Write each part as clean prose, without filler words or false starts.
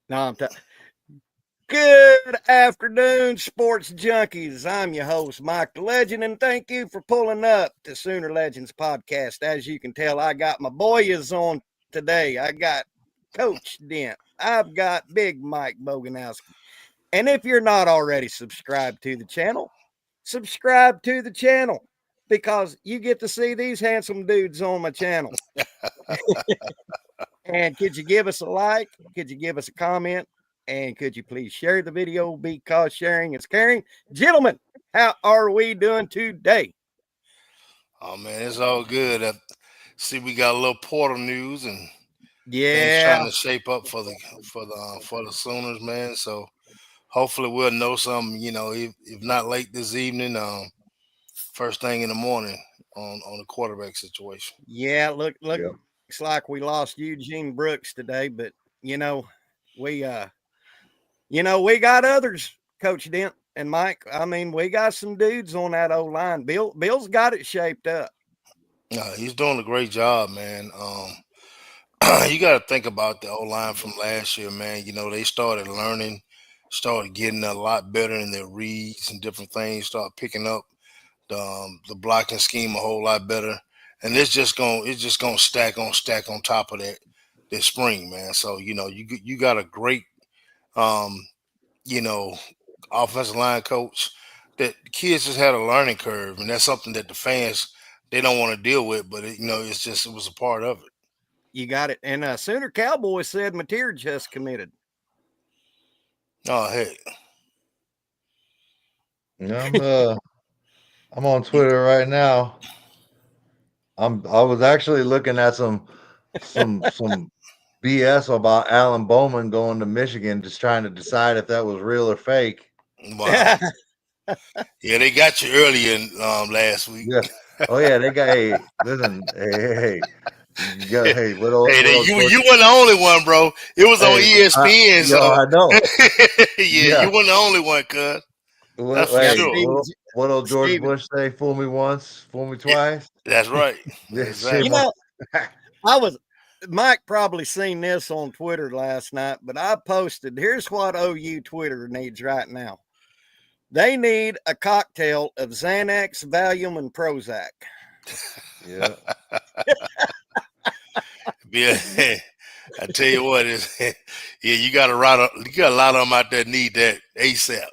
No, Good afternoon, sports junkies. I'm your host, Mike the Legend, and thank you for pulling up to Sooner Legends podcast. As you can tell, I got my boys on today. I got Coach Dent. I've got Big Mike Boganowski. And if you're not already subscribed to the channel, subscribe to the channel because you get to see these handsome dudes on my channel. And could you give us a like? Could you give us a comment? And could you please share the video because sharing is caring? Gentlemen, how are we doing today? Oh man, it's all good. See, we got a little portal news and things trying Yeah, to shape up for the Sooners, man. So hopefully we'll know something. If not late this evening, first thing in the morning on the quarterback situation. yeah. Looks Yep. like we lost Eugene Brooks today, but you know, we got others, Coach Dent and Mike. I mean, we got some dudes on that O line. Bill's got it shaped up. He's doing a great job, man. You got to think about the O line from last year, man. They started learning, started getting a lot better in their reads and different things. Start picking up the blocking scheme a whole lot better, and it's just gonna stack on top of that this spring, man. So you got a great um, you know offensive line coach that the kids just had a learning curve, and that's something that the fans they don't want to deal with, but it was a part of it. You got it. And Sooner Cowboys said Mateer just committed. Oh hey, Yeah, I'm on Twitter right now. I was actually looking at some BS about Alan Bowman going to Michigan, just trying to decide if that was real or fake. wow, yeah, they got you earlier last week. Yeah. Oh yeah, they got listen, hey. You got Hey, what old George, you weren't the only one, bro. It was on hey, ESPN, so I know. yeah, you Yeah. weren't the only one, cuz. That's for Yeah, Hey, sure. Steven. what old George Steven. Bush say? Fool me once, fool me Yeah, twice. that's right. Yeah, You shame Exactly. on. know, I was Mike probably seen this on Twitter last night, but I posted here's what OU Twitter needs right now. They need a cocktail of Xanax, Valium, and Prozac. Yeah. Yeah, I tell you what, yeah, you got a lot of them out there need that ASAP.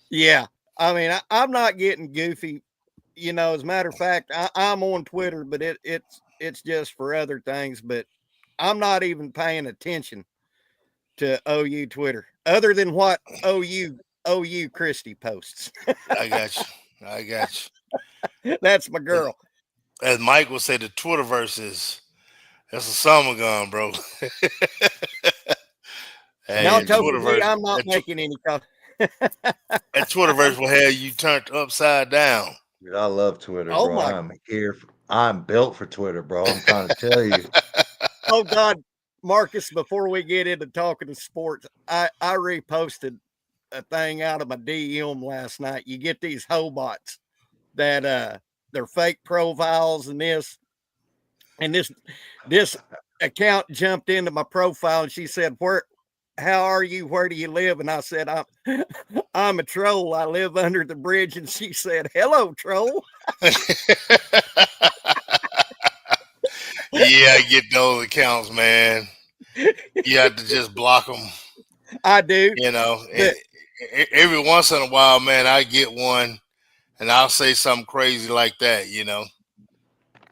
Yeah. I mean, I'm not getting goofy. As a matter of fact, I'm on Twitter, but it's just for other things. But I'm not even paying attention to OU Twitter, other than what OU Christie posts. I got you. I got That's my you. girl. As Mike would say, the Twitterverse is that's a summer gun, bro. Hey, No, that Toby G, Twitterverse, I'm not making any. that Twitterverse will have you turned upside down. Dude, I love Twitter, Oh bro. my! I'm built for Twitter, bro. I'm trying to tell you. Oh God, Marcus. Before we get into talking to sports, I reposted a thing out of my DM last night. You get these hobots that they're fake profiles and this account jumped into my profile and she said, how are you? Where do you live? And I said, I'm a troll. I live under the bridge. And she said, hello, troll. Yeah, I get those accounts, man. You have to just block them. I do. You know, But every once in a while, man, I get one, and I'll say something crazy like that.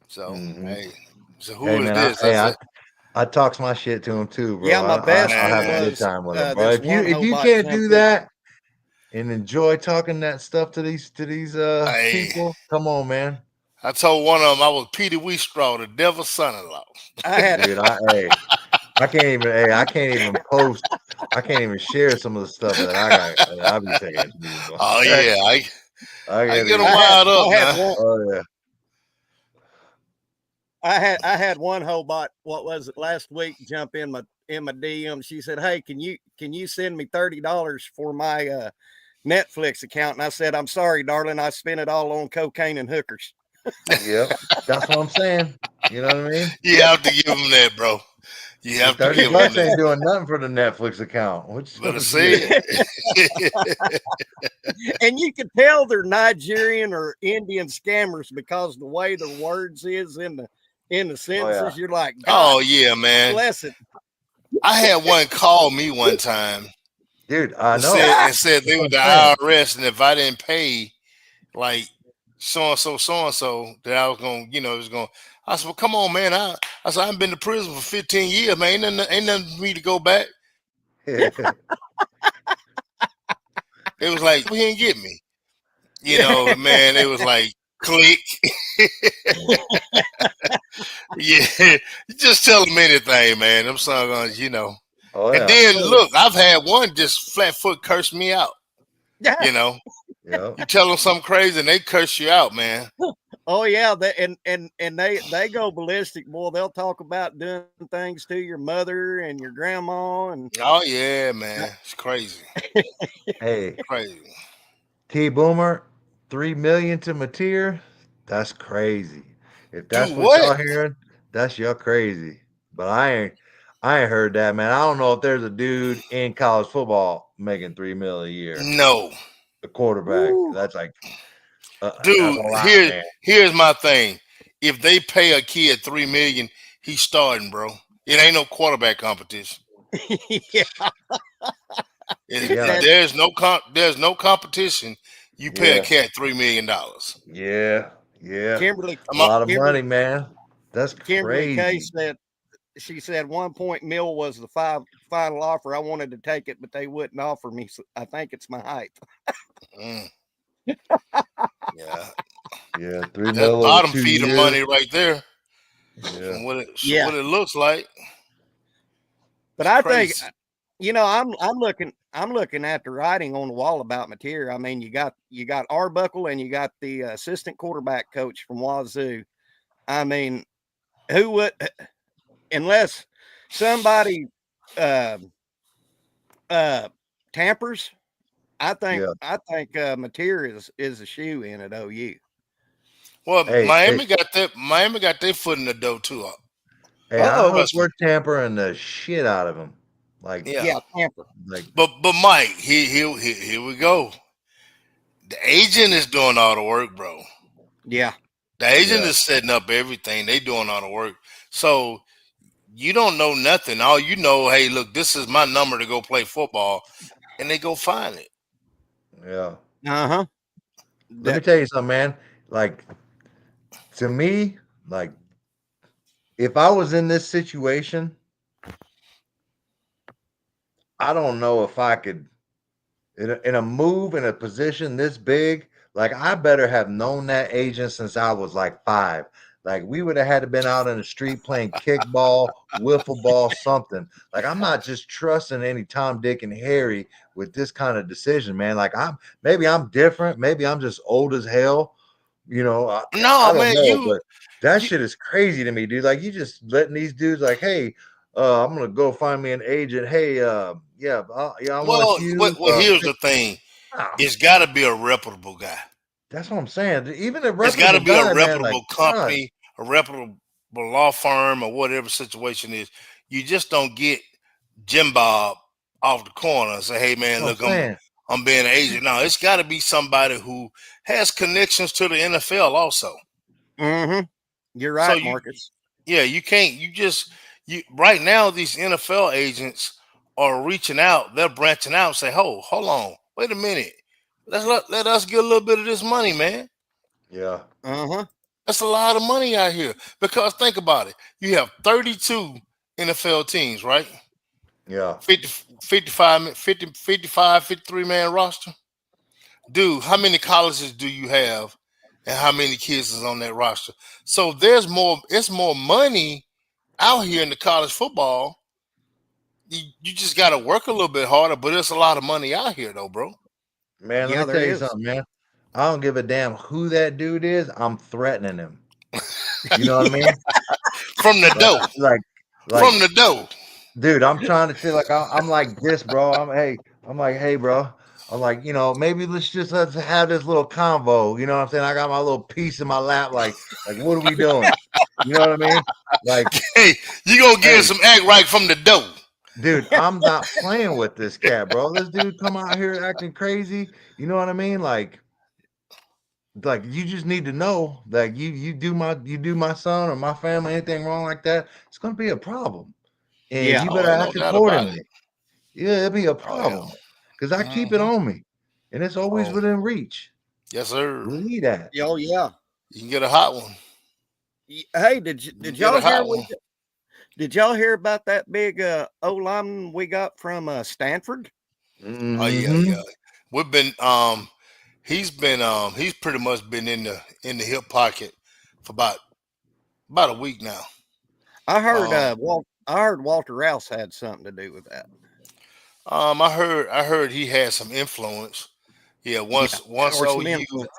So Hmm. hey, so Hey who is man, this? I said, I talks my shit to him too, bro. yeah, my best I one have a man, good was time with him, bro. this one If you hobot can't do jumped in. that and enjoy talking that stuff to these hey, people, come on, man. I told one of them I was Peter Wheatstraw, the devil's son-in-law. I had Dude, I can't even post. I can't even share some of the stuff that I be saying, dude. Oh yeah, I I can't get them even. wired up I had now. one Oh yeah. I had one hobot, what was it, last week, jump in my DM. She said, hey, can you send me $30 for my Netflix account? And I said, I'm sorry, darling, I spent it all on cocaine and hookers. Yep. That's what I'm saying. You know what I mean? You have to give them that, bro. You have to $30 give them ain't that. doing nothing for the Netflix account. Which Better say it. And you can tell they're Nigerian or Indian scammers because the way the words is in the sentences. You're like, God Oh yeah, man. bless it. I had one call me one time dude, I and know. said they were the saying. IRS, and if I didn't pay like so and so, that I was gonna, it was gonna. I said, well, come on, man. I said, I've been to prison for 15 years, man. Ain't nothing for me to go back. It was like, he didn't get me. Man, it was like, click. Yeah, just tell them anything, man. I'm sorry, Oh, And then look, I've had one just flat foot curse me out. Yeah. You tell them something crazy and they curse you out, man. Oh yeah, and they go ballistic, boy. They'll talk about doing things to your mother and your grandma, and Oh yeah, man, it's crazy. Hey, Crazy. T Boomer, 3 million to Mateer. That's crazy. If that's Do what what? y'all hearing, that's y'all crazy. But I ain't heard that, man. I don't know if there's a dude in college football making 3 mil a year. No, A quarterback. Ooh. That's like that's dude. a lot, man. Here's my thing. If they pay a kid $3 million, he's starting, bro. It ain't no quarterback competition. Yeah, Yeah. There's no competition. You pay a cat $3 million. Yeah. Kimberly, A lot of Kimberly, money, man. That's Kimberly K crazy. said she said 1 mil was the final offer. I wanted to take it, but they wouldn't offer me. So I think it's my height. Mm. Yeah, Yeah, 3 that's mil over bottom 2 feeder years. money right there. Yeah. From what it looks like. But It's I crazy. think I'm looking at the writing on the wall about Mateer. I mean, you got Arbuckle and you got the assistant quarterback coach from Wazoo. I mean, who would, unless somebody uh, tampers? I think Mateer is a shoe in at OU. Well, Hey, Miami got their foot in the door too. I Uh-oh. hope Trust me. we're tampering the shit out of him. Like, Yeah. Yeah, tamper. like, But Mike, here we go. The agent is doing all the work, bro. Yeah. The agent yeah, is setting up everything. They doing all the work. So you don't know nothing. All you know, hey, look, this is my number to go play football, and they go find it. yeah. Uh-huh. Let me tell you something, man. Like, to me, like, if I was in this situation, I don't know if I could in a move in a position this big. Like, I better have known that agent since I was like 5. Like, we would have had to been out in the street playing kickball, wiffle ball, something. Like, I'm not just trusting any Tom, Dick, and Harry with this kind of decision, man. Like, maybe I'm different. Maybe I'm just old as hell. I No, don't man, know, but that you shit is crazy to me, dude. Like, you just letting these dudes like, hey, I'm gonna go find me an agent. Hey, I want you. here's the thing. Ah, It's got to be a reputable guy. that's what I'm saying. Even a It's got to reputable be a guy, man. Like, reputable God, company, a reputable law firm, or whatever situation is. You just don't get Jim Bob off the corner and say, "Hey, that's man, what I'm look, saying. I'm being an agent." No, it's got to be somebody who has connections to the NFL also. Mm-hmm. You're So right, Marcus. you can't. You right now these NFL agents are reaching out. They're branching out and say, hold on, wait a minute. Let us get a little bit of this money, man. Yeah, Uh-huh. That's a lot of money out here. Because think about it. You have 32 NFL teams, right? yeah. 50, 53 man roster. Dude, how many colleges do you have and how many kids is on that roster? So it's more money out here in the college football. You just got to work a little bit harder, but it's a lot of money out here, though, bro. Man, let Yeah, me there tell you is. something, man. I don't give a damn who that dude is. I'm threatening him. You know what I mean? From the Like, dough, like, from like, the dough. dude. I'm trying to say, like, I'm like this, bro. I'm like, hey, bro. I'm like, maybe let's have this little convo. You know what I'm saying? I got my little piece in my lap. Like, what are we doing? You know what I mean? Like, Hey, you gonna get hey, some act right from the door. dude, I'm not playing with this cat, bro. This dude come out here acting crazy. You know what I mean? Like you just need to know that you do my son or my family anything wrong like that, it's gonna be a problem, and Yeah. you Oh, better ain't no act doubt about it. accordingly. Yeah, it'll be a Oh yeah. problem because I keep it Hmm. on me, and it's always Oh, within reach. yes, sir. Believe that. Oh yeah. You can get a hot one. Hey, You can did get y'all a hear hot one. did y'all hear about that big O lineman we got from Stanford? Oh yeah, yeah. Hmm. We've been he's pretty much been in the hip pocket for about a week now. Um I heard Walter Rouse had something to do with that. I heard he had some influence. Yeah, Yeah, once or some OU influence.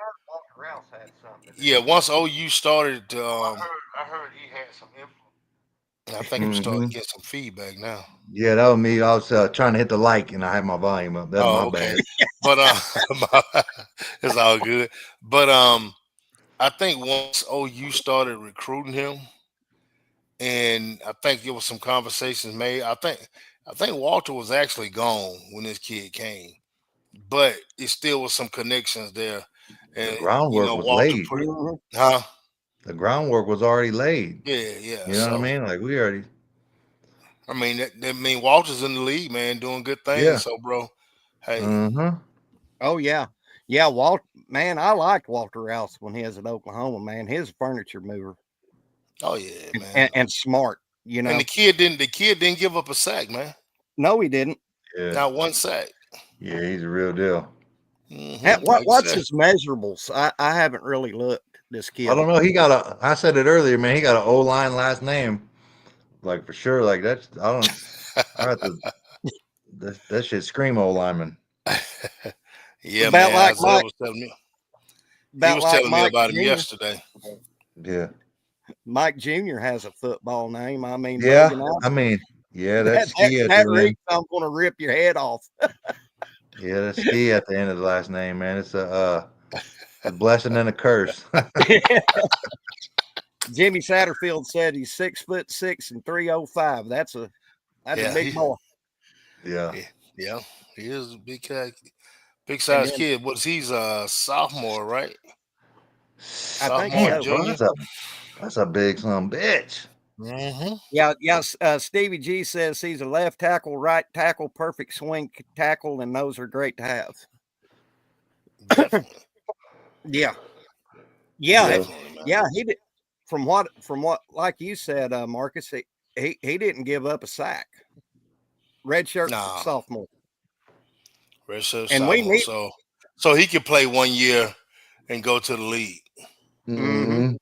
yeah, once OU started I heard he had some influence. I think we started Hmm. getting some feedback now. Yeah, that was me. I was trying to hit the like, and I had my volume up. That's my Oh, okay. bad. But it's all good. But I think once OU started recruiting him, and I think there was some conversations made. I think Walter was actually gone when this kid came, but it still was some connections there, The and groundwork was Walter laid. put it, Mhm. huh? The groundwork was already laid. Yeah, yeah. You know what I So mean? Like we already, I mean Walter's in the league, man, doing good things. yeah. So, bro, hey, Uh-huh. Oh yeah, yeah. Man, I liked Walter Rouse when he was at Oklahoma. Man, his furniture mover oh yeah, man. and smart. You And know, the kid didn't give up a sack, man. no, he didn't. Yeah. Not one sack. Yeah, he's a real deal. Like you What's said, his measurables? I haven't really looked. This I kid. don't know. I said it earlier, man. He got an O line last name. Like for sure. Like I have to, that shit scream O lineman. yeah, About man. like Isaiah Mike. was telling me. He About was like telling me Mike about him Jr. yesterday. Yeah. Mike Jr. has a football name. I mean, Yeah. bugging out. I mean, yeah, that's That ski at that the reeks. end. I'm gonna rip your head off. Yeah, that's ski at the end of the last name, man. It's a blessing and a curse. Jimmy Satterfield said he's 6'6" and 305. That's a Yeah, big boy. Yeah. he, yeah, he is a big And size then kid. He's a sophomore, right? I think Sophomore, Damn, so. bro. junior. That's a big son of a bitch. Mm-hmm. Yeah, yeah. Stevie G says he's a left tackle, right tackle, perfect swing tackle, and those are great to have. Definitely, Yeah, yeah, Yeah. definitely, man. yeah. He did. From what, like you said, Marcus, he didn't give up a sack. Redshirt Nah, sophomore, redshirt and we sophomore. need. So he could play 1 year and go to the league. Mm-hmm. Hmm.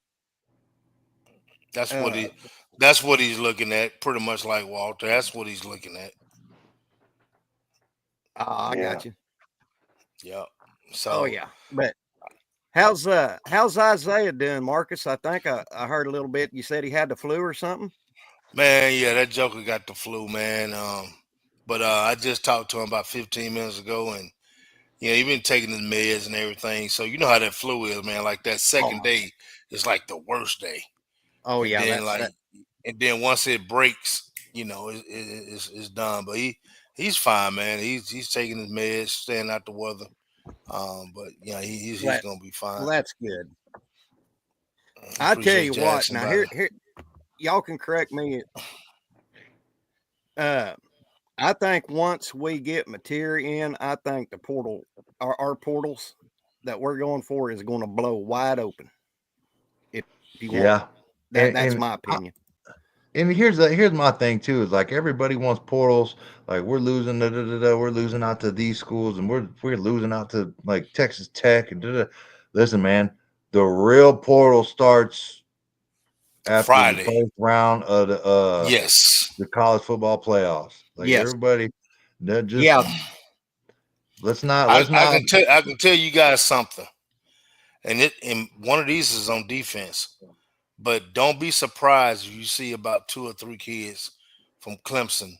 That's what Uh, he. That's what he's looking at. Pretty much like Walter. That's what he's looking at. I Yeah. got you. Yep. Oh So yeah, but how's Isaiah doing, Marcus? I think I heard a little bit. You said he had the flu or something. man, yeah, that Joker got the flu, man. But I just talked to him about 15 minutes ago, and he been taking his meds and everything. So you know how that flu is, man. Like that second Oh, day is like the worst day, oh and yeah, then that's like, that. and then once it breaks, it's done. But he's fine, man. He's taking his meds, staying out the weather. But he's That gonna be fine. well, that's good. I tell Appreciate you you what. asking Now about here him. here y'all can correct me. Uh, I think once we get material in, I think the portal, our portals that we're going for is going to blow wide open. If you want Yeah. that, And that's and my opinion. and here's my thing too. Is like everybody wants portals. Like we're losing, we're losing out to these schools, and we're losing out to like Texas Tech and da, da. Listen, man, the real portal starts after the Friday. first round of Yes. the college football playoffs. Like Yes. everybody, that just Yeah. let's not. I can tell you guys something, and one of these is on defense. But don't be surprised if you see about 2 or 3 kids from Clemson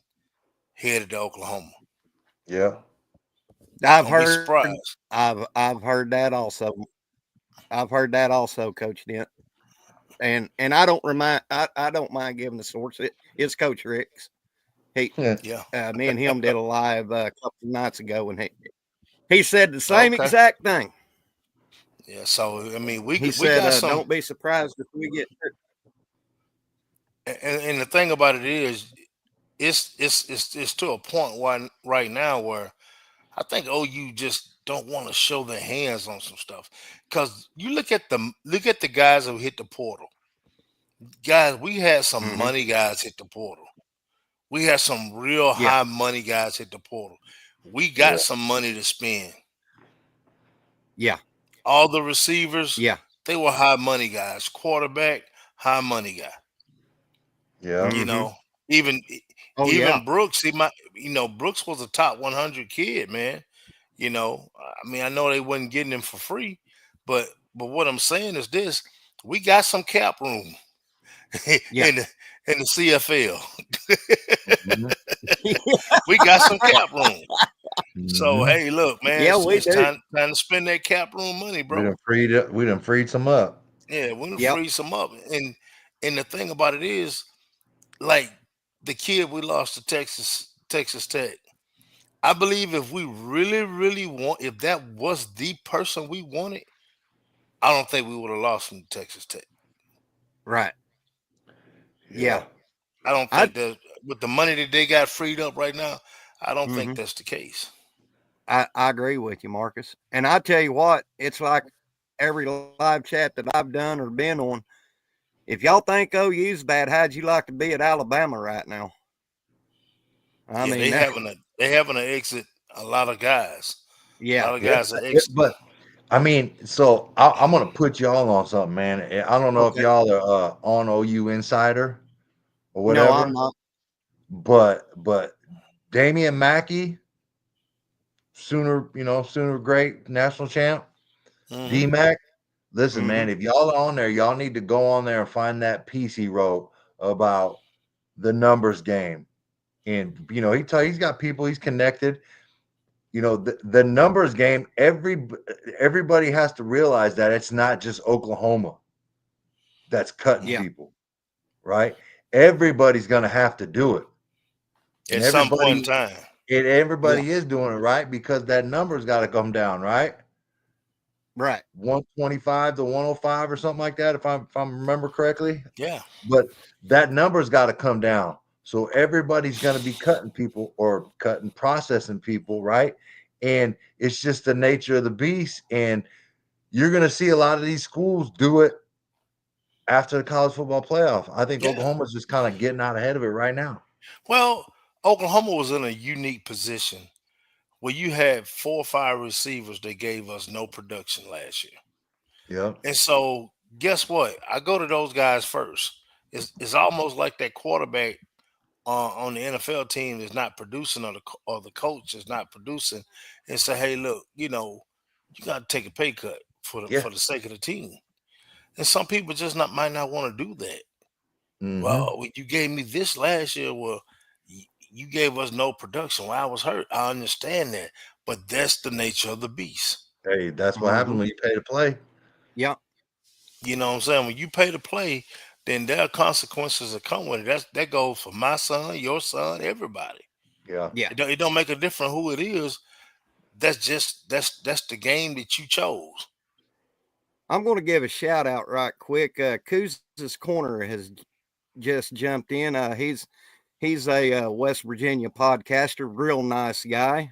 headed to Oklahoma. Yeah, I've Don't be heard surprised. I've heard that also. I've heard that also, Coach Dent. And I don't mind giving the source. It's Coach Rick's. He Yeah. Yeah. me and him did a live a couple of nights ago, and he said the same Okay. exact thing. Yeah. So I mean, we He we said, got some, "Don't be surprised if we get." and the thing about it is, it's to a point right now where I think OU just don't want to show their hands on some stuff, because you look at the guys who hit the portal. Guys, we had some Mm-hmm. money guys hit the portal. We had some real Yeah, high money guys hit the portal. We Yeah. got some money to spend. yeah, All the receivers, yeah. they were high money guys. Quarterback, high money guy. Yeah. You Mm-hmm. know, even Oh yeah, even Brooks, Brooks was a top 100 kid, man. I mean, I know they wasn't getting him for free, but what I'm saying is this: we got some cap room yeah, in the CFL. Mhm. We got some cap room. So Mhm. hey, look, man, yeah. We it's do. time to spend that cap room money, We bro. done freed up. We done freed some up. Yeah, we're gonna Yep. free some up. And the thing about it is, like the kid we lost to Texas Tech. I believe if we really, really if that was the person we wanted, I don't think we would have lost from Texas Tech. Right. Yeah. Yeah. I don't I. think that with the money that they got freed up right now, I don't think Mm-hmm. that's the case. I agree with you, Marcus. And I tell you what, it's like every live chat that I've done or been on. If y'all think OU's bad, how'd you like to be at Alabama right now? I Yeah, mean, they having to exit a lot of guys. A yeah, lot of Yeah. guys are exiting. But I mean, so I'm gonna put y'all on something, man. I don't know if okay. y'all are on OU Insider or No, I'm whatever, not. but Damian Mackey, Sooner great national champ, Hmm. D-Mac. Listen, Mm-hmm. man, if y'all are on there, y'all need to go on there and find that piece he wrote about the numbers game. And he's got people he's connected. The numbers game. Everybody has to realize that it's not just Oklahoma that's cutting Yeah, people, right? Everybody's gonna have to do it, and At some point in everybody time. and yeah, everybody is doing it, right? Because that number's got to come down, right? right. 125 to 105 or something like that, if I remember correctly. Yeah. But that number's got to come down. So everybody's going to be cutting people or processing people, right? And it's just the nature of the beast. And you're going to see a lot of these schools do it after the college football playoff. I think Yeah. Oklahoma's just kind of getting out ahead of it right now. Well, Oklahoma was in a unique position where you had 4 or 5 receivers that gave us no production last year. Yeah. And so guess what? I go to those guys first. It's almost like that quarterback on the NFL team is not producing, or the coach is not producing, and say, hey, look, you got to take a pay cut Yeah. for the sake of the team. And some people just might not want to do that. Mm-hmm. Well, you gave me this last year. Well, you gave us no production. Well, I was hurt. I understand that, but that's the nature of the beast. Hey, that's what Mm-hmm. happens when you pay to play. Yeah, You know what I'm saying? When you pay to play, then there are consequences that come with it. That goes for my son, your son, everybody. Yeah. yeah. It don't make a difference who it is. That's the game that you chose. I'm going to give a shout out right quick. Kuz's Corner has just jumped in. He's a West Virginia podcaster, real nice guy.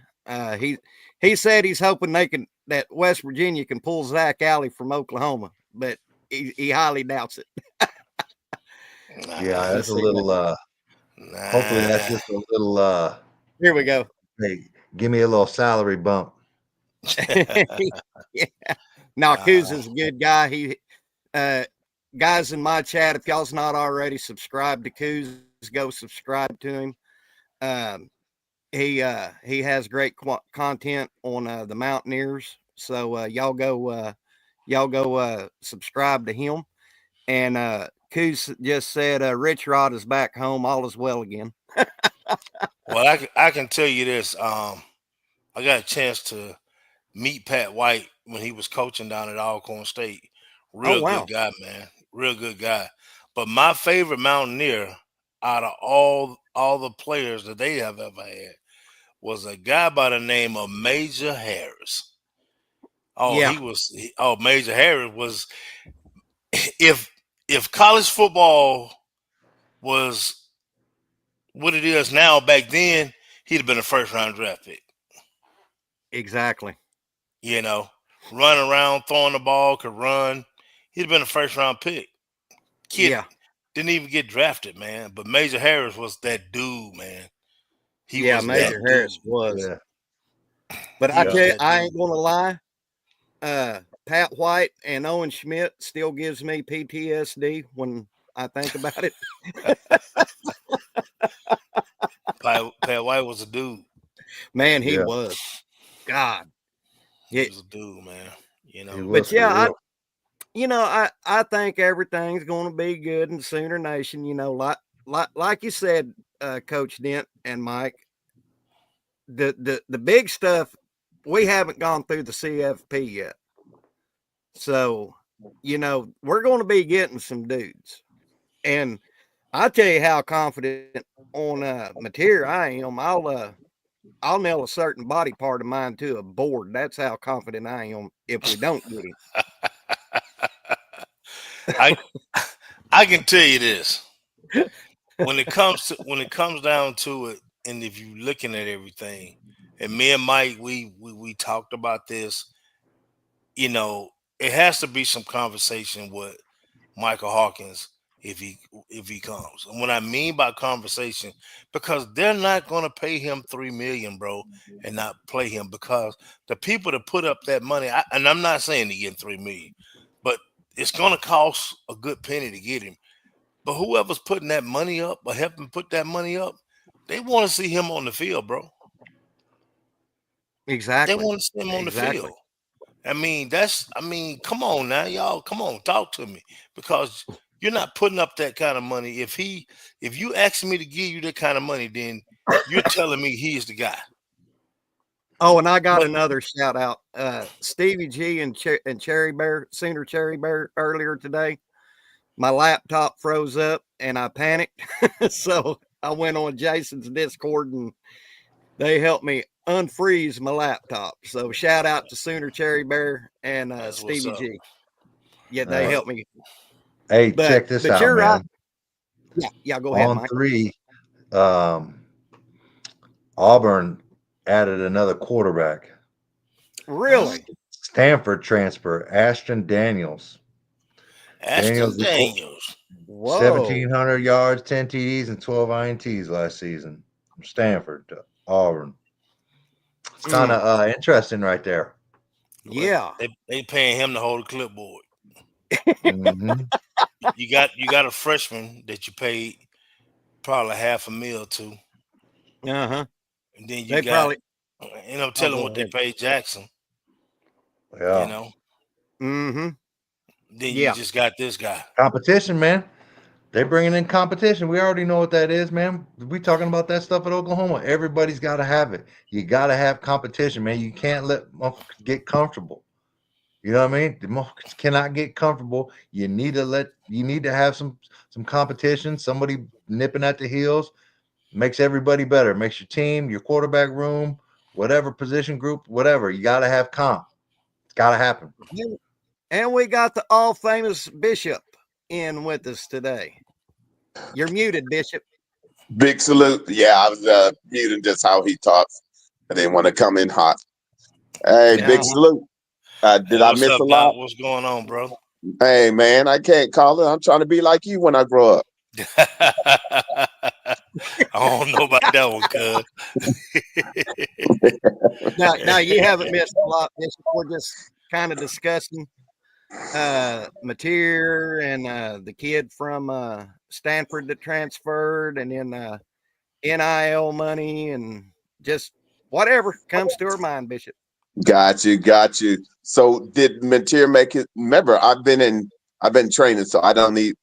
He said he's hoping that West Virginia can pull Zach Alley from Oklahoma, but he highly doubts it. Yeah, Nah, that's Let's a see what. little hopefully that's nah. just a little Here we go. hey, give me a little salary bump. Yeah. Now Kuz is a good guy. Uh, guys in my chat, if y'all's not already subscribed to Kuz, go subscribe to him. Um, he has great content on the Mountaineers, so y'all go subscribe to him. And Coos just said Rich Rod is back home, all is well again. Well, I can tell you this. I got a chance to meet Pat White when he was coaching down at Alcorn State. Oh Real good wow. guy, man. Real good guy. But my favorite Mountaineer out of all the players that they have ever had was a guy by the name of Major Harris. Oh, Yeah, Major Harris was if college football was what it is now back then, he'd have been a first round draft pick. exactly. You know, running around, throwing the ball, could run. He'd have been a first round pick. Kid Yeah, didn't even get drafted, man. But Major Harris was that dude, man. He yeah. was that Major dude. Harris was. Yeah. But He I was tell you, that I dude. ain't gonna lie. Pat White and Owen Schmidt still gives me PTSD when I think about it. Pat White was a dude. Man, he Yeah. was. God. Yeah. He was a dude, man. You He know. But was for yeah, real. I think everything's going to be good in Sooner Nation. Like you said, Coach Dent and Mike. The big stuff, we haven't gone through the CFP yet, so we're going to be getting some dudes. And I tell you how confident on material I am. I'll nail a certain body part of mine to a board. That's how confident I am. If we don't get him, I I can tell you this. When it comes down to it, and if you're looking at everything, and me and Mike, we talked about this, it has to be some conversation with Michael Hawkins if he comes. And what I mean by conversation, because they're not going to pay him $3 million, bro, and not play him because the people that put up that money, and I'm not saying to get $3 million, but it's going to cost a good penny to get him. But whoever's putting that money up or helping put that money up, they want to see him on the field, bro. They exactly, want to see him on the exactly. field. Come on now, y'all. Come on, talk to me. Because you're not putting up that kind of money. If you ask me to give you that kind of money, then you're telling me he's the guy. Oh, and I got But another shout out. Stevie G and Cherry Bear, Sooner Cherry Bear earlier today. My laptop froze up and I panicked. So I went on Jason's Discord and they helped me unfreeze my laptop. So shout out to Sooner Cherry Bear and that's what's Stevie up. G. Yeah, they Uh, helped me. hey, But check this but out, you're right. man. Yeah, yeah, go ahead, On Mike. 3, um, Auburn added another quarterback. Huh? Really? Stanford transfer, Ashton Daniels. Ashton Daniels recorded Daniels. Whoa. 1,700 yards, 10 TDs, and 12 INTs last season from Stanford to Auburn. It's kind Mm, of interesting right there. Well, yeah. they paying him to hold the clipboard. Hmm. You got a freshman that you paid probably $500,000 to, Uh-huh. and then you They got probably I'll tell them go what they ahead. paid Jackson. You Yeah. know, Mm-hmm. then you Yeah. just got this guy. Competition, man. They bringing in competition. We already know what that is, man. We talking about that stuff at Oklahoma. Everybody's got to have it. You got to have competition, man. You can't let motherfuckers get comfortable. You know what I mean? The motherfuckers cannot get comfortable. You need to have some competition. Somebody nipping at the heels makes everybody better. Makes your team, your quarterback room, whatever position group, whatever. You got to have comp. It's got to happen. And we got the all famous Bishop in with us today. You're muted, Bishop. Big salute. Yeah, I was muting just how he talks. I didn't want to come in hot. Hey, big Uh-huh. salute. Did Hey, I what's miss up, a Doc? lot? What's going on, bro? Hey, man, I can't call it. I'm trying to be like you when I grow up. I don't know about that one, cuz. Now you haven't missed a lot, Bishop. We're just kind of discussing Mateer and the kid from Stanford that transferred, and then NIL money and just whatever comes to our mind, Bishop. Got you, got you. So did Mentir make it? Remember, I've been training, so I don't need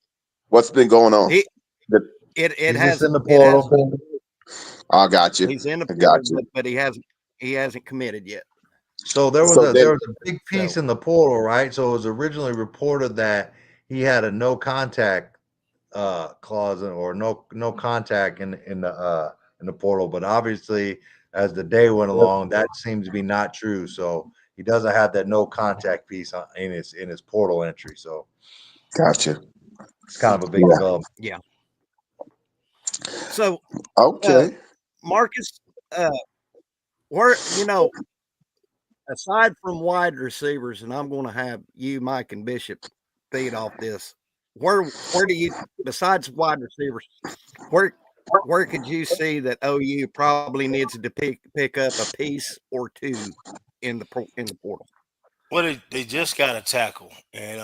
what's been going on. He The- it He's just in the it has portal. I got you. he's in the I got portal, you. but he hasn't He hasn't committed yet. So there was So a then, there was a big piece in the portal, right? So it was originally reported that he had a no contact clause or no contact in the portal, but obviously as the day went along, that seems to be not true. So he doesn't have that no contact piece in his portal entry. So gotcha. it's kind of a big Yeah. development. Yeah. So, Okay. Marcus, where aside from wide receivers, and I'm going to have you, Mike, and Bishop feed off this. Where do you, besides wide receivers, where could you see that OU probably needs to pick up a piece or two in the portal? Well, they just got a tackle, and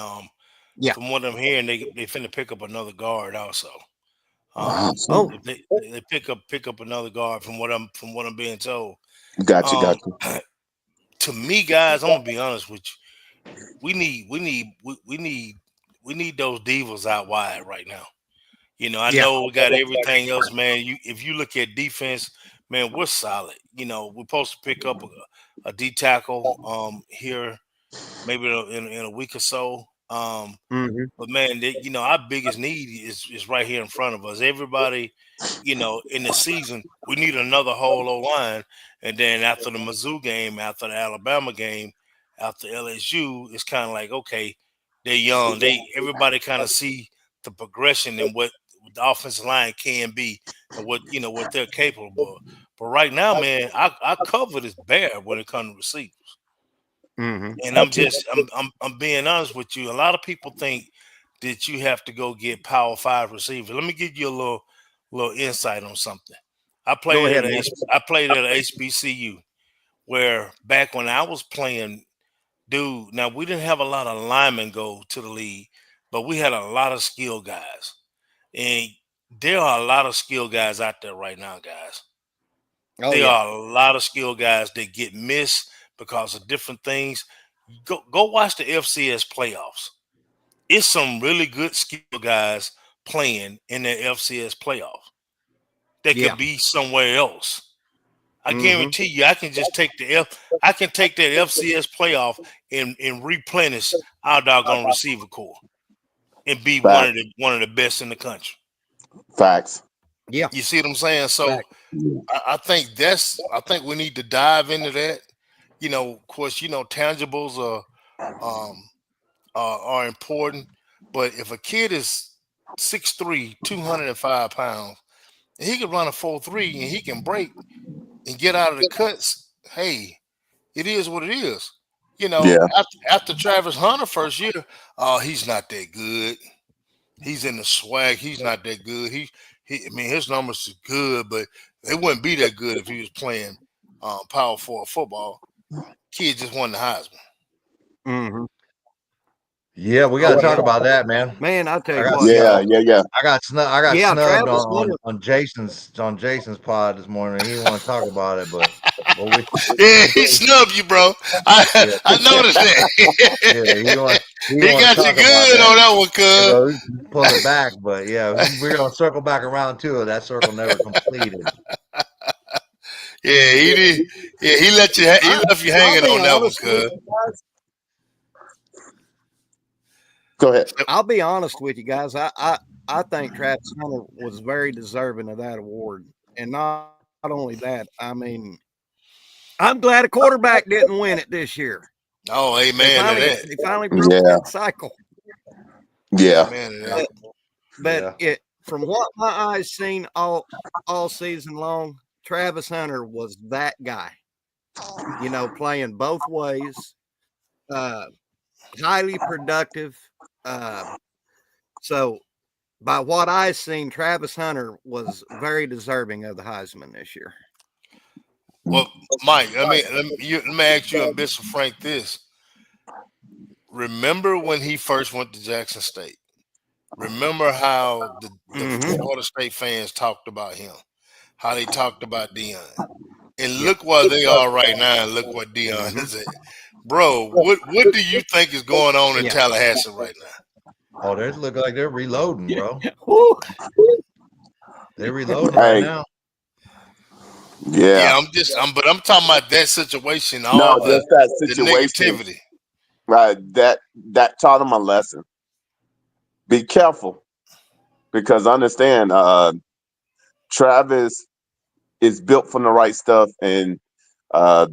Yeah. from what I'm hearing, they finna pick up another guard also. Awesome. If they pick up another guard from what I'm being told. Gotcha. To me, guys, I'm gonna be honest with you. We need those divas out wide right now. I Yeah. know we got everything else, man. If you look at defense, man, we're solid. We're supposed to pick up a D tackle here maybe in a week or so. Mm-hmm. But man, our biggest need is right here in front of us. Everybody, in the season, we need another whole O line. And then after the Mizzou game, after the Alabama game, after LSU, it's kind of like, okay, they're young. Everybody kind of see the progression and what the offensive line can be and what they're capable of. But right now, man, our cover is bare when it comes to receivers. Mm-hmm. And I'm being honest with you. A lot of people think that you have to go get Power 5 receiver. Let me give you a little insight on something. I Go played ahead, at man. I played at HBCU, where back when I was playing, dude. Now we didn't have a lot of linemen go to the league, but we had a lot of skill guys, and there are a lot of skill guys out there right now, guys. Oh There yeah. are a lot of skill guys that get missed because of different things. Go watch the FCS playoffs. It's some really good skill guys playing in the FCS playoffs that Yeah. could be somewhere else. I Mm-hmm. guarantee you, I can take that FCS playoff and replenish our doggone receiver core and be one Facts. of the best in the country. Facts. Yeah. You see what I'm saying? So Fact. I think we need to dive into that. Of course, tangibles are important, but if a kid is 6'3", 205 pounds, and he can run a 4.3 and he can break and get out of the cuts, hey, it is what it is. Yeah. After Travis Hunter first year, he's not that good. He's in the swag. He's not that good. I mean, his numbers are good, but they wouldn't be that good if he was playing Power 4 football. Kid just won the Heisman. Mm-hmm. Yeah, we got Oh to talk yeah. about that, man. Man, I'll tell I you got what. Yeah. I got Yeah, snubbed Travis Hunter. on Jason's pod this morning. He didn't want to talk about it, but we Yeah, he snubbed you, bro. I yeah I noticed yeah that. he He didn't want to got you talk about good that. on that one, Yeah, cuz. but we pull it back, but yeah, we're gonna circle back around too. That circle never completed. Yeah, he did. Yeah, he left you I'll hanging be on that one, honest with cuz. you guys. Go ahead. I'll be honest with you guys. I think Travis Hunter was very deserving of that award, and not only that. I mean, I'm glad a quarterback didn't win it this year. Oh, They amen to finally that. they finally broke Yeah. that cycle. Yeah. Amen to that. But Yeah. it from what my eyes seen all season long, Travis Hunter was that guy. Playing both ways, highly productive. So by what I've seen, Travis Hunter was very deserving of the Heisman this year. Well, Mike, let me ask you and Bishop Frank this. Remember when he first went to Jackson State? Remember how the Mm-hmm. Florida State fans talked about him, how they talked about Dion. And Yeah. look where they are right now, and look what Dion Mm-hmm. is at. Bro, what do you think is going on in Yeah. Tallahassee right now? Oh, they look like they're reloading, bro. Woo. They're reloading right Hey, now. Yeah. But I'm talking about that situation, No, all just that the situation. negativity. Right. That taught him a lesson. Be careful because understand, Travis is built from the right stuff, and uh,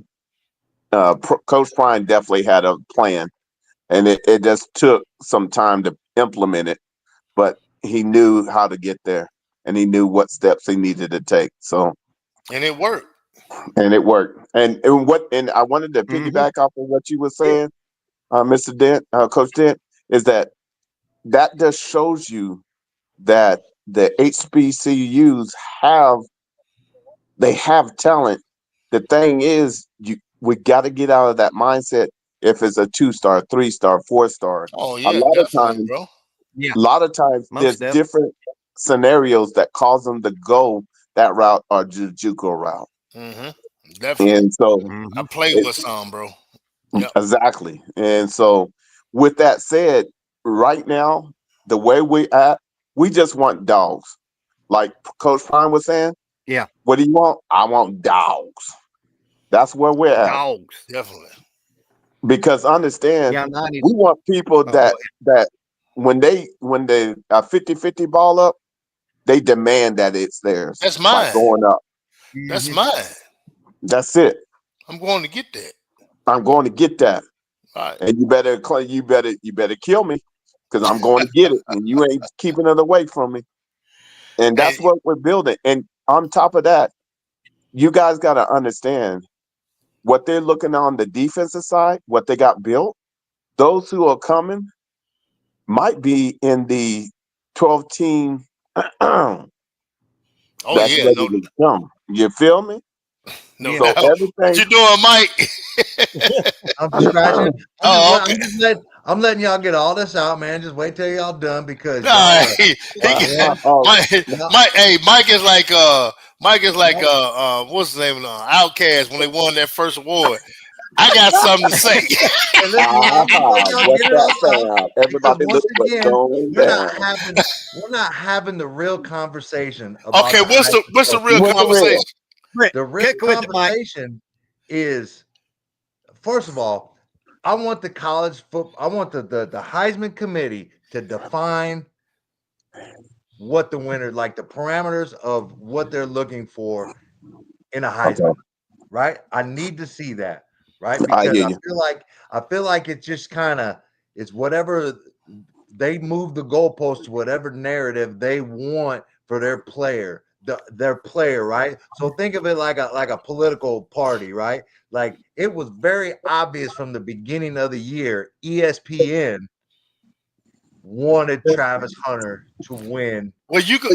Coach Prime definitely had a plan, and it just took some time to implement it, but he knew how to get there, and he knew what steps he needed to take. So, And it worked. and it worked. And I wanted to piggyback off of what you were saying, Mr. Dent, Coach Dent, is that just shows you that the HBCUs have talent. The thing is, we got to get out of that mindset. If it's a 2-star, 3-star, 4-star, Oh a yeah, lot of definitely, times, bro. Yeah, there's most definitely. different scenarios that cause them to go that route or JUCO route, Definitely. and so I Hmm. played with some, bro. Yep. exactly. And so, with that said, right now, the way we just want dogs. Like Coach Prime was saying, Yeah, what do you want? I want dogs. That's where we're at. dogs. Definitely. Because understand, Yeah, 90s. we want people Oh, go that when they 50-50 ball up, they demand that it's theirs That's by mine. going up. That's ahead. mine. That's it. I'm going to get that. I'm going to get that, All right. and you better kill me because I'm going to get it, and you ain't keeping it away from me. And And that's what we're building. And on top of that, you guys got to understand what they're looking on the defensive side, what they got built. Those who are coming might be in the 12 team that's oh yeah, ready to come. You feel me? no Yeah. So doubt. What everything. you doing, Mike? I'm scratching. Oh, okay. I'm letting y'all get all this out, man. Just wait till y'all done because Nah, y'all he y'all, Oh, y'all, Mike. Hey, Mike is like y'all what's the name of Outcast when they won their first award. I got something to say. hey, listen, I'm just letting y'all what's get it that all out sound? because Everybody once look what's again, going we're not down. having we're not having the real conversation about Okay, the Heisman what's the Trophy. real What's the real? conversation? Rick, The real kick with it, Mike. conversation is, first of all, I want I want the Heisman committee to define what the winner, like the parameters of what they're looking for in a Okay, Heisman, right? I need to see that, right? I Because hear you. I feel like it's just kind of it's whatever they move the goalpost to whatever narrative they want for their player, right? So think of it like a political party, right? Like it was very obvious from the beginning of the year, ESPN wanted Travis Hunter to win. Well, you're gonna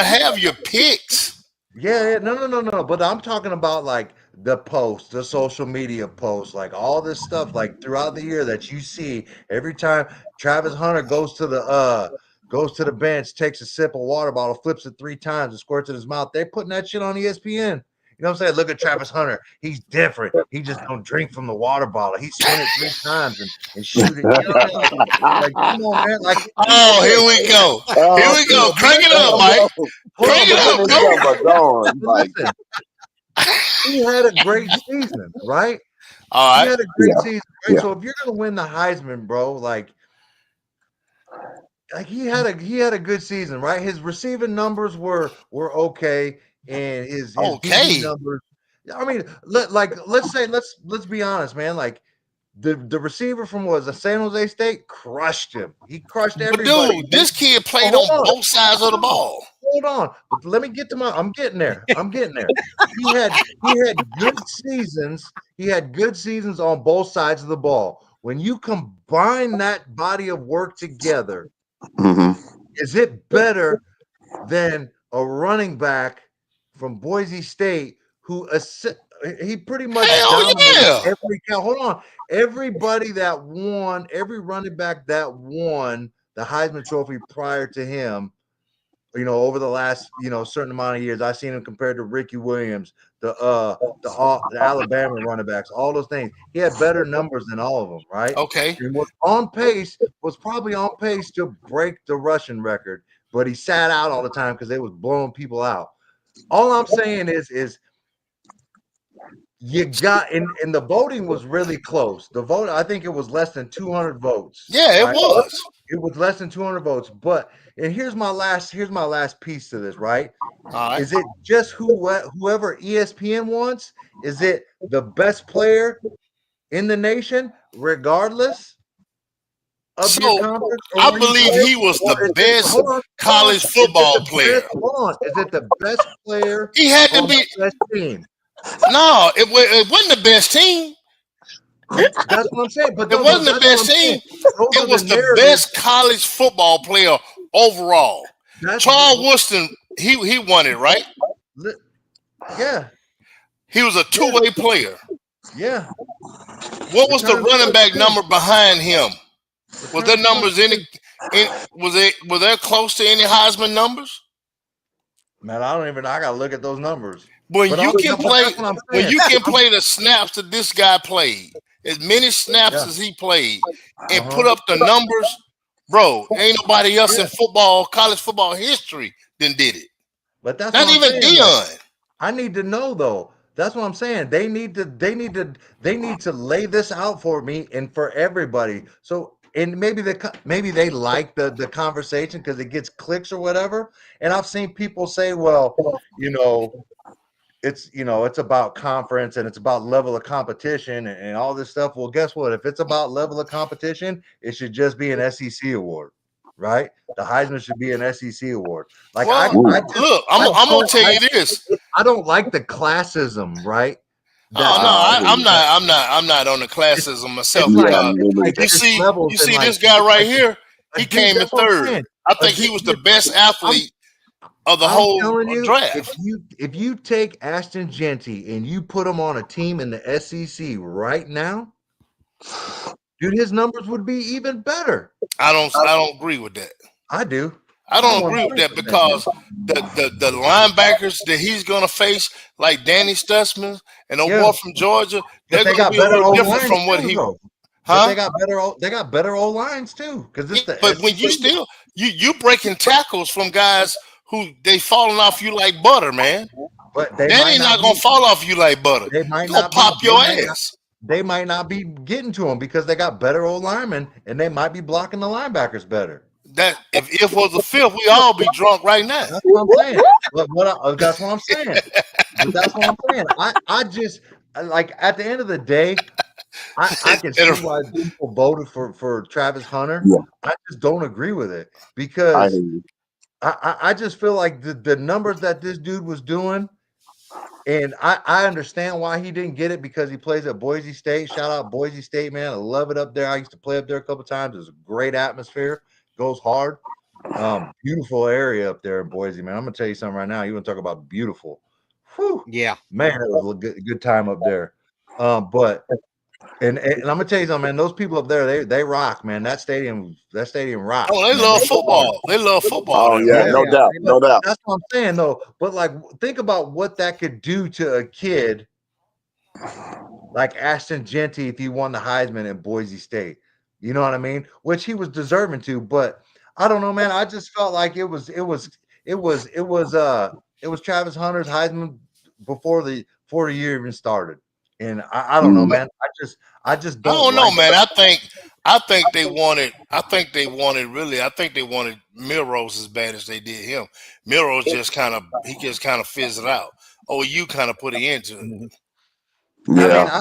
have your picks. Yeah, no. But I'm talking about like the posts, the social media posts, like all this stuff, like throughout the year that you see every time Travis Hunter goes to the bench, takes a sip of water bottle, flips it 3 times, and squirts in his mouth. They're putting that shit on ESPN. You know what I'm saying? Look at Travis Hunter. He's different. He just don't drink from the water bottle. He spin it 3 times and shoot it. You know what I mean? Like, come on, man. Like, Oh, okay, here we go. Here Oh, we go. Crank it up, oh Mike. no! hold Crank on, it but up, When listen, this bro. summer gone, but like listen. He had a great season, right? All He right. had a great yeah, season, right? yeah. So if you're gonna win the Heisman, bro, like he had a good season, right? His receiving numbers were okay, and his DB Okay. numbers. I mean, let's be honest, man. Like the receiver from what was it, San Jose State crushed him. He crushed But everybody. dude, this kid Oh, played on both sides of the hold on, ball. hold on. But let me get to my. I'm getting there. I'm getting there. He had good seasons. He had good seasons on both sides of the ball. When you combine that body of work together, Hmm. is it better than a running back from Boise State he pretty much Hell dominated yeah. every count? Hold on, everybody that won, every running back that won the Heisman Trophy prior to him, over the last, certain amount of years, I've seen him compared to Ricky Williams, the Alabama running backs, all those things. He had better numbers than all of them, right? Okay. And was probably on pace to break the rushing record, but he sat out all the time because they was blowing people out. All I'm saying is you got and the voting was really close. The vote, I think it was less than 200 votes. Yeah, it Right? was. It was less than 200 votes. But and here's my last piece to this, right? All right. Is it just whoever ESPN wants? Is it the best player in the nation, regardless of your So conference or I where you believe play? he was Or the is it, best hold on, college is it football the player. is it the best player He had to on be. the best team? No, it wasn't the best team. That's what I'm saying. But It no, wasn't the that's what best I'm saying. team. Those It are the was the narratives. best college football player overall. That's Charles Woodson, he won it, right? yeah, He was a yeah, two-way player. yeah. What was the Return running back too. number behind him? Was their Return numbers was there close to any Heisman numbers? Man, I don't even. I gotta look at those numbers. When But you can play, that's what I'm when saying. you can play the snaps that this guy played, as many snaps Yeah. as he played, and put Uh-huh. up the numbers, bro, ain't nobody else Yeah. in football, college football history than did it. But that's Not what I'm even saying. Though. Dion. I need to know though. That's what I'm saying. They need to lay this out for me and for everybody. So and maybe they like the conversation because it gets clicks or whatever. And I've seen people say, well, you know, it's about conference and it's about level of competition and all this stuff. Well, guess what? If it's about level of competition, it should just be an SEC award, right? The Heisman should be an SEC award. Like I Well, just look, I'm gonna tell you this. I don't like the classism, right? Oh That no, that, I'm not on the it's classism myself it's like because it's levels you and see like this guy right like here, a he dude. came in That's what I'm third. saying. I A think he dude, was the best I'm athlete of the I'm whole telling you, draft. if you take Ashton Genty and you put him on a team in the SEC right now, dude, his numbers would be even better. I don't agree with that. I do. I I don't agree with that 100% do. because the linebackers that he's gonna face, like Danny Stutzman and old Yeah, boy from Georgia, but they're they gonna got be a better little O different lines from what too, he, though. But huh? they got better O lines too, because Yeah, it's the but when you SEC. still you breaking tackles from guys who they falling off you like butter, man. But they That might ain't not not gonna be. fall off you like butter. They might He gonna not be. pop your ass. They might not be getting to him because they got better old linemen, and they might be blocking the linebackers better. That if was a fifth, we all be drunk right now. That's what I'm saying. But that's what I'm saying. But that's what I'm saying. I just like at the end of the day, I can see why people voted for Travis Hunter. Yeah, I just don't agree with it I because hear you. I just feel like the numbers that this dude was doing, and I understand why he didn't get it because he plays at Boise State. Shout out Boise State, man. I love it up there. I used to play up there a couple times. It's a great atmosphere. Goes hard. Beautiful area up there in Boise, man. I'm gonna tell you something right now. You want to talk about beautiful? Whew, Yeah. man, it was a good time up there. But and I'm gonna tell you something, man. Those people up there, they rock, man. That stadium rocks. Oh, they Man. love They go hard. football. They love football Oh there, yeah, man. no Yeah. doubt, no doubt. That's what I'm saying, though. But like, think about what that could do to a kid like Ashton Genty if he won the Heisman at Boise State. You know what I mean? Which he was deserving to, but I don't know, man. I just felt like it was Travis Hunter's Heisman before the year even started. And I don't know, Mm. man. I just I don't don't know, like man. I think they wanted. I think they wanted Milrose as bad as they did him. Milrose just kind of fizzled out. Oh, you kind of put it into it. it. I mean, Yeah,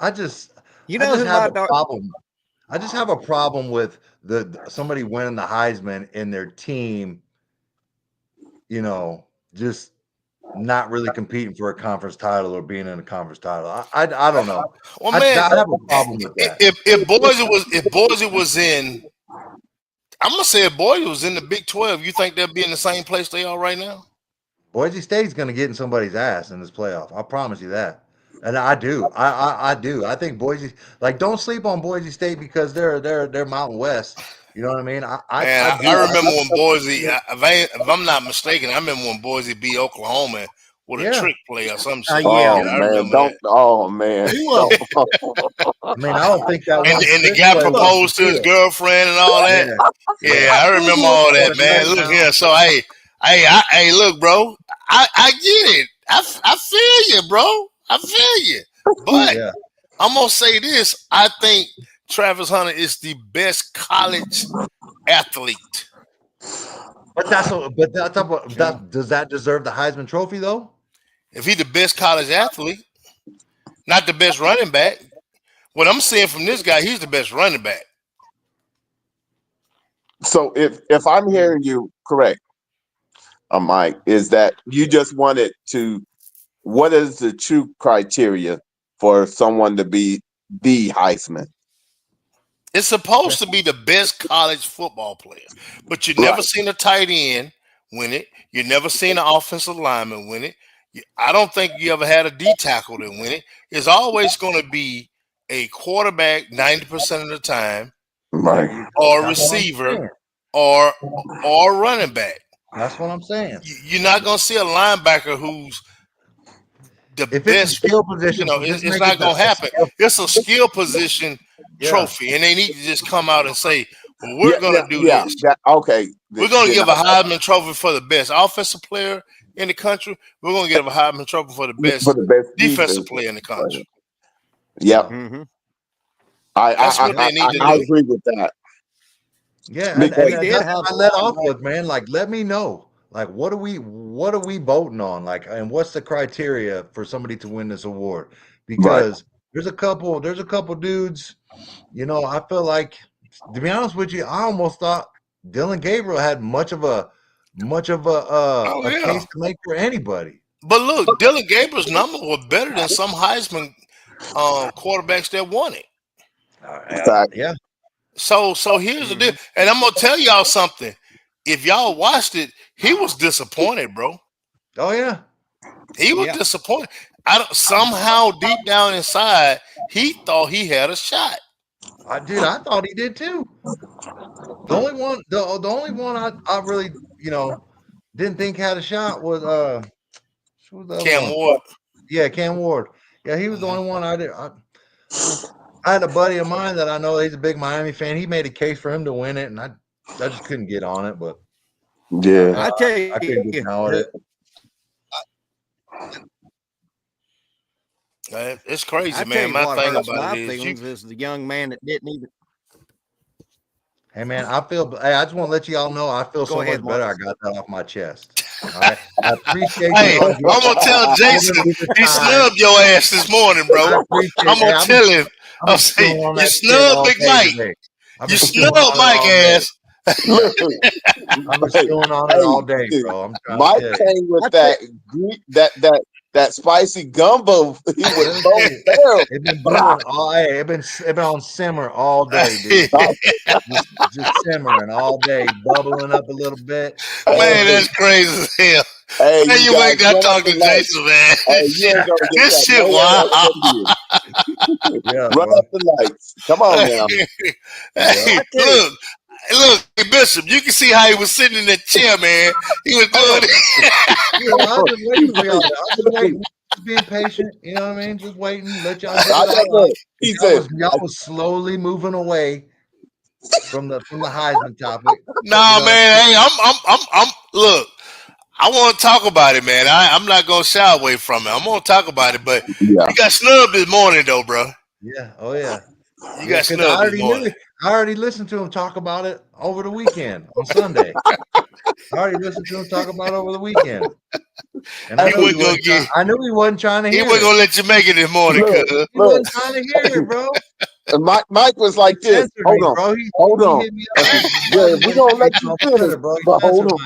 I just You I know just who have my a dog? problem. I just have a problem with somebody winning the Heisman and their team, just not really competing for a conference title or being in a conference title. I don't know. Well, I man, have a problem with that. if Boise was in, I'm gonna say if Boise was in the Big 12, you think they'll be in the same place they are right now? Boise State's going to get in somebody's ass in this playoff. I promise you that. And I do. I do. I think Boise, like, don't sleep on Boise State because they're Mountain West. You know what I mean? I Man, do. I remember when Boise. If I'm not mistaken, I remember when Boise beat Oklahoma with a Yeah. trick play or some shit. Yeah. oh I man, remember don't. that. Oh man, don't. I mean, I don't think that And one the trick guy play was proposed to his good. girlfriend and all that. Yeah. Yeah, I remember all that, But man. right Look now, here. So hey, look, bro. I get it. I feel you, bro. I feel you. But Yeah. I'm gonna say this. I think Travis Hunter is the best college athlete. But does that deserve the Heisman Trophy though? If he's the best college athlete, not the best running back. What I'm seeing from this guy, he's the best running back. So if I'm hearing you correct, Mike, is that you just wanted to? What is the true criteria for someone to be the Heisman? It's supposed to be the best college football player, but you never Right. seen a tight end win it. You never seen an offensive lineman win it. I don't think you ever had a D tackle that win it. It's always going to be a quarterback 90% of the time, Right. or That's what I'm receiver, saying. or running back. That's what I'm saying. You're not going to see a linebacker who's the If it's a best. skill position, It's make not it going to happen. skill. It's a skill position Yeah. trophy, and they need to just come out and say, well, we're going to do this. Okay. We're going to give a Heisman Trophy for the best offensive player in the country. We're going to give a Heisman Trophy for the best defensive player in the country. Yep. Mm-hmm. That's what they need to I do. agree with that. Yeah, Because- and that's what I let off with, man. Like, let me know. Like, what are we voting on? Like, and what's the criteria for somebody to win this award? Because there's a couple dudes, I feel like, to be honest with you, I almost thought Dylan Gabriel had much of a case to make for anybody. But look, Dylan Gabriel's numbers were better than some Heisman quarterbacks that won it. Yeah. So here's the deal, and I'm gonna tell y'all something. If y'all watched it, he was disappointed, bro. Oh yeah. He was disappointed. Somehow deep down inside, he thought he had a shot. I thought he did too. The only one I really, didn't think had a shot was who was the other Cam one? Ward. Yeah, Cam Ward. Yeah, he was the only one I did. I had a buddy of mine that I know he's a big Miami fan. He made a case for him to win it, and I just couldn't get on it. But yeah, I tell you, I couldn't get down with it. It's crazy, I tell man. you My what thing hurts about my it is feelings is the young man that didn't even. Hey man, I just want to let y'all know I feel so much better. I got that off my chest. All right, I appreciate you. Hey, I'm gonna tell Jason he snubbed your ass this morning, bro. I'm gonna tell him. I'm saying you snubbed Big Mike. You snubbed Mike ass. I've been stewing on it all day, bro. Mike came with that spicy gumbo. He was so barrel. It's been brewing all day. It's been on simmer all day, dude. just simmering all day, bubbling up a little bit. Man, that's crazy as hell. Hey, man, you ain't got to talk to Jason, man. Hey, this shit wild. Yeah, run up the lights. Come on now. Hey, look, Bishop, you can see how he was sitting in that chair, man. He was doing it. I was just waiting for y'all. I was waiting, just being patient. You know what I mean? Just waiting, let y'all get it. Y'all was slowly moving away from the Heisman topic. Nah, man. Hey, I'm. Look, I want to talk about it, man. I'm not gonna shy away from it. I'm gonna talk about it, but you got snubbed this morning, though, bro. Yeah. Oh yeah. You got snubbed this morning. I already listened to him talk about it over the weekend on Sunday. I already listened to him talk about it over the weekend. And I knew he wasn't trying to hear it. He wasn't going to let you make it this morning, cuz. He wasn't trying to hear it, bro. And Mike was like this. Hold on. Hold on. We're going to let you finish, bro. Hold on.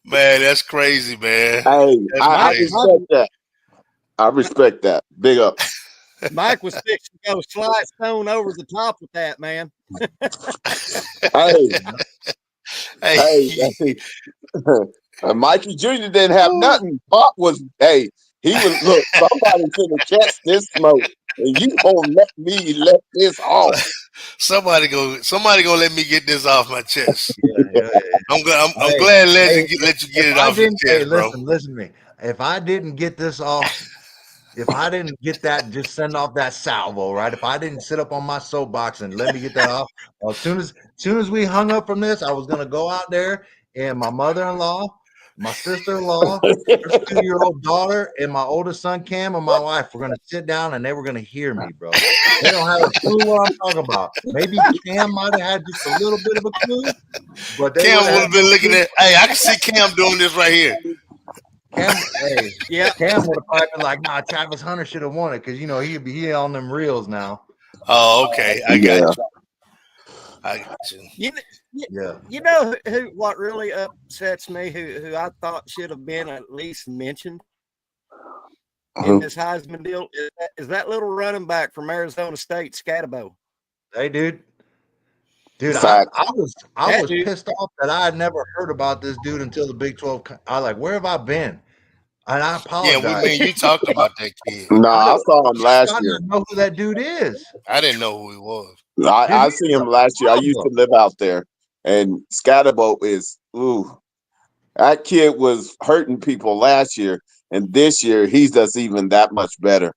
Man, that's crazy, man. Hey, I respect that. I respect that. Big up. Mike was fixing to go slide stone over the top with that, man. Hey. Mikey Jr. didn't have nothing. Pop was, he was, look, somebody's gonna catch this smoke, and you gonna let me let this off. Somebody gonna let me get this off my chest. Yeah. I'm glad to let you get it off your chest, bro. Listen to me. If I didn't get this off, if I didn't get that, just send off that salvo, right? If I didn't sit up on my soapbox and let me get that off, well, as soon as we hung up from this, I was gonna go out there, and my mother-in-law my sister-in-law, her 2-year-old daughter, and my oldest son Cam and my wife were gonna sit down and they were gonna hear me, bro. They don't have a clue what I'm talking about. Maybe Cam might have had just a little bit of a clue, but they Cam would would have have been no looking clue. at. Hey, I can see Cam doing this right here. Cam, hey, Yeah. Cam would have probably been like, "Nah, Travis Hunter should have won it because you know he on them reels now." Oh, okay. I got Yeah. you. I got you. Yeah, You know who? What really upsets me? Who I thought should have been at least mentioned in this Heisman deal is that little running back from Arizona State, Scatabo. hey, dude, Fact. I was That dude. pissed off that I had never heard about this dude until the Big 12. I was like, where have I been? And I Yeah, apologize. you talked about that kid. No, I saw him last I year. don't know who that dude is. I didn't know who he was. I see him last year. I used to live out there, and Scatterboat is that kid was hurting people last year, and this year he's just even that much better.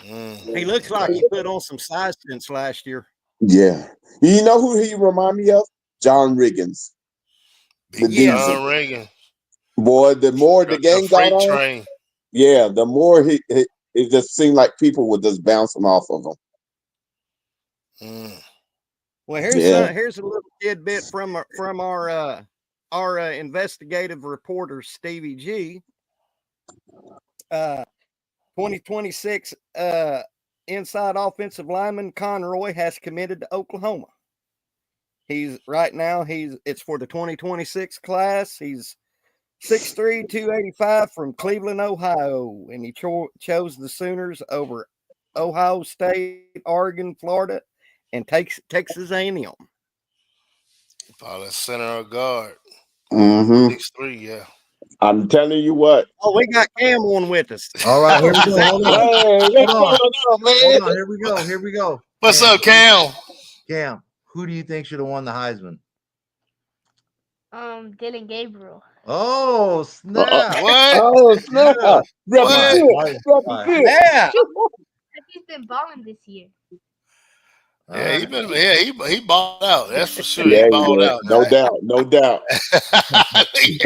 He looks like he put on some size since last year. Yeah, you know who he remind me of? John Riggins. The Big diesel. John Reagan. Boy, the more the game got freight on, train. yeah, the more it just seemed like people were just bouncing off of him. Well, here's a little tidbit from our investigative reporter Stevie G. 2026 inside offensive lineman Conroy has committed to Oklahoma. It's for the 2026 class. He's 6'3", 285 from Cleveland, Ohio, and he chose the Sooners over Ohio State, Oregon, Florida, and Texas A&M. Probably center or guard. Mm-hmm. 6'3", yeah. I'm telling you what. Oh, we got Cam on with us. All right, here we go. Hold on. Man. Hold on. Here we go. What's up, Cam? Cam, who do you think should have won the Heisman? Dylan Gabriel. Oh, snap. What? Oh, snap. Yeah. What? Yeah. He's been balling this year. Yeah, he balled out. That's for sure. Yeah, he balled out. no doubt. Look at that. Hey,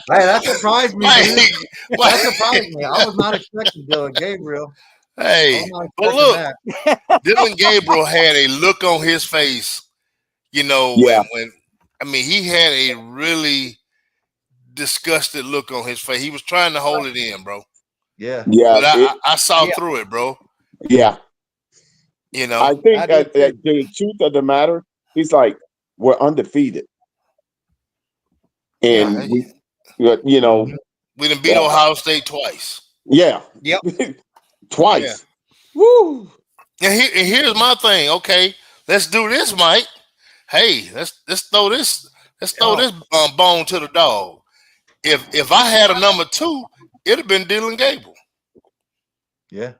that surprised me, dude. Mike. That surprised me. I was not expecting Dylan Gabriel. Hey, but look, Dylan Gabriel had a look on his face, you know, when he had a really disgusted look on his face. He was trying to hold it in, bro. Yeah. But I saw through it, bro. Yeah. You know, I think the truth of the matter, he's like, we're undefeated. And we done beat Ohio State twice. Yeah. Yep. Twice. Yeah. Woo. And here's my thing. Okay, let's do this, Mike. Hey, let's throw this bone to the dog. If I had a number 2, it'd have been Dylan Gabriel. Yeah.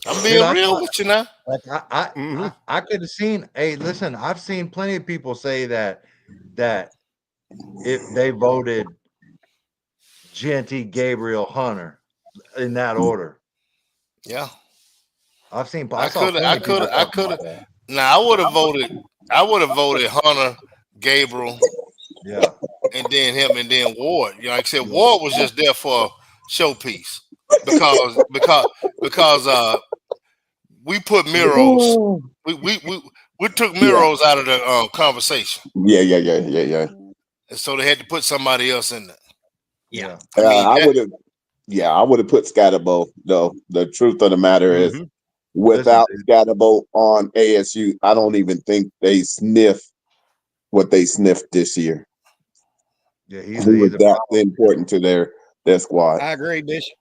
I'm being real with you now. Like I could have seen. Hey, listen, I've seen plenty of people say that if they voted Genty, Gabriel, Hunter in that order. Yeah, I've seen. I could have. Now I would have voted Hunter, Gabriel. Yeah, and then him, and then Ward. You know, like I said, Ward was just there for a showpiece because we put Miros. We took Miros out of the conversation. Yeah. And so they had to put somebody else in there. Yeah. I would have put Scatterbo, though. The truth of the matter is, without Scatterbo on ASU, I don't even think they sniff what they sniffed this year. Yeah, he's that important to their squad. I agree, Bishop.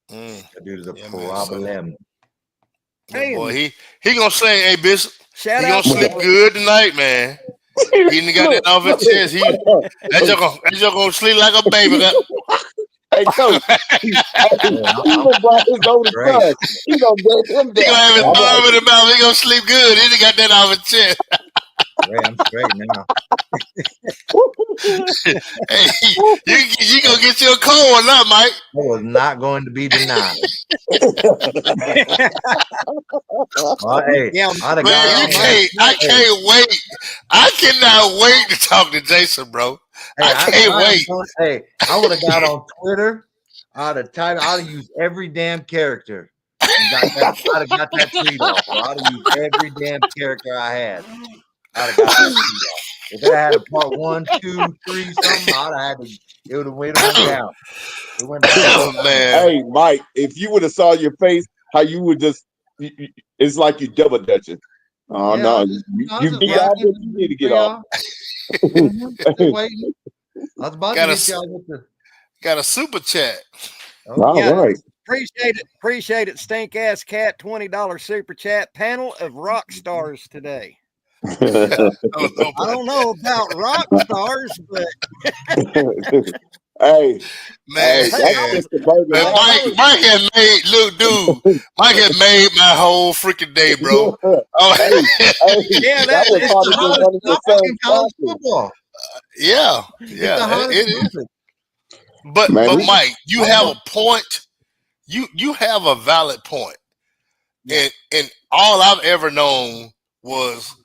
That dude is a problem. Hey, boy, he gonna say, "Hey, Bishop, he gonna sleep good tonight, man." He done got that off his chest. That just gonna sleep like a baby. Hey, Coach, he even brought his oldest son. He gonna get him down. He gonna have his thumb in the mouth. He gonna sleep good. He done got that off his chest. Ray, I'm straight now. Hey, you gonna get you a cold one, not Mike? That was not going to be denied. Hey, Yeah, I'd have Man, got you on can't. I Hey, can't wait. I cannot wait to talk to Jason, bro. I can't wait. I would have got on Twitter. I'd have used every damn character and got that. I'd have got that tweet off. Bro. I'd have used every damn character I had. I'd have got that tweet off. If it had a part 1, 2, 3, something, I'd have had to. It would have went down. It went down. Man, Hey, Mike, if you would have saw your face, how you would just, it's like you double dutching. Oh, Yeah, no, I was you just get out laughing what you need to for get off. y'all. Just waiting. I was about to hit y'all with the. got a super chat. All yeah. right. Appreciate it. Stink ass cat, $20 super chat. Panel of rock stars today. Oh, I don't know about rock stars, but Hey, man, that's Mr. man, Burger. Mike had made look, dude. Mike had made my whole freaking day, bro. Oh, yeah, that was It's probably the one hottest of the topic in son's college classes. football. yeah, It's the hottest it is. topic. But Man, Mike, you have a point. You have a valid point. And all I've ever known was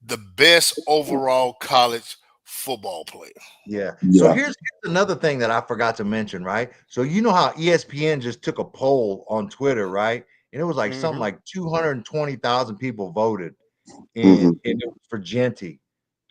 the best overall college football player. Yeah. So here's another thing that I forgot to mention, right? So you know how ESPN just took a poll on Twitter, right? And it was like something like 220,000 people voted and it was for Genty,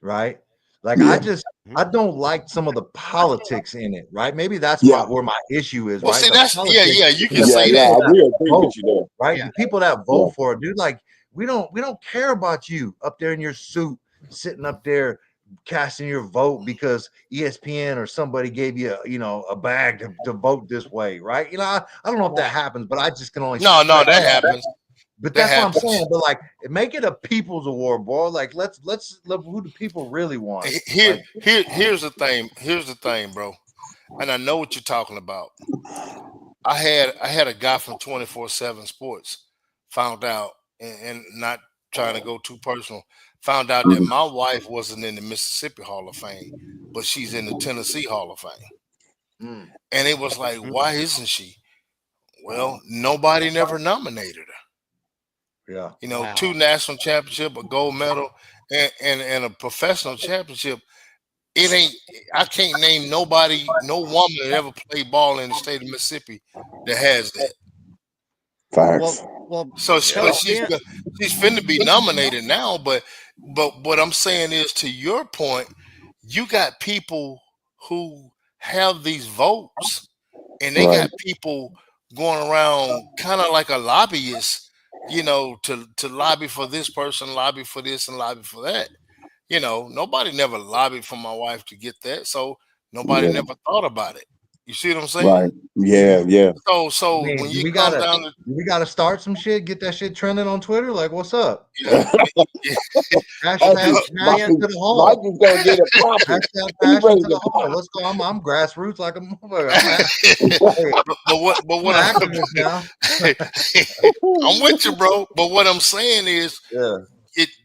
right? Like I don't like some of the politics in it, right? Maybe that's where my issue is, Well, right? see, The that's politics, you can say I that. will agree with you there. right? Yeah. The people that vote for it, dude, like we don't care about you up there in your suit, sitting up there casting your vote because ESPN or somebody gave you a bag to vote this way, right? I don't know if that happens, but I just can only No, suspect that happens. But That that's what I'm happens. saying. But like, make it a people's award, boy. Like, let's look who the people really want. Here's the thing. Here's the thing, bro. And I know what you're talking about. I had a guy from 24/7 Sports found out, and not trying to go too personal, found out that my wife wasn't in the Mississippi Hall of Fame, but she's in the Tennessee Hall of Fame. And it was like, why isn't she? Well, nobody never nominated her. Yeah. 2 national championship, a gold medal, and a professional championship. It ain't. I can't name no woman that ever played ball in the state of Mississippi that has that. Facts. Well, So she's finna be nominated now, but what I'm saying is, to your point, you got people who have these votes, and they got people going around kind of like a lobbyist, to lobby for this person, lobby for this, and lobby for that. Nobody never lobbied for my wife to get that, so nobody never thought about it. You see what I'm saying? Right. Yeah. So I mean, when do you we come gotta down to do we gotta start some shit, get that shit trending on Twitter? Like, what's up? Passion Hashtag passion to the hall. Mike is gonna get it popping. Hashtag passion to the hall. Let's go. I'm grassroots like a motherfucker. but what I'm an activist now. I'm with you, bro. But what I'm saying is,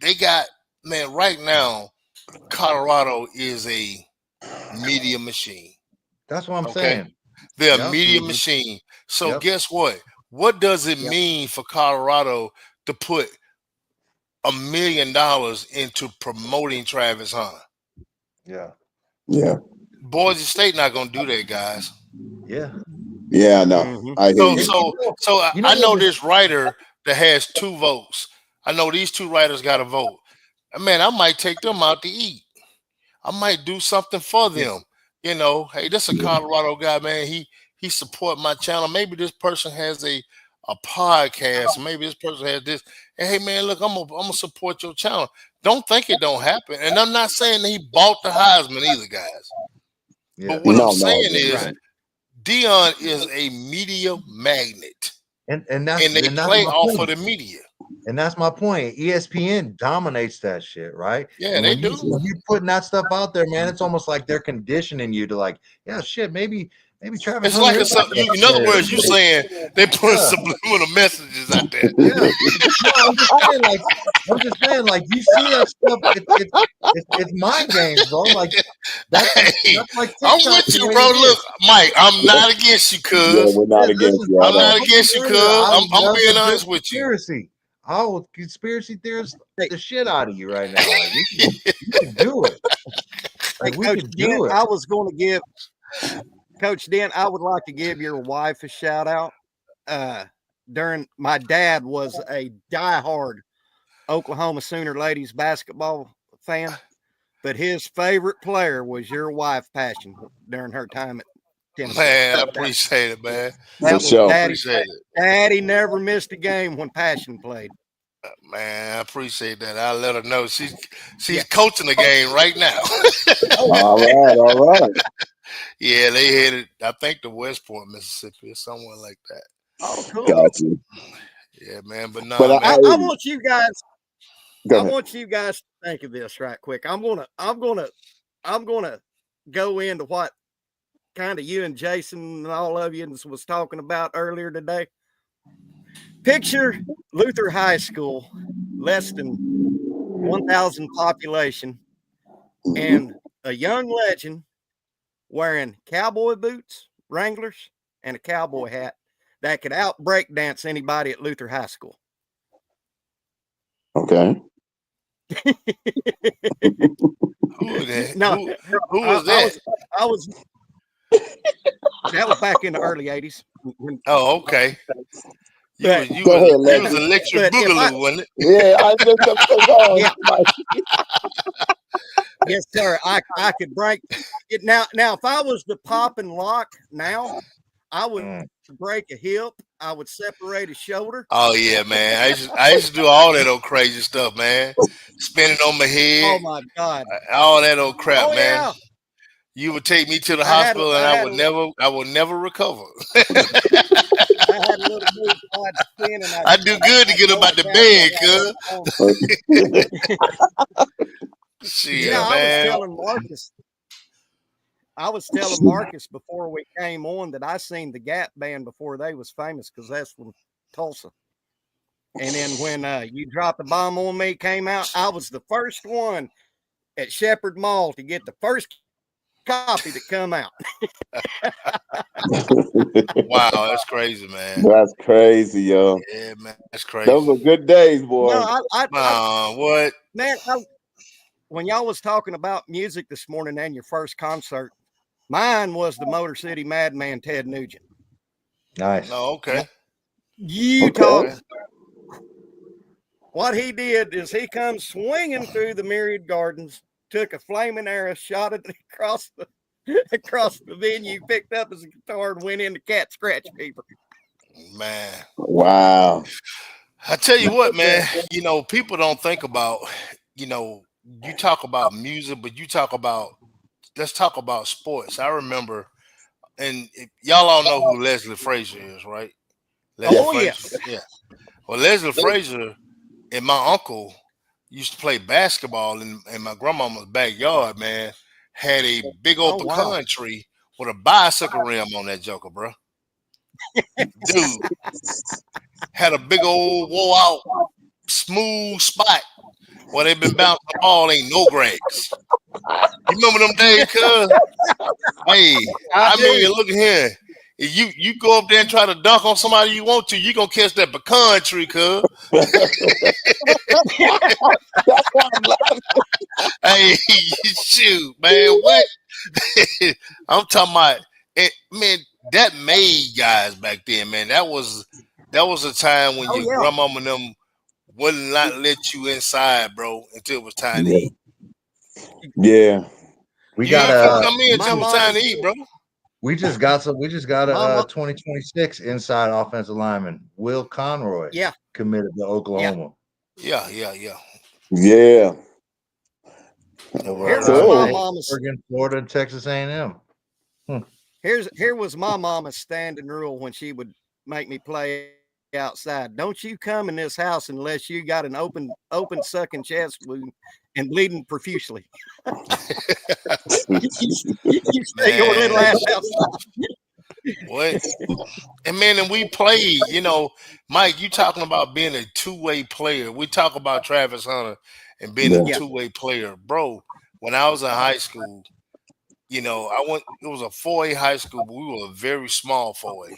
they got, man, right now, Colorado is a media machine. That's what I'm saying. They're a media machine. So guess what? What does it mean for Colorado to put $1 million into promoting Travis Hunter? Yeah. Boise State not gonna do that, guys. Yeah, no. I hear you. So I know this writer that has 2 votes. I know these 2 writers got a vote. Man, I might take them out to eat. I might do something for them. Hey, this is a Colorado guy, man. He support my channel. Maybe this person has a podcast. Maybe this person has this. And hey, man, look, I'm gonna support your channel. Don't think it don't happen. And I'm not saying that he bought the Heisman either, guys. But what I'm saying is, Dion is a media magnet, and they play off of the media. And that's my point. ESPN dominates that shit, right? Yeah, and they when do. When you're putting that stuff out there, man, it's almost like they're conditioning you to like, yeah, shit, maybe Maybe Travis It's like Hunter it's is like that in other player. words, you saying they putting Yeah. subliminal messages out there. Yeah. No, I'm just saying, like you see that stuff. It's mind games, bro. Like that's Hey, like I'm TikTok with the you, way bro. it Look, is. Mike, I'm not against you, Yeah, cuz. we're not against Listen, you I'm at all. not against you, cuz. I'm being honest with you. I will conspiracy theorist Hey, the shit out of you right now. Like we can do it. hey, Like we Coach can Dent, do it. I was going to give Coach Dent. I would like to give your wife a shout out. During my dad was a diehard Oklahoma Sooner ladies basketball fan, but his favorite player was your wife, Passion, during her time at Tennessee. Man, I That appreciate it, man. For that was sure. Daddy. Appreciate it. Daddy never missed a game when Passion played. Man, I appreciate that. I'll let her know. She's Yeah. coaching the game right now. All right. Yeah, they headed, I think, to Westport, Mississippi, or somewhere like that. Oh, cool. Got you. Yeah, man. But But nah, man. I want you guys. go I ahead. want you guys to think of this right quick. I'm gonna go into what kind of you and Jason and all of you was talking about earlier today. Picture Luther High School, less than 1,000 population, and a young legend wearing cowboy boots, Wranglers, and a cowboy hat that could out break dance anybody at Luther High School. Okay. Who that? No, Who was that? I was that was back in the early 80s. Oh, okay. You But was Go ahead, you was Legend. Electric But if I Boogaloo, wasn't it? Yeah, I just go on. Yeah. Mike. yes, sir, I could break it now. Now, if I was to pop and lock now, I would break a hip. I would separate a shoulder. Oh yeah, man. I used to do all that old crazy stuff, man. Spinning on my Oh head, my God. all that old crap, Oh man. yeah. You would take me to the I had hospital, and I would never recover. I had a little move I'd spin and I do good to get up out the bed, cuz. Shit, Yeah, man. I was telling Marcus before we came on that I seen the Gap Band before they was famous because that's from Tulsa. And then when You Dropped the Bomb on Me came out, I was the first one at Shepherd Mall to get the first copy to come out. Wow, that's crazy, man. That's crazy, yo. Yeah, man, that's crazy. Those were good days, boy. No, What? Man, when y'all was talking about music this morning and your first concert, mine was the Motor City Madman Ted Nugent. Nice. Oh, okay. You talk. What he did is he comes swinging through the Myriad Gardens, took a flaming arrow, shot it across the venue, picked up his guitar, and went into Cat Scratch Fever. Man. Wow. I tell you what, man, people don't think about, you talk about music, but let's talk about sports. I remember, and y'all all know who Leslie Frazier is, right? Leslie Frazier. Yeah. Well, Leslie Frazier and my uncle used to play basketball in my grandmama's backyard, man. Had a big old pecan tree with a bicycle rim on that joker, bro. Dude had a big old wore out smooth spot where they've been bouncing the ball, ain't no grass. You remember them days, cuz? Hey, I mean, look at here. If you go up there and try to dunk on somebody you want to, you gonna catch that pecan tree, cuz. That's why I'm laughing. Hey, shoot, man, what? I'm talking about it, man. That made guys back then, man. That was a time when your grandmama and them would not let you inside, bro, until it was time to eat. Yeah. We You got couldn't come in until it was time to eat, bro. We just got a 2026 inside offensive lineman, Will Conroy. Yeah. Committed to Oklahoma. Yeah. Yeah. Here's my mama's Oregon, Florida, Texas A&M. Here was my mama's standing rule when she would make me play outside. Don't you come in this house unless you got an open sucking chest wound and bleeding profusely. you stay your little ass outside. What? And man, and we played, Mike, you talking about being a two-way player. We talk about Travis Hunter and being a Yeah. Yeah. two-way player. Bro, when I was in high school, it was a 4A high school, but we were a very small 4A.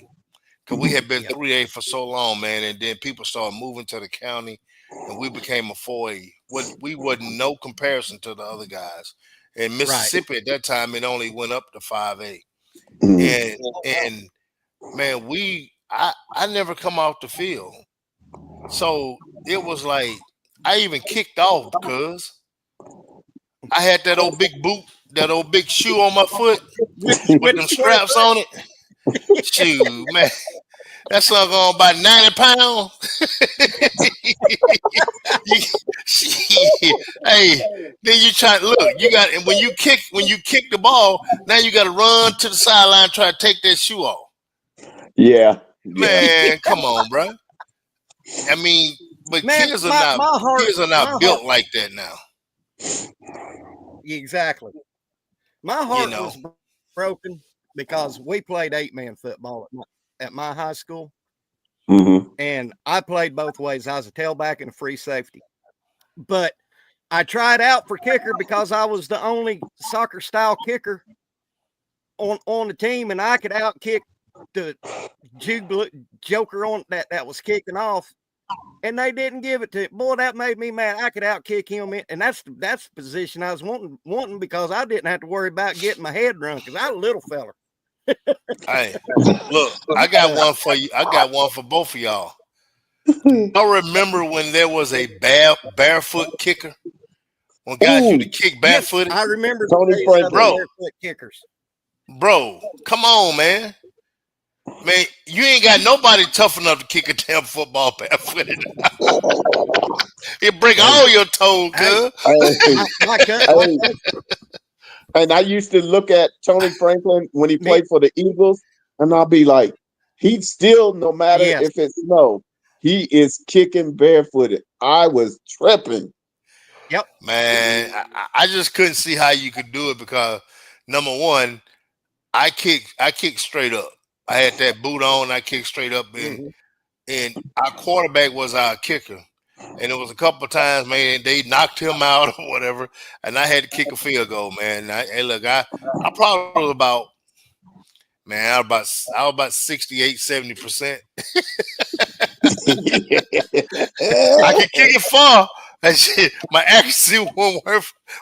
Because we had been Yep. 3A for so long, man, and then people started moving to the county and we became a 4A. We wasn't no comparison to the other guys. In Right. Mississippi at that time, it only went up to 5A. Mhm. And man, I never come off the field. So it was like I even kicked off because I had that old big boot, that old big shoe on my foot With with them straps on it. Shoot, man. That son going about 90 pounds. Shit. Hey, then you try look, you got and when you kick the ball, now you gotta run to the sideline, try to take that shoe off. Yeah. Man, come on, bro. I mean, but Man, kids are my not built like that now. Exactly. My You heart know. was broken because we played 8-man football at my high school, Mhm. and I played both ways. I was a tailback and a free safety. But I tried out for kicker because I was the only soccer style kicker on the team, and I could outkick the joker on that was kicking off, and they didn't give it to him. Boy, that made me mad. I could outkick him, and that's the position I was wanting because I didn't have to worry about getting my head run because I was a little fella. Hey, look, I got one for you. I got one for both of y'all. I remember when there was a barefoot kicker. When guys Ooh. used to kick Yes, barefooted. I remember Tony the days of the Franklin. barefoot kickers. Bro, come on, man. Man, you ain't got nobody tough enough to kick a damn football barefooted. It break all your toes, Hey, cuz. Hey, my cut, hey, and I used to look at Tony Franklin when he me, played for the Eagles, and I'll be like, he'd still, no matter yes, if it's snow, he is kicking barefooted. I was tripping. yep, Man, I just couldn't see how you could do it because number one, I kick straight up. I had that boot on, I kicked straight up mhm. and our quarterback was our kicker. And it was a couple of times, man, they knocked him out or whatever, and I had to kick a field goal, man. Hey, look, I probably was about, man, I was about 68, 70%. I could kick it far. That shit, my accuracy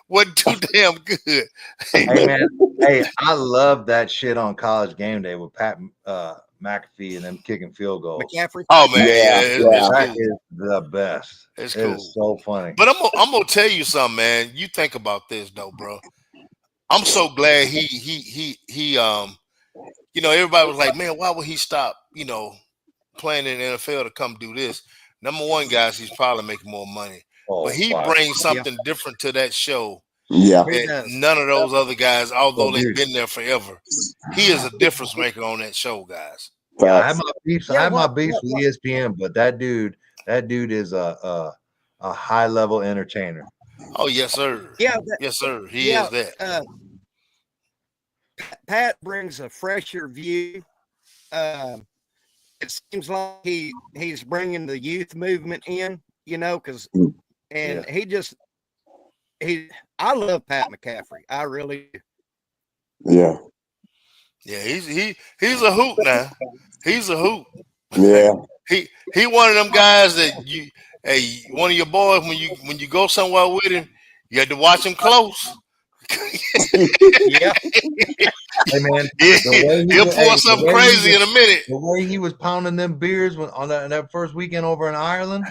wasn't too damn good. Hey man, hey, I love that shit on College Game Day with Pat McAfee and them kicking field goals. McCaffrey. Oh man, Yeah, yeah, yeah. it's That cool. is the best. It's It cool. is so funny. But I'm gonna tell you something, man. You think about this though, bro. I'm so glad he everybody was like, man, why would he stop, playing in the NFL to come do this? Number one, guys, he's probably making more money. But Oh, he fuck. brings something different to that show Yeah. He that does. none of those other guys, although Oh, they've dude. been there forever, he is a difference maker on that show, guys. Yeah, I have Facts. my beefs. I Yeah, have my what beefs with ESPN, but that dude is a high level entertainer. Oh yes, sir. yeah, Yes, sir. He yeah, is that. Pat brings a fresher view. Um, it seems like he's bringing the youth movement in, because and Yeah. I love Pat McCaffrey. I really do. Yeah. Yeah, he's a hoot now. He's a hoot. Yeah. He one of them guys that one of your boys when you go somewhere with him, you have to watch him close. Yeah, Hey man, He'll pull something crazy in a minute. the way he was pounding them beers on that first weekend over in Ireland.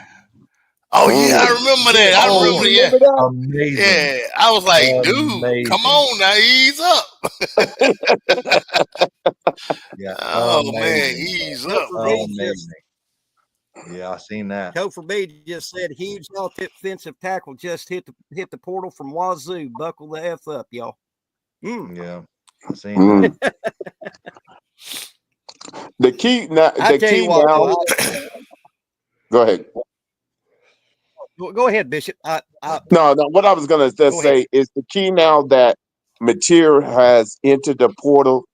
Oh yeah, I remember that. I Oh, remember, you yeah. remember that? Amazing. Yeah. I was like, dude, come Amazing. on now, ease up. Yeah. Oh man, Amazing. ease up, bro. Amazing. Yeah, I seen that. Topher B just said huge offensive tackle just hit the portal from Wazoo. Buckle the F up, y'all. Yeah, I seen that. The key now. I tell you what, though, Go ahead. go ahead, Bishop. No. What I was gonna just say is the key now that Mateer has entered the portal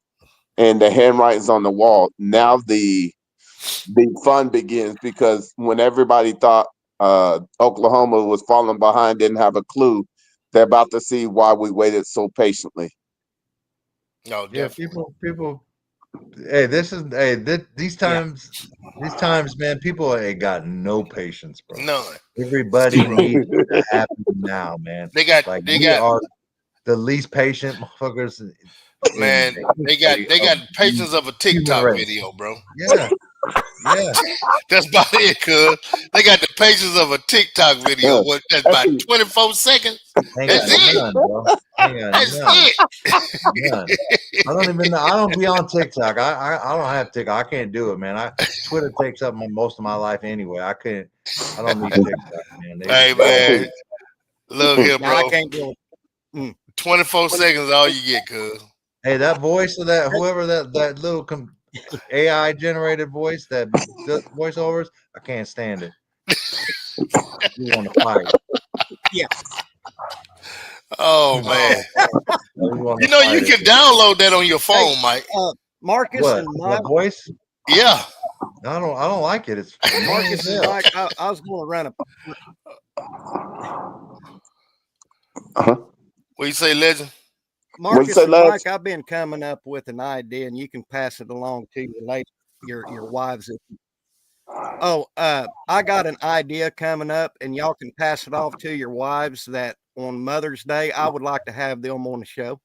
and the handwriting's on the wall. Now the fun begins, because when everybody thought Oklahoma was falling behind, didn't have a clue, they're about to see why we waited so patiently. No, Yeah, definitely. people. Hey, these times, man, people ain't got no patience, bro. None. Everybody Zero. needs it to happen now, man. They got we are the least patient motherfuckers. Man, they got patience of a TikTok video, bro. Yeah. That's about it, cuz. They got the patience of a TikTok video. What? That's about 24 seconds. That's it. None, bro. That's it. None. I don't even know. I don't be on TikTok. I don't have TikTok. I can't do it, man. Twitter takes up most of my life anyway. I don't need TikTok, man. Hey, man. Look here, bro. I can't do it. 24 seconds is all you get, cuz. Hey, that voice of that whoever that little AI generated voice that does voiceovers, I can't stand it. You want to fight? Yeah. Oh man. You know you can download that on your phone, Mike. Marcus what? and Mike. Voice? Yeah. I don't like it. It's Marcus and Mike. I was going to run a. What you say, Legend? Marcus and Mike, I've been coming up with an idea, and you can pass it along to your wives. I got an idea coming up, and y'all can pass it off to your wives. That on Mother's Day, I would like to have them on the show.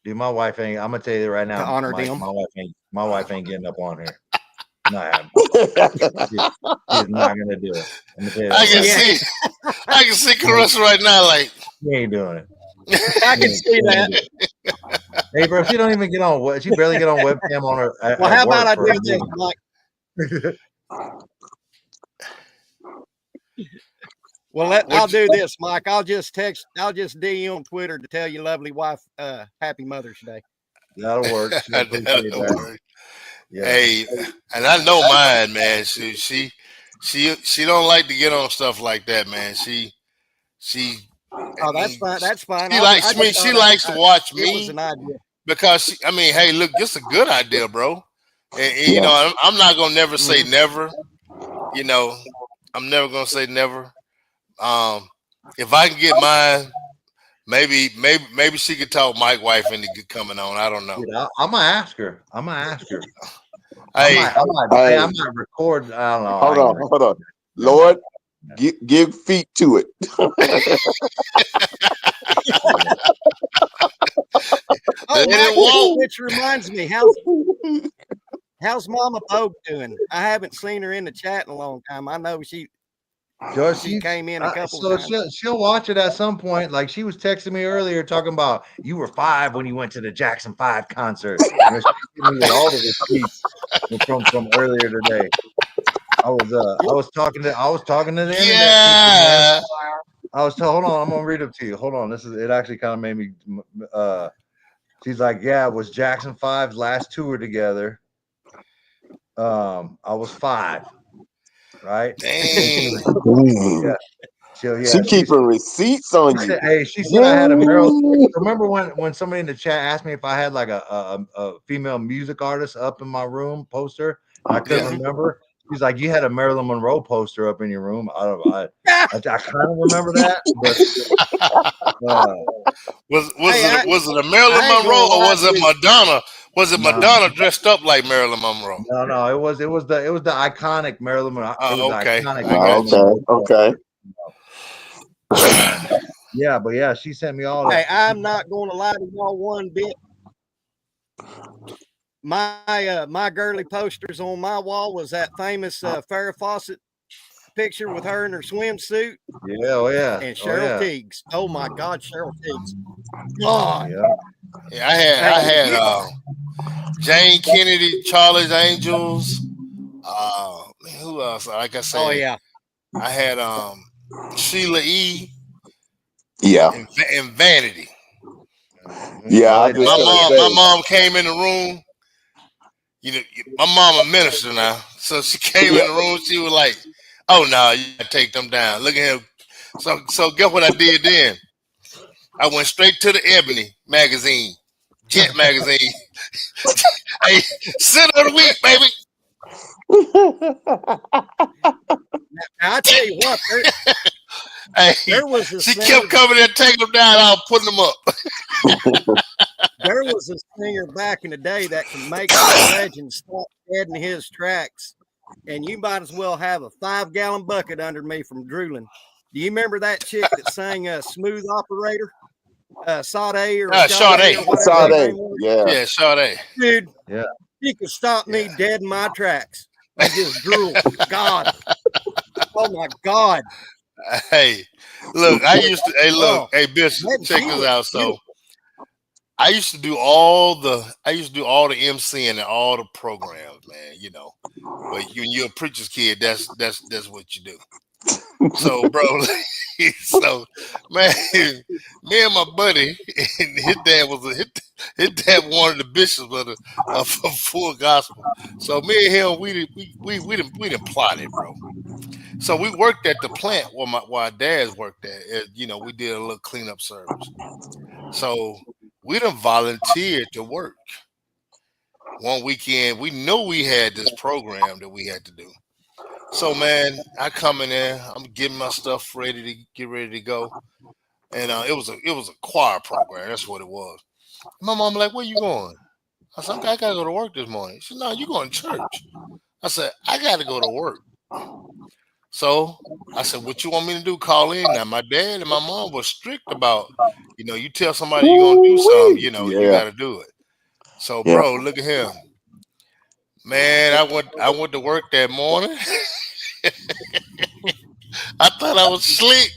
Dude, my wife ain't. I'm gonna tell you right now. To honor them. My wife ain't getting up on here. Not she's not gonna do it. I can see Carissa right now. Like she ain't doing it. I can see that. Hey, bro, she don't even get on. She barely get on webcam on her. Well, how about I do this, Mike? Well, I'll do this, Mike. I'll just DM Twitter to tell your lovely wife Happy Mother's Day. That'll work. That'll work. Yeah. Hey, and I know mine, man. She don't like to get on stuff like that, man. She. Oh, that's fine. That's fine. She likes to watch me because hey, look, this is a good idea, bro. And you know, I'm not gonna never say never. You know, I'm never gonna say never. If I can get mine, maybe she could talk Mike's wife into coming on. I don't know. Dude, I'm gonna ask her. Hey, I might record. I don't know. Hold on. Lord, give feet to it. Which reminds me, how's Mama Pogue doing? I haven't seen her in the chat in a long time. I know she came in a couple times. She'll watch it at some point. Like she was texting me earlier talking about you were 5 when you went to the Jackson 5 concert. She gave me all the receipts from earlier today. I was talking to the internet. Yeah. Hold on, I'm gonna read it to you. Hold on. It actually kind of made me she's like, yeah, it was Jackson 5's last tour together. I was 5. Right? Dang. She keeping receipts on you. She said I had a Maryland. Remember when somebody in the chat asked me if I had like a female music artist up in my room poster? I couldn't remember. She's like, you had a Marilyn Monroe poster up in your room. I don't know. I kind of remember that. But, was it a Marilyn Monroe or was it Madonna? Was it Madonna dressed up like Marilyn Monroe? No. It was the iconic Marilyn Monroe. Okay. Okay. Yeah, but yeah, she sent me all that. Hey, I'm not going to lie to y'all one bit. My girly posters on my wall was that famous Farrah Fawcett picture with her in her swimsuit. Yeah, oh yeah. And Cheryl Teagues. Oh my God, Cheryl Teagues. God. Yeah, I had Jane Kennedy, Charlie's Angels. Who else? Like I said, oh yeah. I had Sheila E. Yeah. And Vanity. Yeah, my mom came in the room. You know, my mom a minister now, so she came in the room. She was like, "Oh no, you gotta take them down. Look at him." So guess what I did then? I went straight to the Ebony magazine, Jet magazine. Hey, center of the week, baby. Now, I tell you what, Hey, there was a she singer, kept coming and taking them down. I was putting them up. there was a singer back in the day that can make a legend stop dead in his tracks, and you might as well have a 5-gallon bucket under me from drooling. Do you remember that chick that sang "Smooth Operator"? Sade or Sade Sade. or whatever her Sade. name was? Yeah. Yeah, Sade. Dude, Yeah. she could stop me Yeah. dead in my tracks and just drool. God. Oh my God. Hey, look, I used to. Hey, look, Oh, hey, Bishop, man, check she this was out. So beautiful. I used to do all the MCing and all the programs, man. You know, but you're a preacher's kid. That's what you do. So, bro, so man, me and my buddy, and his dad his dad wanted the bishops of full gospel. So me and him, we didn't plot it, bro. So we worked at the plant where our dads worked at. You know, we did a little cleanup service. So we done volunteered to work. One weekend, we knew we had this program that we had to do. So man, I come in there, I'm getting my stuff ready to go, and it was a choir program. That's what it was. My mom like, "Where you going?" I said, "I gotta go to work this morning." She said, "No, you going to church?" I said, "I gotta go to work." So I said, "What you want me to do? Call in?" Now my dad and my mom was strict about, you tell somebody you're gonna do something, Woo-wee. you Yeah. got to do it. So, Yeah. bro, look at him, man. I went to work that morning. I thought I was slick,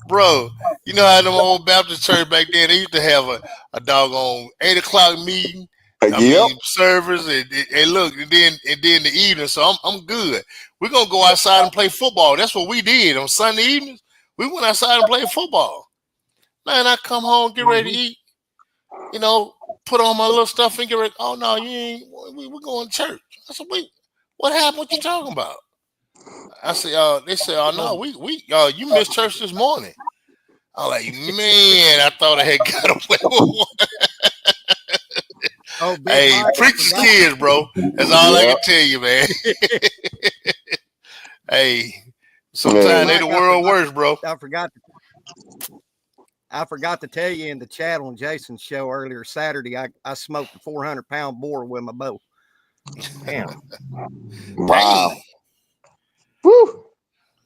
bro. You know how them old Baptist church back then, they used to have a doggone 8 o'clock meeting. I Yep. mean, service and look, and then the evening. So I'm good. We're gonna go outside and play football. That's what we did on Sunday evenings. We went outside and played football. Man, I come home, get ready to eat. Put on my little stuff and get ready. Oh no, you ain't. We're going to church. I said, wait, what happened? What you talking about? I said, they said, oh no, you missed church this morning. I'm like, man, I thought I had got away with one. Oh, Big Hey, Mike, I preacher's forgot. kids, bro. That's all I can Yep. tell you, man. Hey, Hey. sometimes they Mike, the world worst, bro. I forgot to tell you in the chat on Jason's show earlier Saturday, I smoked a 400-pound boar with my bow. Damn. Wow. Dang. Woo.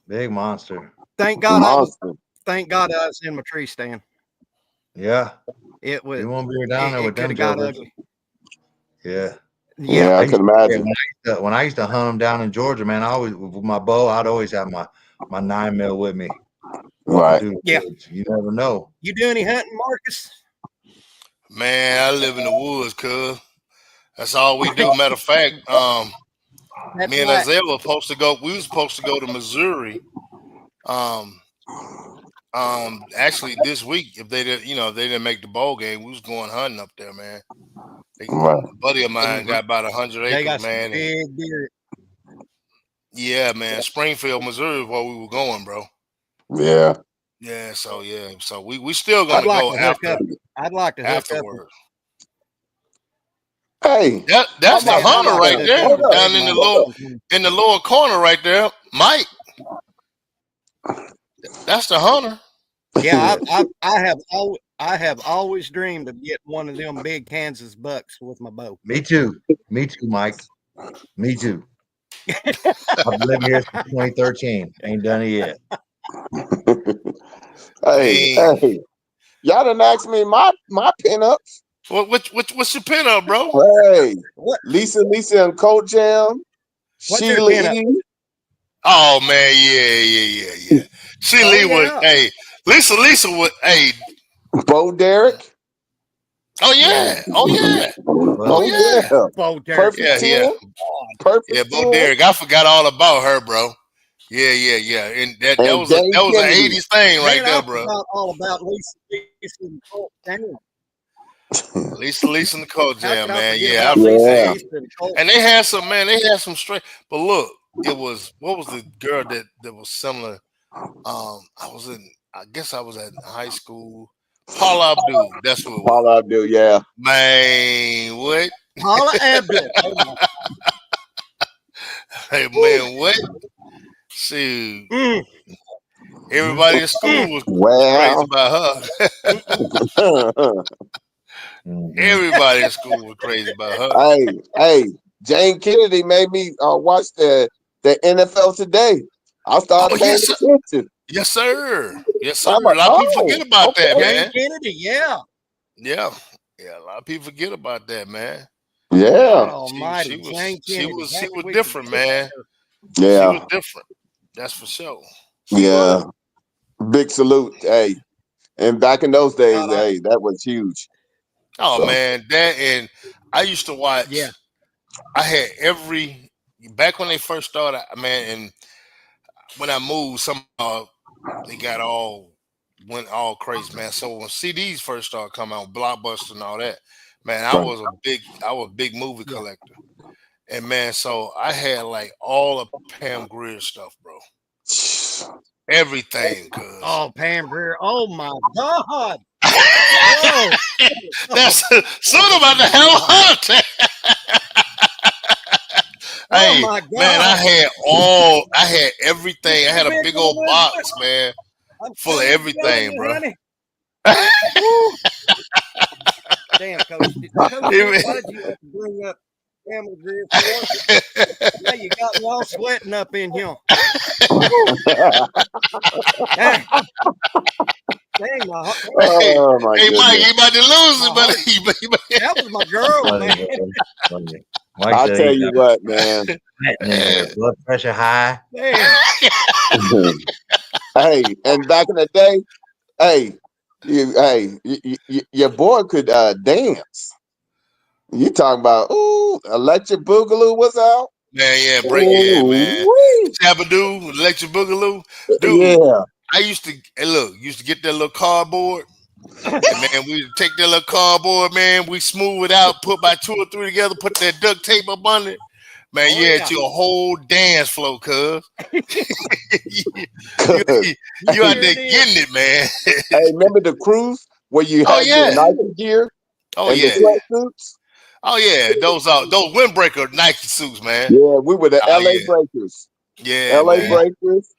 Big monster. Thank God Monster. I was in my tree stand. Yeah. It was You won't be down there it with could them have got jokers. ugly. Yeah. Yeah. I can imagine. When I used to hunt them down in Georgia, man, I always with my bow, I'd always have my 9mm with me. Walking Right. through the Yeah. woods. You never know. You do any hunting, Marcus? Man, I live in the woods, cuz. That's all we do. Matter of fact, That's me and why Isaiah were supposed to go. We were supposed to go to Missouri. Um, Actually, this week, if they didn't make the bowl game, we was going hunting up there, man. Right. A buddy of mine got about 100 they acres, got some man. And big deer. yeah, man, Springfield, Missouri is where we were going, bro. Yeah. Yeah, so we still I'd gonna like go to hook up. I'd like to hook up. afterward. Hey. That's the I'd hunter like to right hook there, up with down Big in the Mike. lower corner right there, Mike. That's the hunter. Yeah, I have always dreamed of getting one of them big Kansas bucks with my bow. Me too. Me too, Mike. Me too. I've been living here since 2013. Ain't done it yet. Hey. Dang. Hey. Y'all done asked me my pinups. What's your pin up, bro? Hey. What? Lisa and Cold Jam. What's her Sheila pinup? E. Oh man, yeah. She Oh, Lee would, yeah. hey, Lisa would, hey, Bo Derek. oh yeah, Oh Well, yeah. Bo Derek. Perfect yeah, 10. Perfect Bo 10. Derek. I forgot all about her, bro. Yeah, and that And was Dane an Kennedy. '80s thing right Man, there, I bro. forgot all about Lisa and Colt. Damn. Lisa and the Cold How Jam, could I man. forget Yeah, about Lisa Yeah. and Colt? and they had some straight. But look, it was what was the girl that was similar? I guess I was at high school. Paula Abdul, that's who it was. Paula Abdul, yeah. Man, what? Paula Abdul. Oh my. Hey man, what? Shoot. Mm, Everybody in school was crazy Well, about her. Everybody in school was crazy about her. hey, Jane Kennedy made me watch the NFL today. I Oh started paying yes, sir. attention. Yes, sir. Yes, sir. I'm A like, lot of people forget oh, about that, okay. Jane man. Kennedy. Yeah. Yeah. Yeah, a lot of people forget about that, man. Yeah, God Almighty. Jane Kennedy. She Happy was we could different, get man. her. She was yeah, different. That's for sure. She yeah. was. Big salute. Hey, and back in those days, God, hey, that was huge. Oh So, man, that and I used to yeah. watch. I had every back when they first started, man, and when I moved, somehow they went all crazy, man. So when CDs first started coming out, Blockbuster and all that, man, I right. was a big movie Yeah. collector, and man, so I had like all of Pam Grier stuff, bro, everything, cause Oh, Pam Grier. Oh my God. Whoa. that's soon Oh about the my hell God. hunt. Oh Hey, my man, God. I had everything. I Mr. had a big Benjamin old Elizabeth. box, man, I'm full of telling everything, you, bro. honey. Woo. Damn, Coach Dent, why'd you have to bring up Pamela Grier for? Now you got me all sweating up in here. Woo. Dang, dang my heart. Hey, Oh my hey, Mike, goodness! you about to lose My it, but heart. That was my girl, man. Mike I said tell he you got what, man. sweating in there, blood pressure high. Man. Hey, and back in the day, your boy could dance. You talking about electric boogaloo was out? man, yeah, man. Ooh, Shabadoo, Electric Boogaloo, dude. yeah. I used to get that little cardboard, and man, we would take that little cardboard, man. We smooth it out, put about two or three together, put that duct tape up on it. Man, Oh you had yeah. your whole dance flow, cuz. you, Hey, you, You you out sure there did. getting it, man. remember the cruise where you Oh had your yeah, Nike gear oh and the yeah, sweatsuits? oh yeah. Those windbreaker Nike suits, man. Yeah, we were the Oh LA yeah, Breakers. yeah, LA man. Breakers.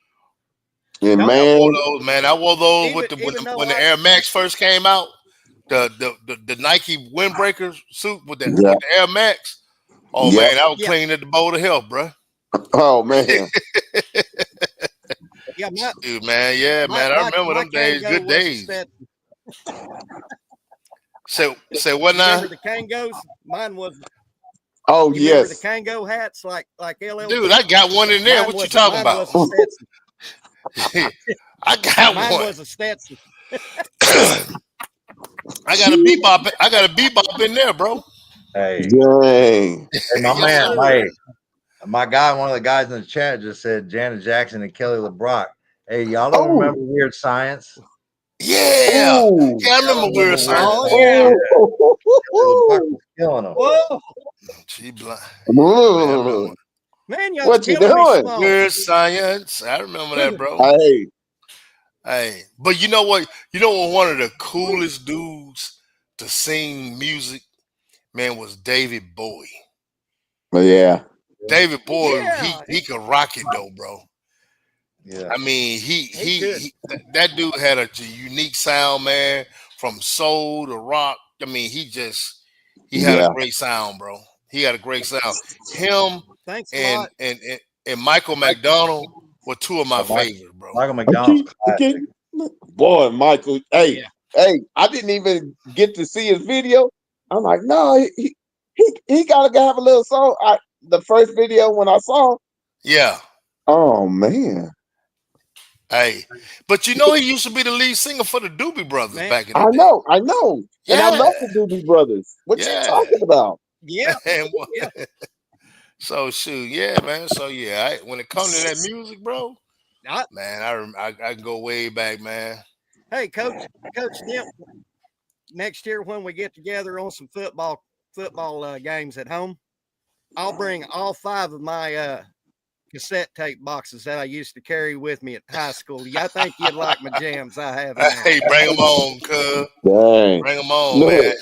And Don't Yeah, I man, wore those, man. I wore those with even though when the I Air Max first came out. The Nike windbreaker suit with yeah, the Air Max. Oh yep. man, I was yeah, clean at the bowl of health, bro. Oh man. yeah, Dude, man, yeah, man. I remember my them days, Kango good was a days. Stetson. Say what You now? remember the Kangos? Mine was Oh you remember the yes. Kango hats like Dude, LL2? I got one in there. What you talking Mine about? was a Stetson. I got Mine one. was a Stetson. I got a bebop in there, bro. Hey, Dang. my Yes, man, sir. hey, my guy, one of the guys in the chat just said Janet Jackson and Kelly LeBrock. Hey, y'all don't Oh, remember Weird Science? Yeah. oh, Yeah, I Y'all remember don't remember Weird Weird Science. Oh Science? yeah. Yeah, Kelly LeBrock oh. was killing them. Whoa. She blind. Yeah, man, I remember. Mm. Man, y'all's What you killing me, doing? Small. Weird Science. I remember that, bro. Hey, Hey, but you know what? You know what? One of the coolest dudes to sing music, man, was David Bowie. yeah, David Bowie, Yeah, he could rock it though, bro. Yeah. I mean, he could. that dude had a unique sound, man, from soul to rock. I mean, he had a yeah. great sound, bro. He had a great sound. Him Thanks a and lot. and and, and Michael Mike, McDonald were two of my Mike, favorites, bro. Michael Okay, McDonald's okay. classic. Boy, Michael. Oh Hey, yeah. hey. I didn't even get to see his video. I'm like, no, he gotta have a little song. The first video when I saw, Yeah. oh man, Hey, but you know he used to be the lead singer for the Doobie Brothers Man. back in the day. I know, and I Yeah, love the Doobie Brothers. What you yeah, talking about? Yeah. man. Yeah. So shoot, yeah, man. So yeah, when it comes to that music, bro, I, man, I can go way back, man. hey, Coach Dent, next year when we get together on some football games at home, I'll bring all 5 of my cassette tape boxes that I used to carry with me at high school. I think you'd like my jams I have in there. Hey, bring them on, cuz. Dang. Bring them on, Look, man.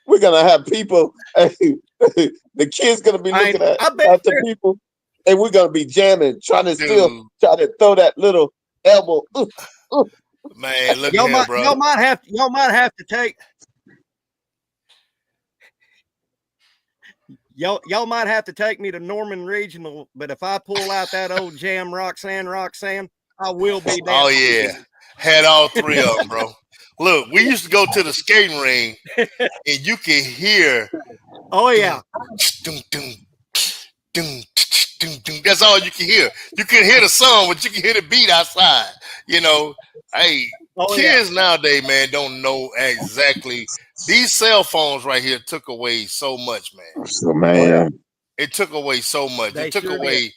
we're gonna have people. Hey, the kids gonna be looking at I bet the people, and we're gonna be jamming, trying to Dude, try to throw that little elbow. man, look at y'all him, bro. might have to take y'all might have to take me to Norman Regional, but if I pull out that old jam Roxanne, I will be down. Oh yeah, had all three of them, bro. Look, we used to go to the skating ring, and you can hear. Oh yeah. Dun, dun, dun, dun, dun. That's all you can hear. You can hear the song, but you can hear the beat outside. You know, hey, kids nowadays, man, don't know exactly. These cell phones right here took away so much, man. So man, It took away so much. They It took sure away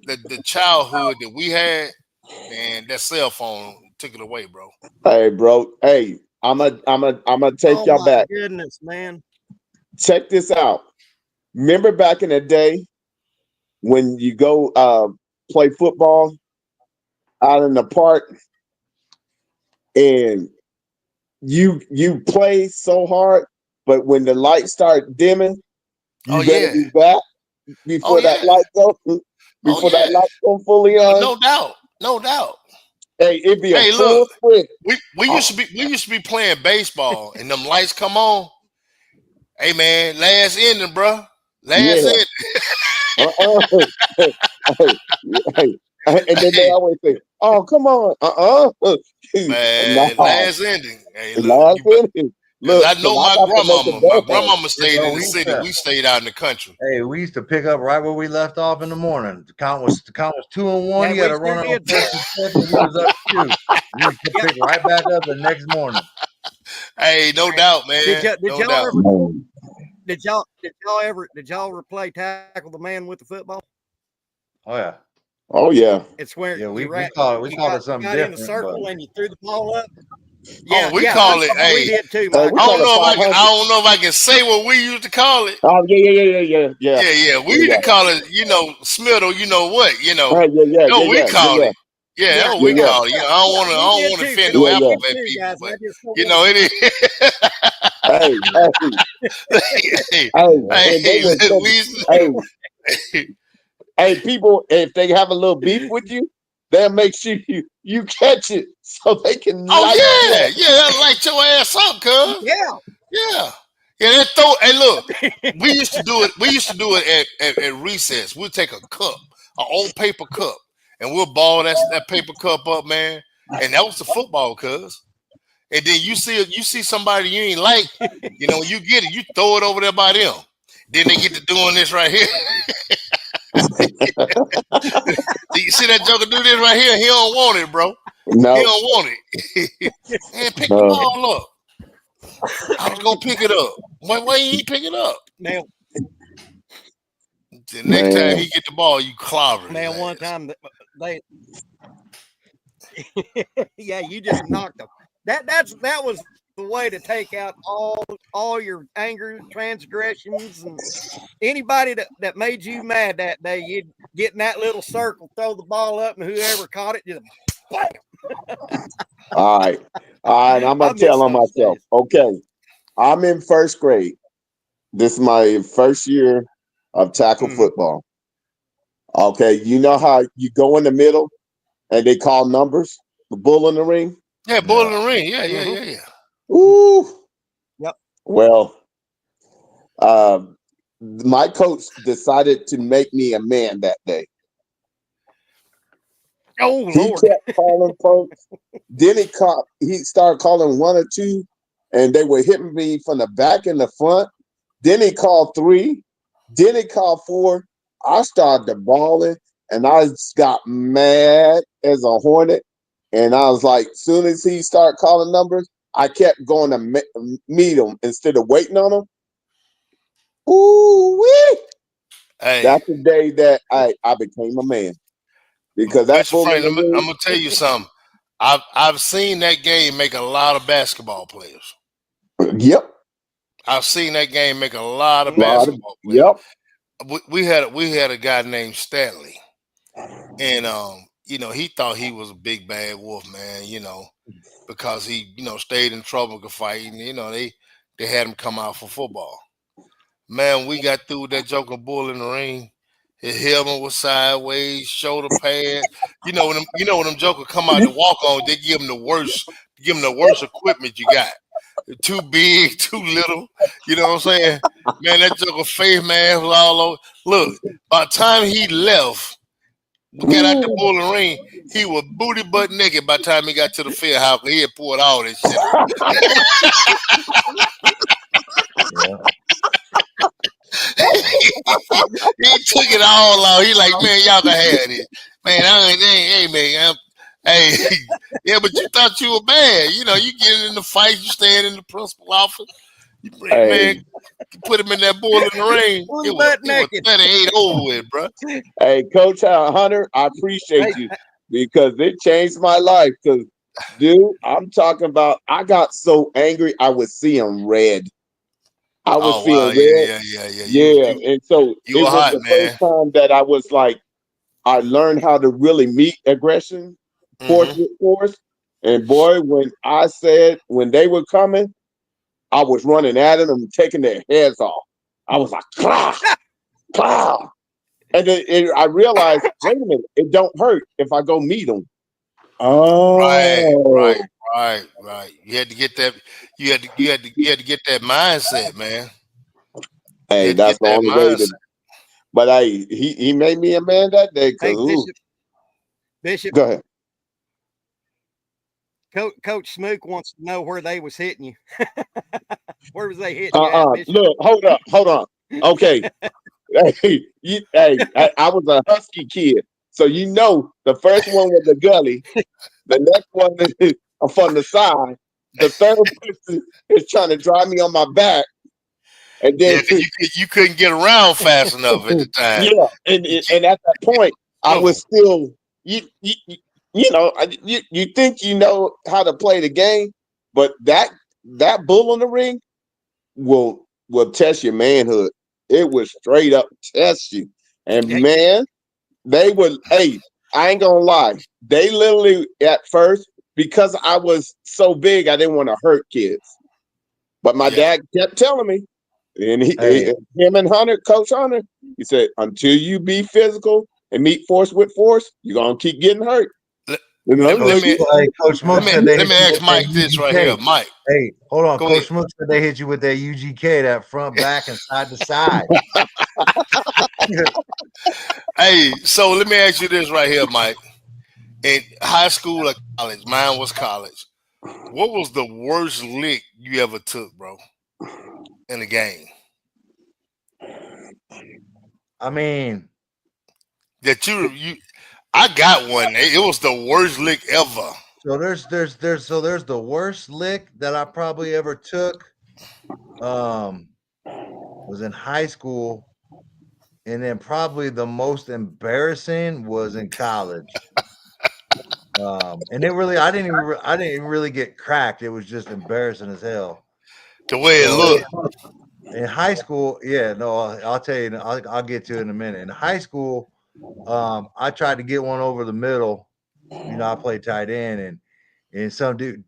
the childhood that we had, and that cell phone took it away, bro. hey, bro, hey, I'm gonna take Oh y'all my back. goodness, man. Check this out. Remember back in the day when you go play football out in the park, and you play so hard, but when the lights start dimming, you Oh better yeah. be back before Oh that yeah. light go before that light go fully on. No doubt. No doubt. Hey, it'd be a Hey, full look, sprint. we used to be playing baseball, and them lights come on. Hey man, last inning, bro. Last Yeah. inning. Hey, hey. And then they Hey, always say, "Oh, come on, man, no, last ending. Hey, look, last you bet. inning. Cause Look, I 'cause know I my got to make a grandmama. My deadline. grandmama Hey, stayed bro, in the city. We stayed out in the country. hey, we used to pick up right where we left off in the morning. The count was 2-1. Yeah, You got we to run sure on did. first and second. We was up 2. We used to pick right back up the next morning. Hey, no doubt, man. Did No doubt. y'all ever play tackle the man with the football? Oh yeah, Oh yeah. It's where yeah. We you called it got something in the different, but circle and you threw the ball up. Oh, we Yeah, call it. we Hey, did too, Hey, Mike. we I call don't it know if I can. 500. I don't know if I can say what we used to call it. Oh yeah. Yeah. We used to call it. Smiddle. You know what? No, we call it. Yeah, that's what we Yeah. call it. I don't want to. I We don't did want to too. offend See, no we Yeah. did alphabet too, people, guys. but I just don't want it is. hey, And they hey, will we used hey, hey, people, if they have a little beef with you, they'll make sure you catch it so they can light you up. that light your ass up, cuz. Yeah. Yeah. That throw. Hey, look, we used to do it. We used to do it at recess. We'll take a cup, an old paper cup, and we'll ball that paper cup up, man. And that was the football, cuz. And then you see somebody you ain't like, when you get it, you throw it over there by them. Then they get to doing this right here. You see that joker do this right here? He don't want it, bro. He No, don't want it. Man, pick the no, ball up. I was gonna pick it up. Why you ain't pick it up? Man, The next time man. he get the ball, you clobber his man, one ass. time they yeah, you just knocked them. That was the way to take out all your anger, transgressions, and anybody that made you mad that day. You'd get in that little circle, throw the ball up, and whoever caught it just bam. All right. I'm I gonna miss tell on those myself. days. Okay. I'm in first grade. This is my first year of tackle Mhm. football. Okay, you know how you go in the middle and they call numbers, the bull in the ring? Yeah, bull in the ring. Yeah. Mhm. Ooh. Yep. Well, my coach decided to make me a man that day. Oh He Lord. kept calling folks. Then he started calling one or two, and they were hitting me from the back and the front. Then he called 3. Then he called 4. I started bawling, and I just got mad as a hornet. And I was like, soon as he started calling numbers, I kept going to meet him instead of waiting on him. Ooh wee! Hey, That's the day that I became a man, because that Mr. bull in Frank, the I'm ring. gonna tell you something. I've seen that game make a lot of basketball players. Yep. I've seen that game make a lot of Mhm. basketball players. Yep. We had a guy named Stanley, and he thought he was a big bad wolf, man. Because he stayed in trouble, could fight, and they had him come out for football. Man, we got through with that Joker bull in the ring. His helmet was sideways, shoulder pad. When them Joker come out to walk on, they give him the worst equipment you got. Too big, too little. You know what I'm saying? Man, that Joker face mask was all over. Look, by the time he left, we got out the bull ring. He was booty butt naked by the time he got to the field house. He had poured all this shit on. Yeah. He took it all out. He like, man, y'all can have it. Man, hey, man, hey, yeah, but you thought you were bad. You getting in the fight, you staying in the principal office. Man, you put him in that bull in the ring. It was 38 over with, bro. Hey, Coach Hunter, I appreciate you because it changed my life. Because, dude, I'm talking about, I got so angry, I was seeing red. I was seeing red. Yeah. And so You it were was hot, the man. first time that I was like, I learned how to really meet aggression, force with force. And boy, when they were coming, I was running at them, taking their heads off. I was like, clah, clah. And I realized, wait a minute, it don't hurt if I go meet them. Oh, Right. You had to get that. You had to get that mindset, man. hey, that's the only way to. But he made me a man that day. Cause Bishop, go ahead. Coach Smook wants to know where they was hitting you. Where was they hitting you at, Bishop? Look, hold on. Okay. I was a husky kid. So the first one was the gully. The next one is from the side. The third person is trying to drive me on my back. And then you couldn't get around fast enough at the time. Yeah, and at that point, I was still you think you know how to play the game, but that bull in the ring will test your manhood. It would straight up test you. And man, they would. Hey, I ain't gonna lie. They literally at first, because I was so big, I didn't want to hurt kids. But my dad kept telling me, and him and Coach Hunter, he said, until you be physical and meet force with force, you're gonna keep getting hurt. Coach Smoke said let me ask Mike this right here, Mike. Hey, hold on. Go Coach ahead. Smoke said they hit you with that UGK, that front, back, and side to side. Hey, so let me ask you this right here, Mike. In high school or college, mine was college. What was the worst lick you ever took, bro, in a game? I mean, that I got one. It was the worst lick ever. So there's the worst lick that I probably ever took. Was in high school, and then probably the most embarrassing was in college. And I didn't even really get cracked. It was just embarrassing as hell. The way it looked. In high school, I'll tell you. I'll get to it in a minute. In high school, I tried to get one over the middle. I played tight end, and some dude.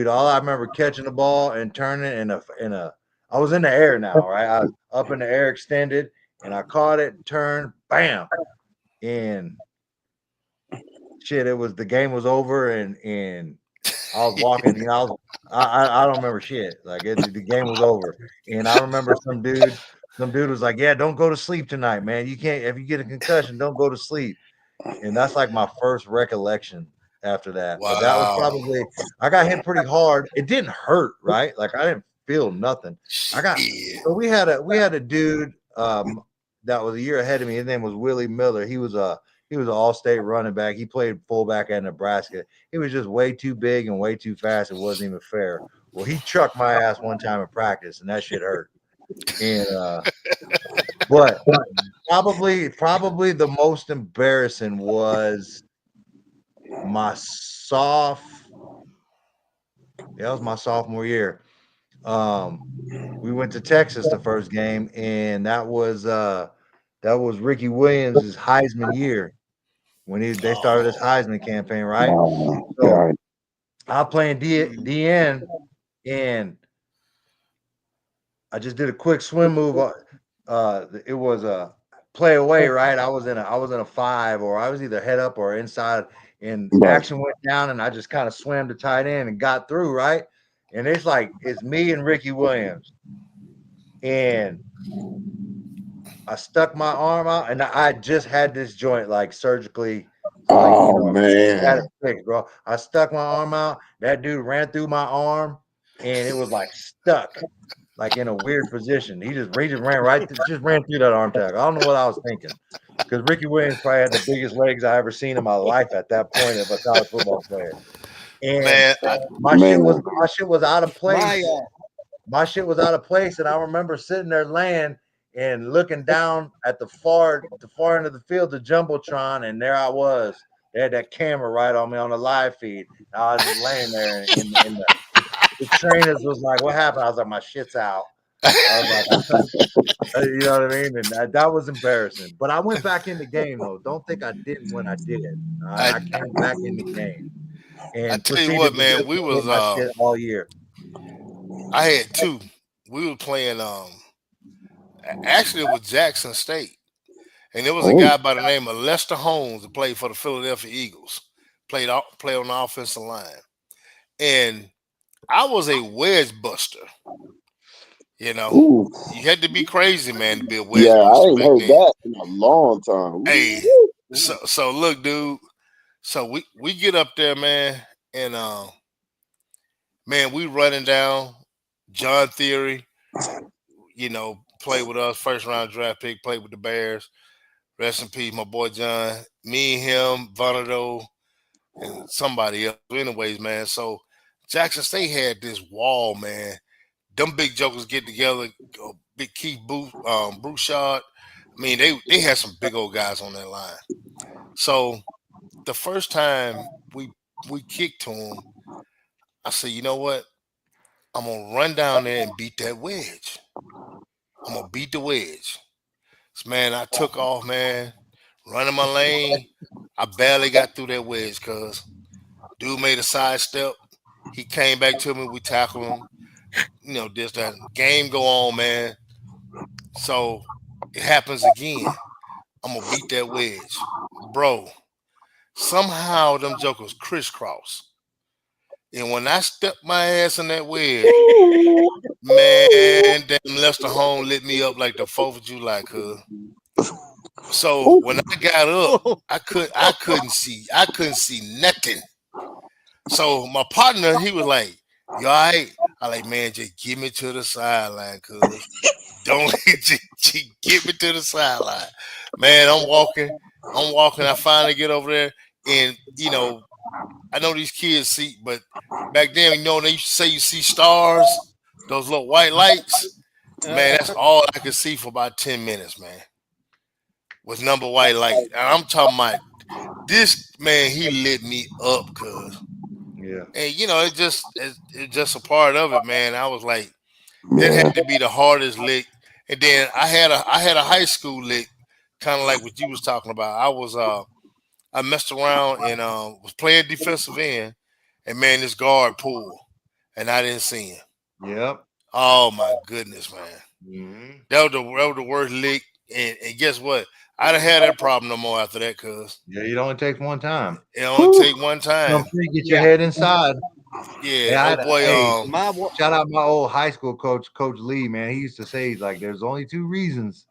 All I remember catching the ball and turning I was in the air now, right? I was up in the air, extended, and I caught it, turned, bam, and shit. The game was over, and I was walking. I don't remember shit. Like the game was over, and I remember some dude was like, "Yeah, don't go to sleep tonight, man. You can't. If you get a concussion, don't go to sleep." And that's like my first recollection after that. Wow. But that was probably I got hit pretty hard. It didn't hurt, right? Like I didn't feel nothing. So we had a dude that was a year ahead of me. His name was Willie Miller. He was an all-state running back. He played fullback at Nebraska. He was just way too big and way too fast. It wasn't even fair. Well, he trucked my ass one time in practice, and that shit hurt. And but probably the most embarrassing was my sophomore year. We went to Texas the first game, and that was Ricky Williams' Heisman year when they started this Heisman campaign, right? So I'm playing DN, and I just did a quick swim move. It was a play away, right? I was in a 5, or I was either head up or inside, and Right. action went down, and I just kind of swam to tight end and got through, right? And it's me and Ricky Williams, and I stuck my arm out, and I just had this joint like surgically, like Oh had man. it fixed, bro. I stuck my arm out. That dude ran through my arm, and it was like stuck, like in a weird position. He just ran through that arm tag. I don't know what I was thinking, because Ricky Williams probably had the biggest legs I ever seen in my life at that point of a college football player. And Man, my shit Man. was out of My place. My shit was out of place, and I remember sitting there laying and looking down at the far end of the field, the jumbotron, and there I was. They had that camera right on me on the live feed. And I was just laying there, and the trainers was like, "What happened?" I was like, "My shit's out." I was like, you know what I mean? And that was embarrassing. But I went back in the game though. Don't think I didn't when I did. I I came back in the game I and tell you proceeded what, to man, just we hit was my shit all year. I had two. We were playing actually it was Jackson State. And there was a Oh. guy by the name of Lester Holmes that played for the Philadelphia Eagles. Played on the offensive line. And I was a wedge buster. You know, Ooh. you had to be crazy, man, to be a Yeah, wedge I buster ain't back heard then. that in a long time. Hey, Ooh. so look, dude. So we get up there, man, and man, we running down John Theory. Played with us, first round draft pick. Played with the Bears. Rest in peace, my boy John. Me and him, Vonado, and somebody else. Anyways, man. So Jackson State had this wall, man. Them big jokers get together. Big Keith Broussard. I mean, they had some big old guys on that line. So the first time we kicked to him, I said, you know what? I'm gonna run down there and beat that wedge. I'm gonna beat the wedge. So, man, I took off, man, running my lane. I barely got through that wedge because dude made a sidestep. He came back to me. We tackled him. This that game go on, man. So it happens again. I'm gonna beat that wedge, bro. Somehow them jokers crisscross, and when I stepped my ass in that wedge, man, damn Lester Home lit me up like the 4th of July, cuz. So when I got up, I couldn't see nothing. So my partner, he was like, "You all right?" I like, man, just get me to the sideline, cuz. Don't just get me to the sideline. Man, I'm walking. I'm walking. I finally get over there. And, I know these kids see, but back then, they used to say you see stars, those little white lights. Man, that's all I could see for about 10 minutes, man. Was number white light. And I'm talking about this man, he lit me up, cuz. Yeah. And it's just a part of it, man. I was like, that Yeah. had to be the hardest lick. And then I had a high school lick, kind of like what you was talking about. I messed around and was playing defensive end, and man, this guard pulled, and I didn't see him. Yep. Oh my goodness, man, Mm-hmm. that was the worst lick. And guess what? I done had that problem no more after that, cuz Yeah, it only takes one time. it only take one time. Don't get your Yeah. head inside. Yeah, Hey, oh boy, My wo- shout out my old high school coach, Coach Lee, man. He used to say, he's like, there's only 2 reasons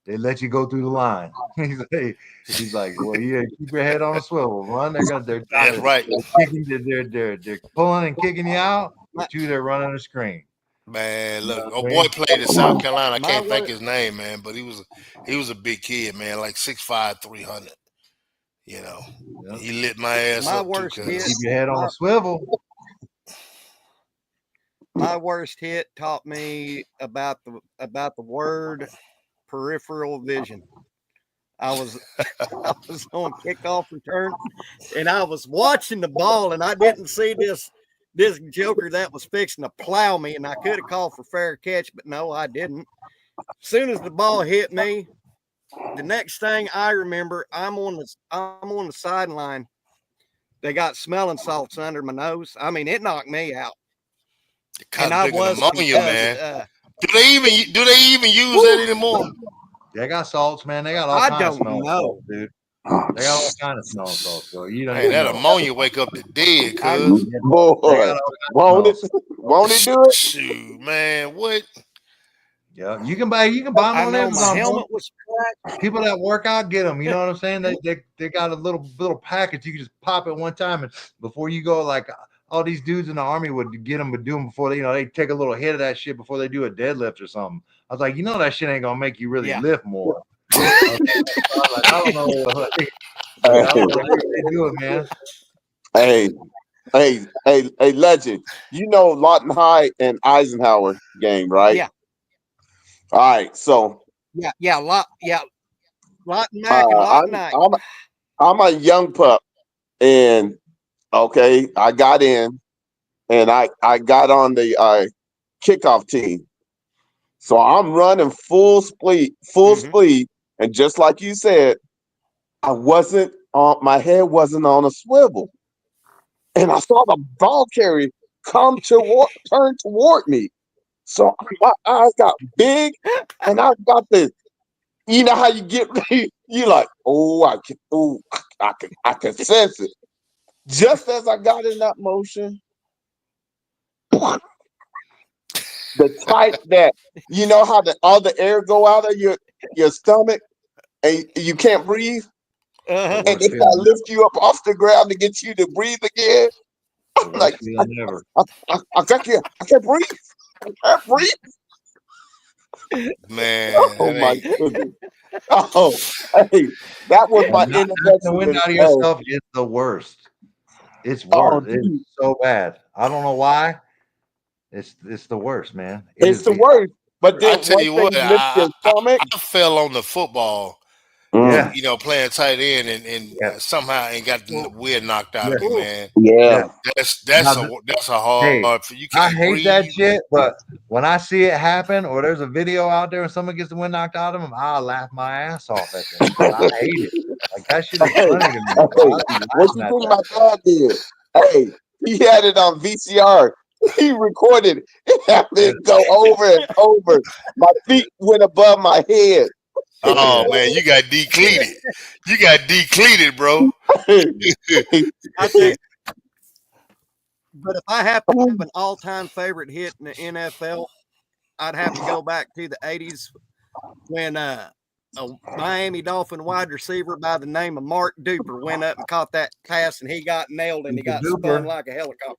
they let you go through the line. He's like, well, yeah, keep your head on a swivel, run. They're that's either right, kicking, they're pulling and kicking you out, or my 2, they're running the screen. man. You know Look, what oh I boy mean? played in South Carolina. I my can't think worst his name, man, but he was a big kid, man, like 6'5", 300. You know, Yep. he lit my ass my up too, worst hit Keep cuz. your head on my a swivel. my worst hit taught me about the word peripheral vision. I was I was on kickoff return, and I was watching the ball, and I didn't see this joker that was fixing to plow me, and I could have called for fair catch, but no, I didn't. As soon as the ball hit me, the next thing I remember, I'm on the sideline. They got smelling salts under my nose. I mean, it knocked me out, It and caught I big was pneumonia, concussed. man. Do they even use that anymore? They got salts, man. They got all I kinds of don't smelling know. salts, dude. They got all kinds of smelling salts, bro. You don't Man, even that know. ammonia wake up the dead, I, cuz. They Boy, got all won't kinds it? of smells. Won't it do it? Shoot, man, what? Yeah, you can buy them I on know my Amazon, bro. helmet was cracked. People that work out get them. You know what I'm saying? They got a little package. You can just pop it one time, and before you go, like all these dudes in the army would get them, but do them before they take a little hit of that shit before they do a deadlift or something. I was like, that shit ain't gonna make you really Yeah. lift more. I don't know. I don't know how they do it, man. Hey, legend. You know Lawton High and Eisenhower game, right? Yeah. All right. So Lawton Mac and Lawton Knight. I'm a young pup, and okay, I got in, and I got on the kickoff team. So I'm running full speed, and just like you said, I wasn't on. My head wasn't on a swivel, and I saw the ball carrier turn toward me. So my eyes got big, and I got this. You know how you get you like, I can sense it. Just as I got in that motion, the type that you know how all the air go out of your stomach and you can't breathe, Uh-huh. and they gotta lift you up off the ground to get you to breathe again. I'm like, I can't breathe. I can't breathe. Man, Oh that my ain't. goodness. Oh, hey, that was my Not knocking the introduction wind to out of hell. yourself is the worst. It's Oh, worse. It's dude, so bad. I don't know why. It's the worst, man. it's the worst. But I then tell once you they what, lift your stomach, I fell on the football, Yeah, playing tight end, and yeah, somehow ain't got the wind knocked out yeah, of me, Ooh. man. yeah. yeah. That's Now, a hey, hard. You I can't hate that breathe. shit, but when I see it happen or there's a video out there and someone gets the wind knocked out of them, I'll laugh my ass off at them. I hate it. Like that shit is Hey, funny to me. So hey, I be what laughing you at think that my stuff. dad did? Hey, he had it on VCR. He recorded it. He had Yeah, it go over and over. My feet went above my head. Oh yeah, man, you got yeah. decleated. You got decleated, bro. I think, but if I have to have an all-time favorite hit in the NFL, I'd have to go back to the '80s when a Miami Dolphin wide receiver by the name of Mark Duper went up and caught that pass, and he got nailed and he Super got spun duper. like a helicopter.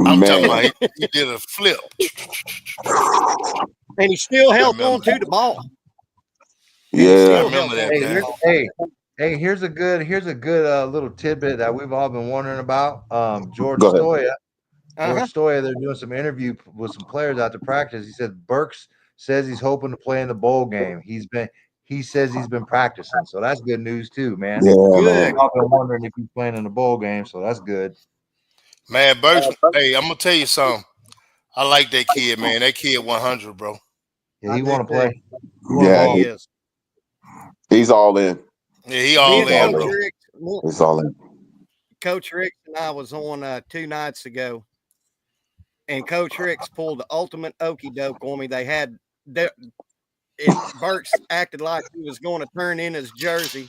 I'm talking Man, about he did a flip. And he still I held on remember. to the ball. And he I yeah. still held remember on that, Hey, to the man. ball. here's a good little tidbit that we've all been wondering about. George Go ahead. Stoya. Uh-huh. They're doing some interview with some players after practice. He said Burks says he's hoping to play in the bowl game. He says he's been practicing, so that's good news too, man. Yeah, man. Good. I've been wondering if he's playing in the bowl game, so that's good. Man, Burks. Hey, I'm gonna tell you something. I like that kid, man. That kid 100, bro. Yeah, I he do want to too. play. He want to Yeah, He ball. is. he's all in. Yeah, he Me all and in, All Coach in. bro. Rick, He's all in. Coach Rick and I was on 2 nights ago, and Coach Ricks pulled the ultimate okey doke on me. Burks acted like he was going to turn in his jersey,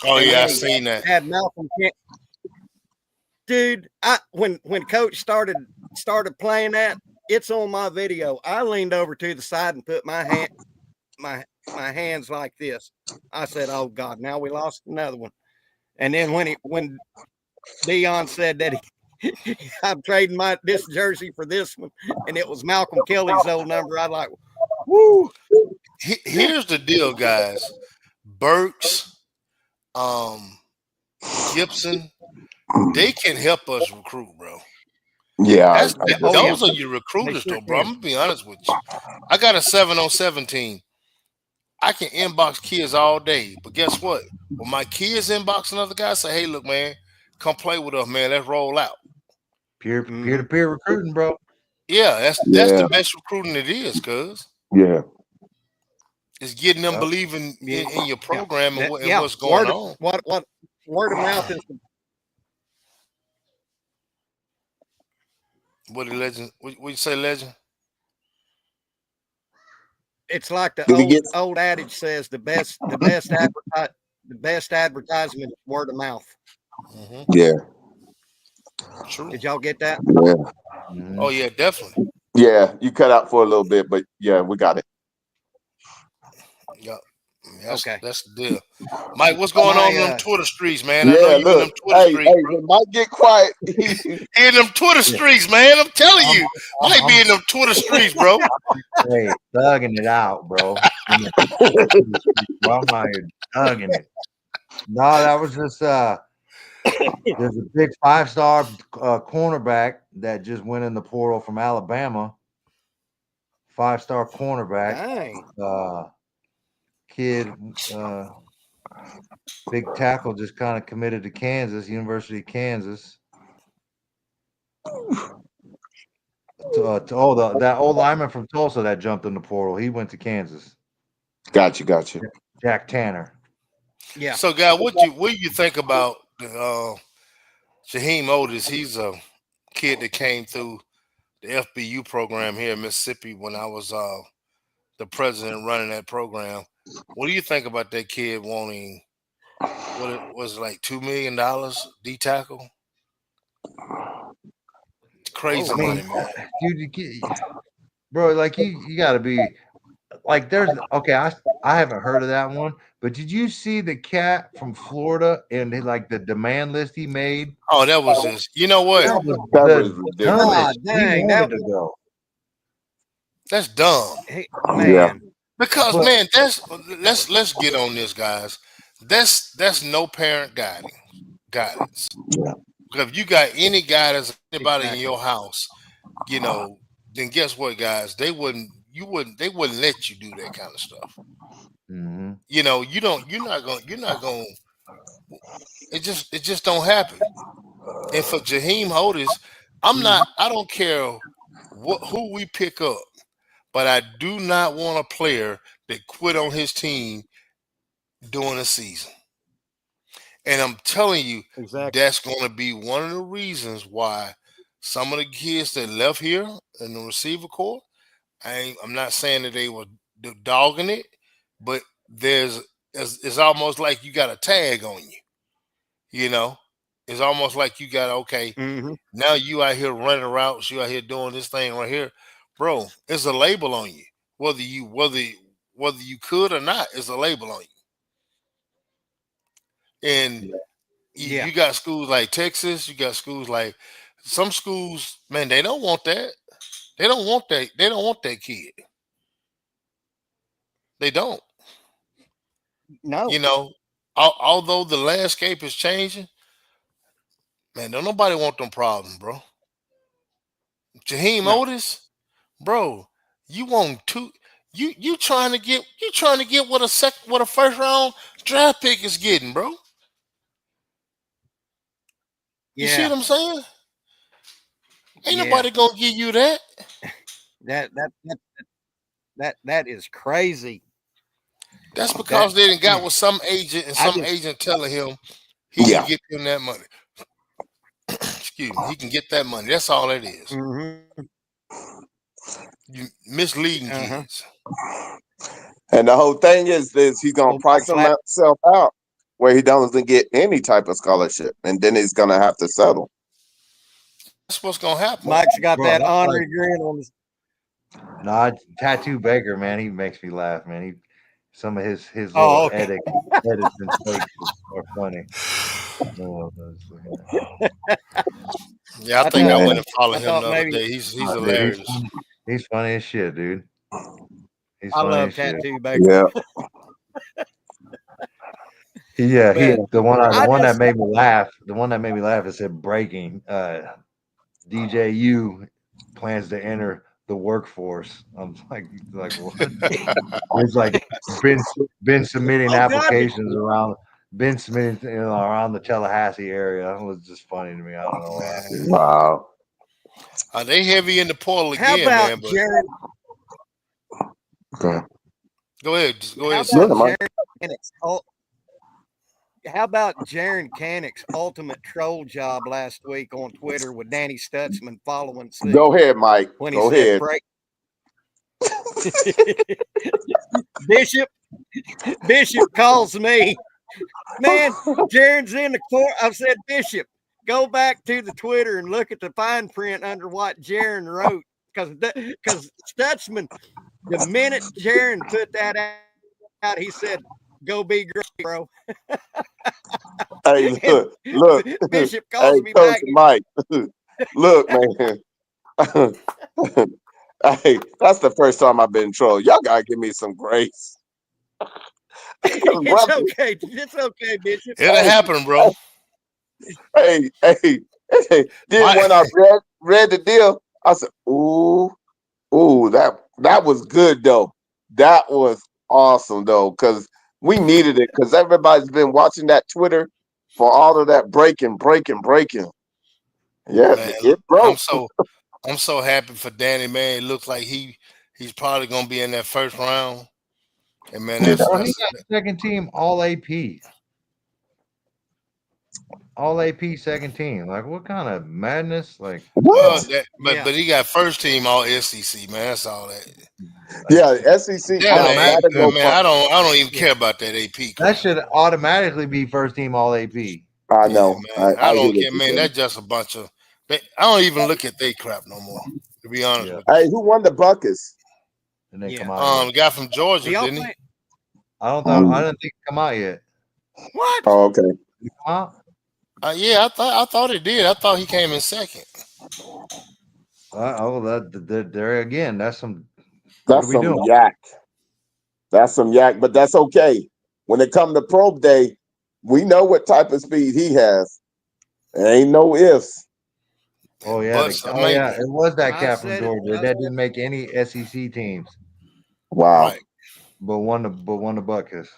Oh and yeah, I then he seen that. had Malcolm Kent. Dude, when Coach started playing that, it's on my video. I leaned over to the side and put my hands like this. I said, "Oh God, now we lost another one." And then when Dion said that I'm trading this jersey for this one, and it was Malcolm Kelly's old number, I like, woo. Here's the deal, guys. Burks, um, Gibson, they can help us recruit, bro. Yeah, That's I Oh yeah, those are your they recruiters, sure though, bro. I'm can. gonna be honest with you. I got a 7-on-17. I can inbox kids all day, but guess what? When my kids inbox another guy, say, "Hey, look, man, come play with us, man. Let's roll out." Peer Mm-hmm. to peer recruiting, bro. Yeah, that's the yeah, best recruiting it is, cuz yeah. it's getting them Yep. believing Yeah, in your yeah, program and yeah. what's going on. Word of mouth is What the legend? What you say, legend? it's like the Did he get? old adage says the best advertisement is word of mouth. Hmm. Yeah, True. Did y'all get that? yeah, Mhm. Oh yeah, definitely. yeah. You cut out for a little bit, but yeah, we got it. Yeah, Okay. that's the deal. Mike, what's going on in them My Twitter streets, man? I know Yeah, you in look. them Twitter Hey, streets, hey, bro. when Mike get quiet, In them Twitter Yeah. streets, man. I'm telling I'm, you, Mike be in them Twitter streets, bro. hey, thugging it out, bro. Bro, I'm out here thugging it. No, that was just there's a big 5-star cornerback that just went in the portal from Alabama. 5-star cornerback, dang. kid, big tackle, just kind of committed to Kansas, University of Kansas. That old lineman from Tulsa that jumped in the portal, he went to Kansas. got you. Jack Tanner. Yeah. So, guy, what do you think about the Shaheem Otis? He's a kid that came through the FBU program here in Mississippi when I was the president running that program. What do you think about that kid wanting what it was like $2 million D tackle? Crazy Whoa. I money, mean, man. dude, bro, like you got to be like there's okay. I haven't heard of that one, but did you see the cat from Florida and like the demand list he made? Oh, that was just you know what? That was That was the ridiculous. God dumbest. He dang. wanted to go, That's dumb. Yeah, Man. Because but man, let's get on this, guys. That's no parent guidance. yeah. Because if you got any guidance, anybody in Exactly. your house, then guess what, guys? They wouldn't let you do that kind of stuff. mhm. You're not going. It just don't happen. And for Jaheim Otis, I don't care who we pick up, but I do not want a player that quit on his team during the season. And I'm telling you, Exactly. that's going to be one of the reasons why some of the kids that left here in the receiver corps, I'm not saying that they were dogging it, but it's almost like you got a tag on you. You know, it's almost like you got okay. Mm-hmm. Now you out here running routes, you out here doing this thing right here, bro. It's a label on you, whether you could or not. It's a label on you, and Yeah. you got schools like Texas. You got schools like some schools. Man, they don't want that. They don't want that. They don't want that kid. They don't. No. You know, although the landscape is changing, man, don't nobody want them problems, bro. Jaheim No. Otis, bro, you want two. You trying to get what a first round draft pick is getting, bro. You see Yeah. what I'm saying? Ain't Yeah. nobody gonna give you that. That that that that is crazy. That's That because they done got with some agent and I some just agent telling him he can Yeah. get them that money. Excuse me, he can get that money. That's all it is. mm-hmm. You misleading Uh-huh. kids. And the whole thing is he's gonna Old Mike price Flat. himself out where he doesn't get any type of scholarship, and then he's gonna have to settle. That's what's gonna happen. Mike's got Bro, that that's like ornery grin on his. no, Tattoo Baker, man. He makes me laugh, man. Some of his Oh, little okay. edits and takes are funny. No, Yeah, I I think thought I Man, went and followed I him thought the other maybe day. He's dude, hilarious. he's funny as shit, dude. He's I funny love as shit. Tattoo Baker. yeah, Yeah, But the I one that just made me laugh. The one that made me laugh is said breaking. DJU plans to enter the workforce. I'm like what? It's like been been submitting oh God. applications around. Been submitting around the Tallahassee area. It was just funny to me. I don't know why. wow. They heavy in the portal How again, about man. But Jared? Okay. go ahead, just go How ahead, Yeah, about son. Mike. Jared Canick's? How about Jaron Canick's ultimate troll job last week on Twitter with Danny Stutzman following suit Go ahead, Mike. when he Go said ahead. break Bishop Bishop calls me. Man, Jaren's in the court. I've said, Bishop, go back to the Twitter and look at the fine print under what Jaren wrote. Because Stutzman, the minute Jaren put that out, he said, go be great, bro. Hey, And look. Bishop Hey, calls me Coach back. Mike. Look, man. Hey, that's the first time I've been in trouble. Y'all gotta give me some grace. It's Brother, okay. It's okay, Bishop. It'll happen, bro. hey, then My, when I read the deal, I said, "Ooh, that was good though. That was awesome though, because we needed it. Because everybody's been watching that Twitter for all of that breaking. Yeah, man, it broke. I'm so happy for Danny, man. It looks like he's probably gonna be in that first round. And man, Yeah. Bro, he got second team All AP. All AP second team. Like, what kind of madness? Like, well, What? but he got first team all SEC, man. That's all that. Yeah, SEC. Yeah, Now man. that'll go Man, fun. I don't even care about that AP that crap. should automatically be first team All AP. I Yeah, know. man. I I hear don't what care, you're man. saying. That's just a bunch of. I don't even look at they crap no more. To be honest Yeah. with you. Hey, who won the Buckets? And they Yeah. come out yet. The guy from Georgia, Y'all didn't he? play? I didn't think it come out yet. What? Oh, okay. Did it come out? Yeah, I thought it did. I thought he came in second. There again. That's some. What That's are we some doing? yak. That's some yak, but that's okay. When it come to Pro Day, we know what type of speed he has. There ain't no ifs. Oh yeah, But I mean, it was that I cat from said it. Georgia that didn't make any SEC teams, Wow. right, but won the Buckets.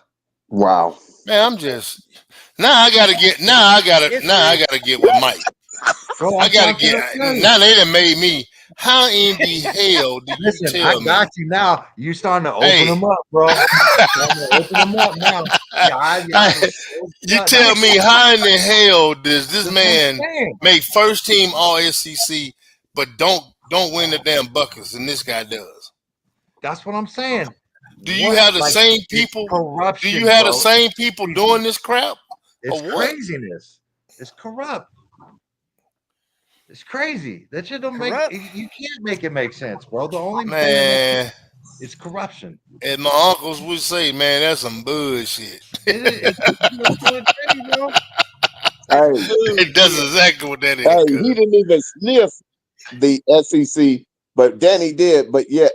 Wow. man. I'm just now. I gotta get with Mike. Bro, I that's what gotta I'm get trying to tell you. now. They done made me. How in the hell do you Listen, I tell me? got you now. You starting to open Hey, them up, bro. Starting to open them up now. you tell me how in the hell does this That's what I'm man saying. make first team All SEC, but don't win the damn buckets, and this guy does? That's what I'm saying. Do you have the same It's people? Do you corruption, have the bro. same people doing this crap, It's or what? craziness. It's corrupt. It's crazy. That shit don't make Corrupt. you can't make it make sense, bro. The only thing that makes Man, it's corruption. as my uncles would say, man, that's some bullshit. It's what I'm trying to tell you, bro. Hey, That's exactly what that is, he cuz. didn't even sniff the SEC, but Danny did. But yet,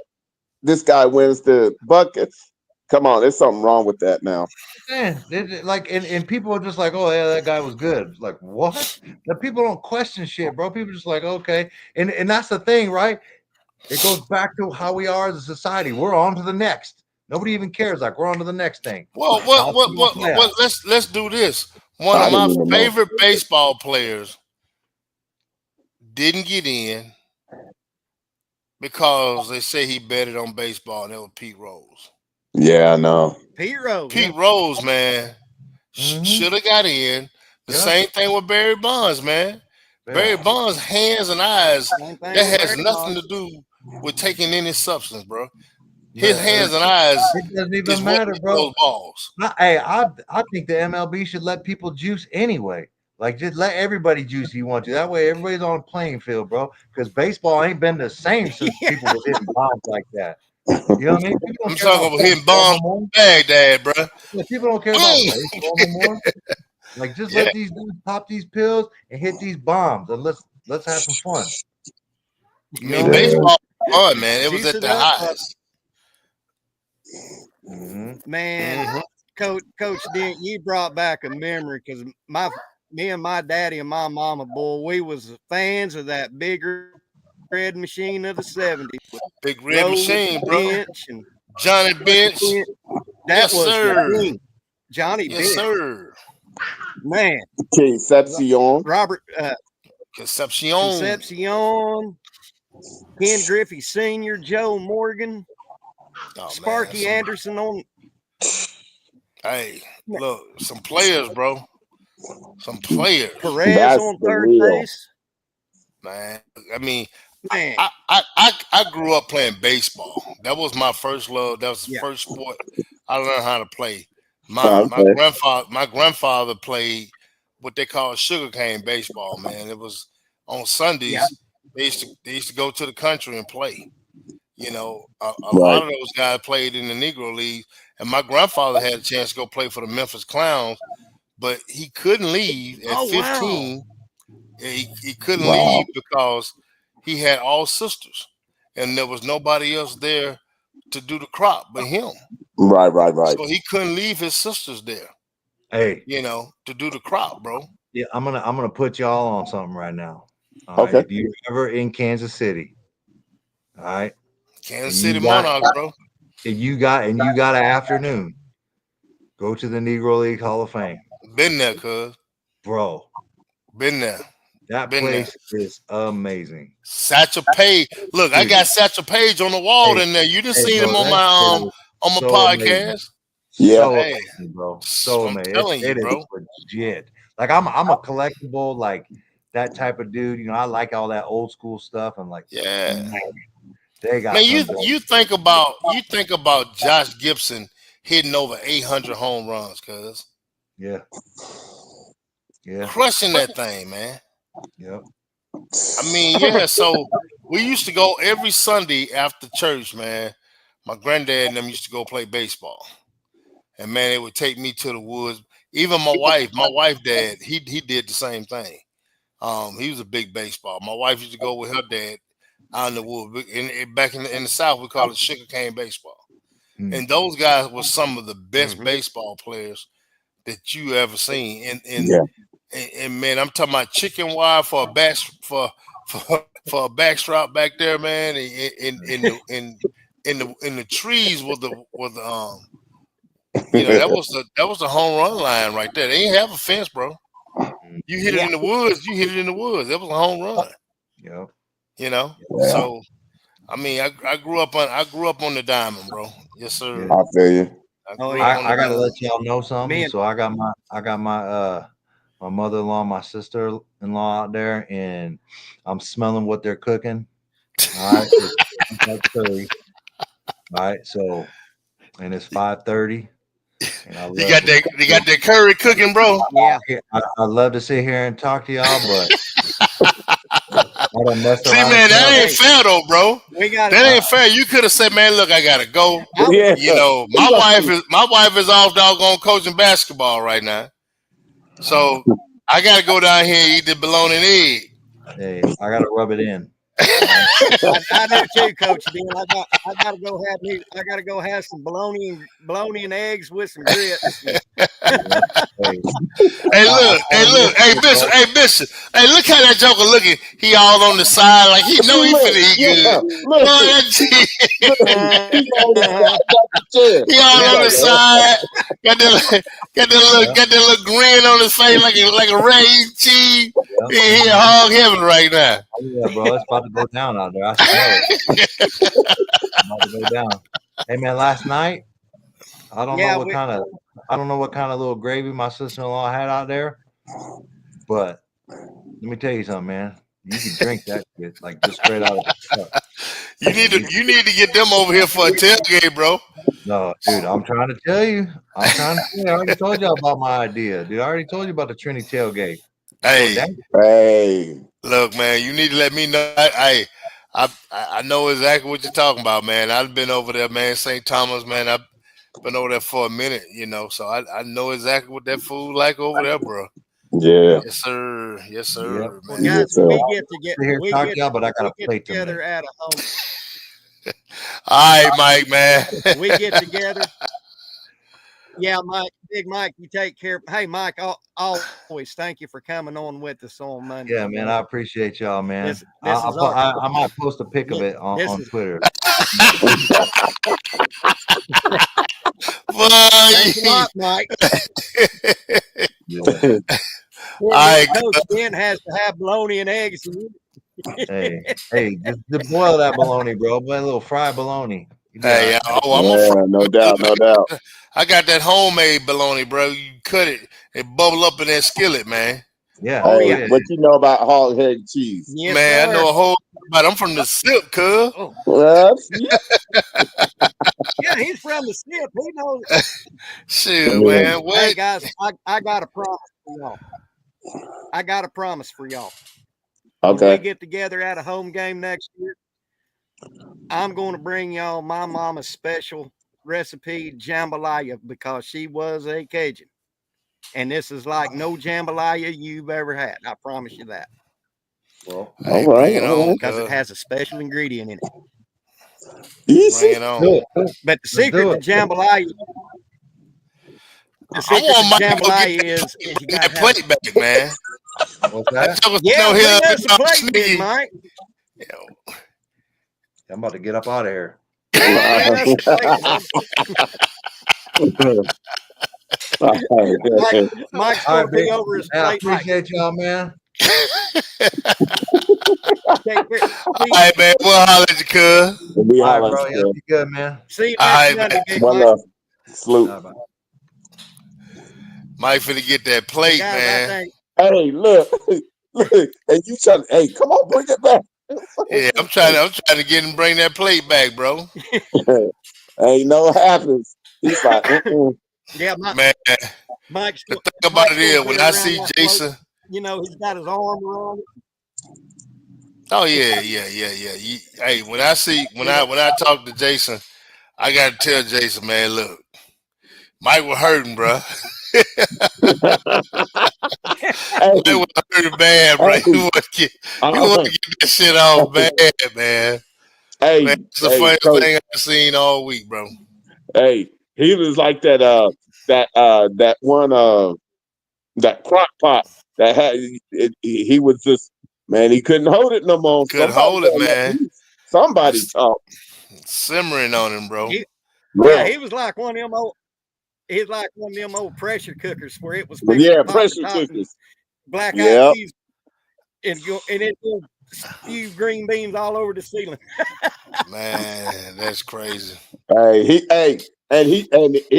this guy wins the Buckets. Come on, there's something wrong with that now. Man, like, and people are just like, oh yeah, that guy was good. Like, what? The people don't question shit, bro. People just like, okay, and that's the thing, right? It goes back to how we are as a society. We're on to the next. Nobody even cares. Like, we're on to the next thing. Well, Basketball playoffs. let's do this. One I of my didn't even know. favorite baseball players didn't get in because they say he betted on baseball, and that was Pete Rose. Yeah, I know. Pete Rose. Pete Rose, man, Mhm. should have got in. The Yeah. same thing with Barry Bonds, man. Barry Yeah. Bonds' hands and eyes, Same thing that with has Barry nothing Bonds. to do with taking any substance, bro. His Man, hands and eyes it doesn't is even what matter, hit bro. those balls. I think the MLB should let people juice anyway. Like, just let everybody juice if you want to. That way, everybody's on a playing field, bro. Because baseball ain't been the same since people was hitting bombs like that. You know what I mean? People I'm don't care talking about about hitting baseball bombs no more. Baghdad, bro. Yeah, people don't care about baseball no more. Like, just Yeah, let these dudes pop these pills and hit these bombs, and let's have some fun. I You know mean, what I mean? baseball was fun, man. It was Juice at it the up, highest. man. Mhm. Coach Dent, you brought back a memory because me and my daddy and my mama, boy, we was fans of that big red machine of the '70s with Big red Rose machine, bro. Bench and Johnny Bucky Bench. Bench. That Yes, was the sir. thing. Johnny Yes, Bench, sir. man. Concepcion. Robert Concepcion. Concepcion, Ken Griffey Sr., Joe Morgan, Oh man, Sparky Anderson on hey, look, some players, bro. Some players, Perez That's on the third real. base. man. I mean, Man, I grew up playing baseball. That was my first love. That was the yeah, first sport I learned how to play. Okay. My grandfather played what they call sugarcane baseball. Man, it was on yeah. Sundays. They used to go to the country and play. You know, a lot Right. of those guys played in the Negro League, and my grandfather had a chance to go play for the Memphis Clowns, but he couldn't leave at Oh wow. 15. He couldn't Wow. leave because he had all sisters, and there was nobody else there to do the crop but him. Right. Right. Right. So he couldn't leave his sisters there, Hey, to do the crop, bro. yeah, I'm gonna put y'all on something right now. All right. Okay. If you're ever in Kansas City, all right, Kansas and City Monarchs, bro. you got an afternoon, go to the Negro League Hall of Fame. Been there, cuz. Bro, Been there. that Been there. place is amazing. Satchel Paige. Look, I Dude, got Satchel Paige on the wall hey, in there. You didn't hey, see him bro, on that shit is my so amazing. podcast. Yeah. So Hey, amazing, bro. So I'm amazing. telling you, It is bro. legit. Like I'm a collectible, like that type of dude. You know, I like all that old school stuff. And like, Yeah. man, they got Man, some you think about Josh Gibson hitting over 800 home runs, cuz yeah, yeah, crushing that thing, man. yep. I mean, yeah. So we used to go every Sunday after church, man. My granddad and them used to go play baseball, and man, it would take me to the woods. Even my wife dad, he did the same thing. He was a big baseball. My wife used to go with her dad out in the woods. Back in the South, we call it sugarcane baseball. Mm. And those guys were some of the best Mhm. baseball players that you ever seen. Yeah. And man, I'm talking about chicken wire for a back for a backstrap back there, man. In the trees with the that was the home run line right there. They ain't have a fence, bro. Mm. You hit it Yeah. in the woods. You hit it in the woods. That was a home run. Yep. You know. Yeah. So I mean, I grew up on the diamond, bro. Yes, sir. Yeah. I feel you. I Oh grew yeah. up on the I gotta diamond. let y'all know something. Man, So I got my mother-in-law, my sister-in-law out there, and I'm smelling what they're cooking. All right. It's like curry. All right. So and it's 5:30. And I You love got that curry cooking, bro. yeah. I love to sit here and talk to y'all, but I done messed See, around and man, that smelled ain't Hey, fair though, bro. we got That it. ain't fair. You could have said, man, look, I gotta go. I, Yeah. You know, my wife is off doggone coaching basketball right now. So I gotta go down here and eat the bologna and egg. Hey, I gotta rub it in. I do too, Coach Bill. I gotta go have me. I gotta go have some bologna and eggs with some grits. Hey, Hey, Bishop, hey, look how that joker looking. He all on the side, like he know he finna eat good. Boy, that he all on the side. Got that little grin on his face like a red cheese. He hog heaven right now. Oh, yeah, bro, it's about to go down out there. I smell it. It's about to go down. Hey, man, last night I don't know what kind of little gravy my sister-in-law had out there, but let me tell you something, man. You can drink that shit like just straight out of the cup. You need to get them over here for a tailgate, bro. No, dude, I'm trying to tell you. I already told you about my idea, dude. I already told you about the Trinity tailgate. Hey, Hey. look, man, you need to let me know. I know exactly what you're talking about, man. I've been over there, man. St. Thomas, man. I've been over there for a minute, so I know exactly what that food like over there, bro. Yeah. Yes, sir. Yes, sir, Yep. Well, man. guys, Yes, sir. we get to get Here, we talk get to y'all, but I got we a get plate to together make. at a home. All right, Mike, man. We get together. Yeah, Mike, Big Mike, you take care. Hey, Mike, always thank you for coming on with us on Monday. Yeah, man, I appreciate y'all, man. This is our. I might post a pic of it This on is Twitter. thanks a lot, Mike. Yeah. All right, Coach Ben has to have bologna and eggs. Hey, just boil that bologna, bro. Boil a little fried bologna. You be all hey, right. I'm a Yeah, no doubt, no doubt. I got that homemade bologna, bro. You cut it, it bubble up in that skillet, man. Yeah. Oh Hey, yeah. yeah. what you know about hog head cheese? Yes, Man, I know sir. a whole lot. I'm from the SIP, cuz. Oh Yeah. yeah, he's from the SNP. He knows. Shit, man. Hey What? guys, I got a promise for y'all. I got a promise for y'all. When we Okay. get together at a home game next year, I'm going to bring y'all my mama's special recipe jambalaya because she was a Cajun. And this is like no jambalaya you've ever had. I promise you that. Well, Hey, All right. bring it All on, right. Because it cuz. has a special ingredient in it. Bring Easy. it on. do it. But the Let's secret do to it. jambalaya, the I secret to want Mike to go get jambalaya is you got that to have a. plate back, man. What's That that? joker sitting Yeah, over here bring us looking a all plate, Big sneaky. Mike. You know, I'm about to get up out of here. Hey, bring us a plate, man. Mike, Mike's All going right, to big. be over his Hey, I plate like, appreciate y'all, man. take care. all right, man. We'll holler at you, cuz. We All right, holler. bro. Y'all be good, man. See you All next right, Monday, man. Big One Mike. love. Salute. Bye. Mike finna get that Hey, plate, guys, I man. think, Hey, look. Look. And you trying hey, come on, bring it back. Yeah, I'm trying to get him bring that plate back, bro. Ain't no happens. He's like, mm-mm. yeah, Man, Mike's, the thing about it Mike's going is to be when I around see that plate. Jason, You know, he's got his arm around it. oh yeah. Hey, when I talk to Jason, I gotta tell Jason, man, look, Mike was hurting, bro. Hey, Mike was hurting bad, bro. hey, He want to uh, get that shit off bad, man. Man, hey, it's the hey, funniest coach. thing I've seen all week, bro. Hey, he was like that one that crock pot that had he was just man, he couldn't hold it no more. Couldn't Somebody hold it, gotta let man. loose. Somebody It's talk. simmering on him, bro. Yeah, Well, he was like one of them old. He's like one of them old pressure cookers where it was but fixing to yeah, pop the pressure top and cookers. black eyed Yep. peas and it will spew green beans all over the ceiling. Man, that's crazy. Hey, and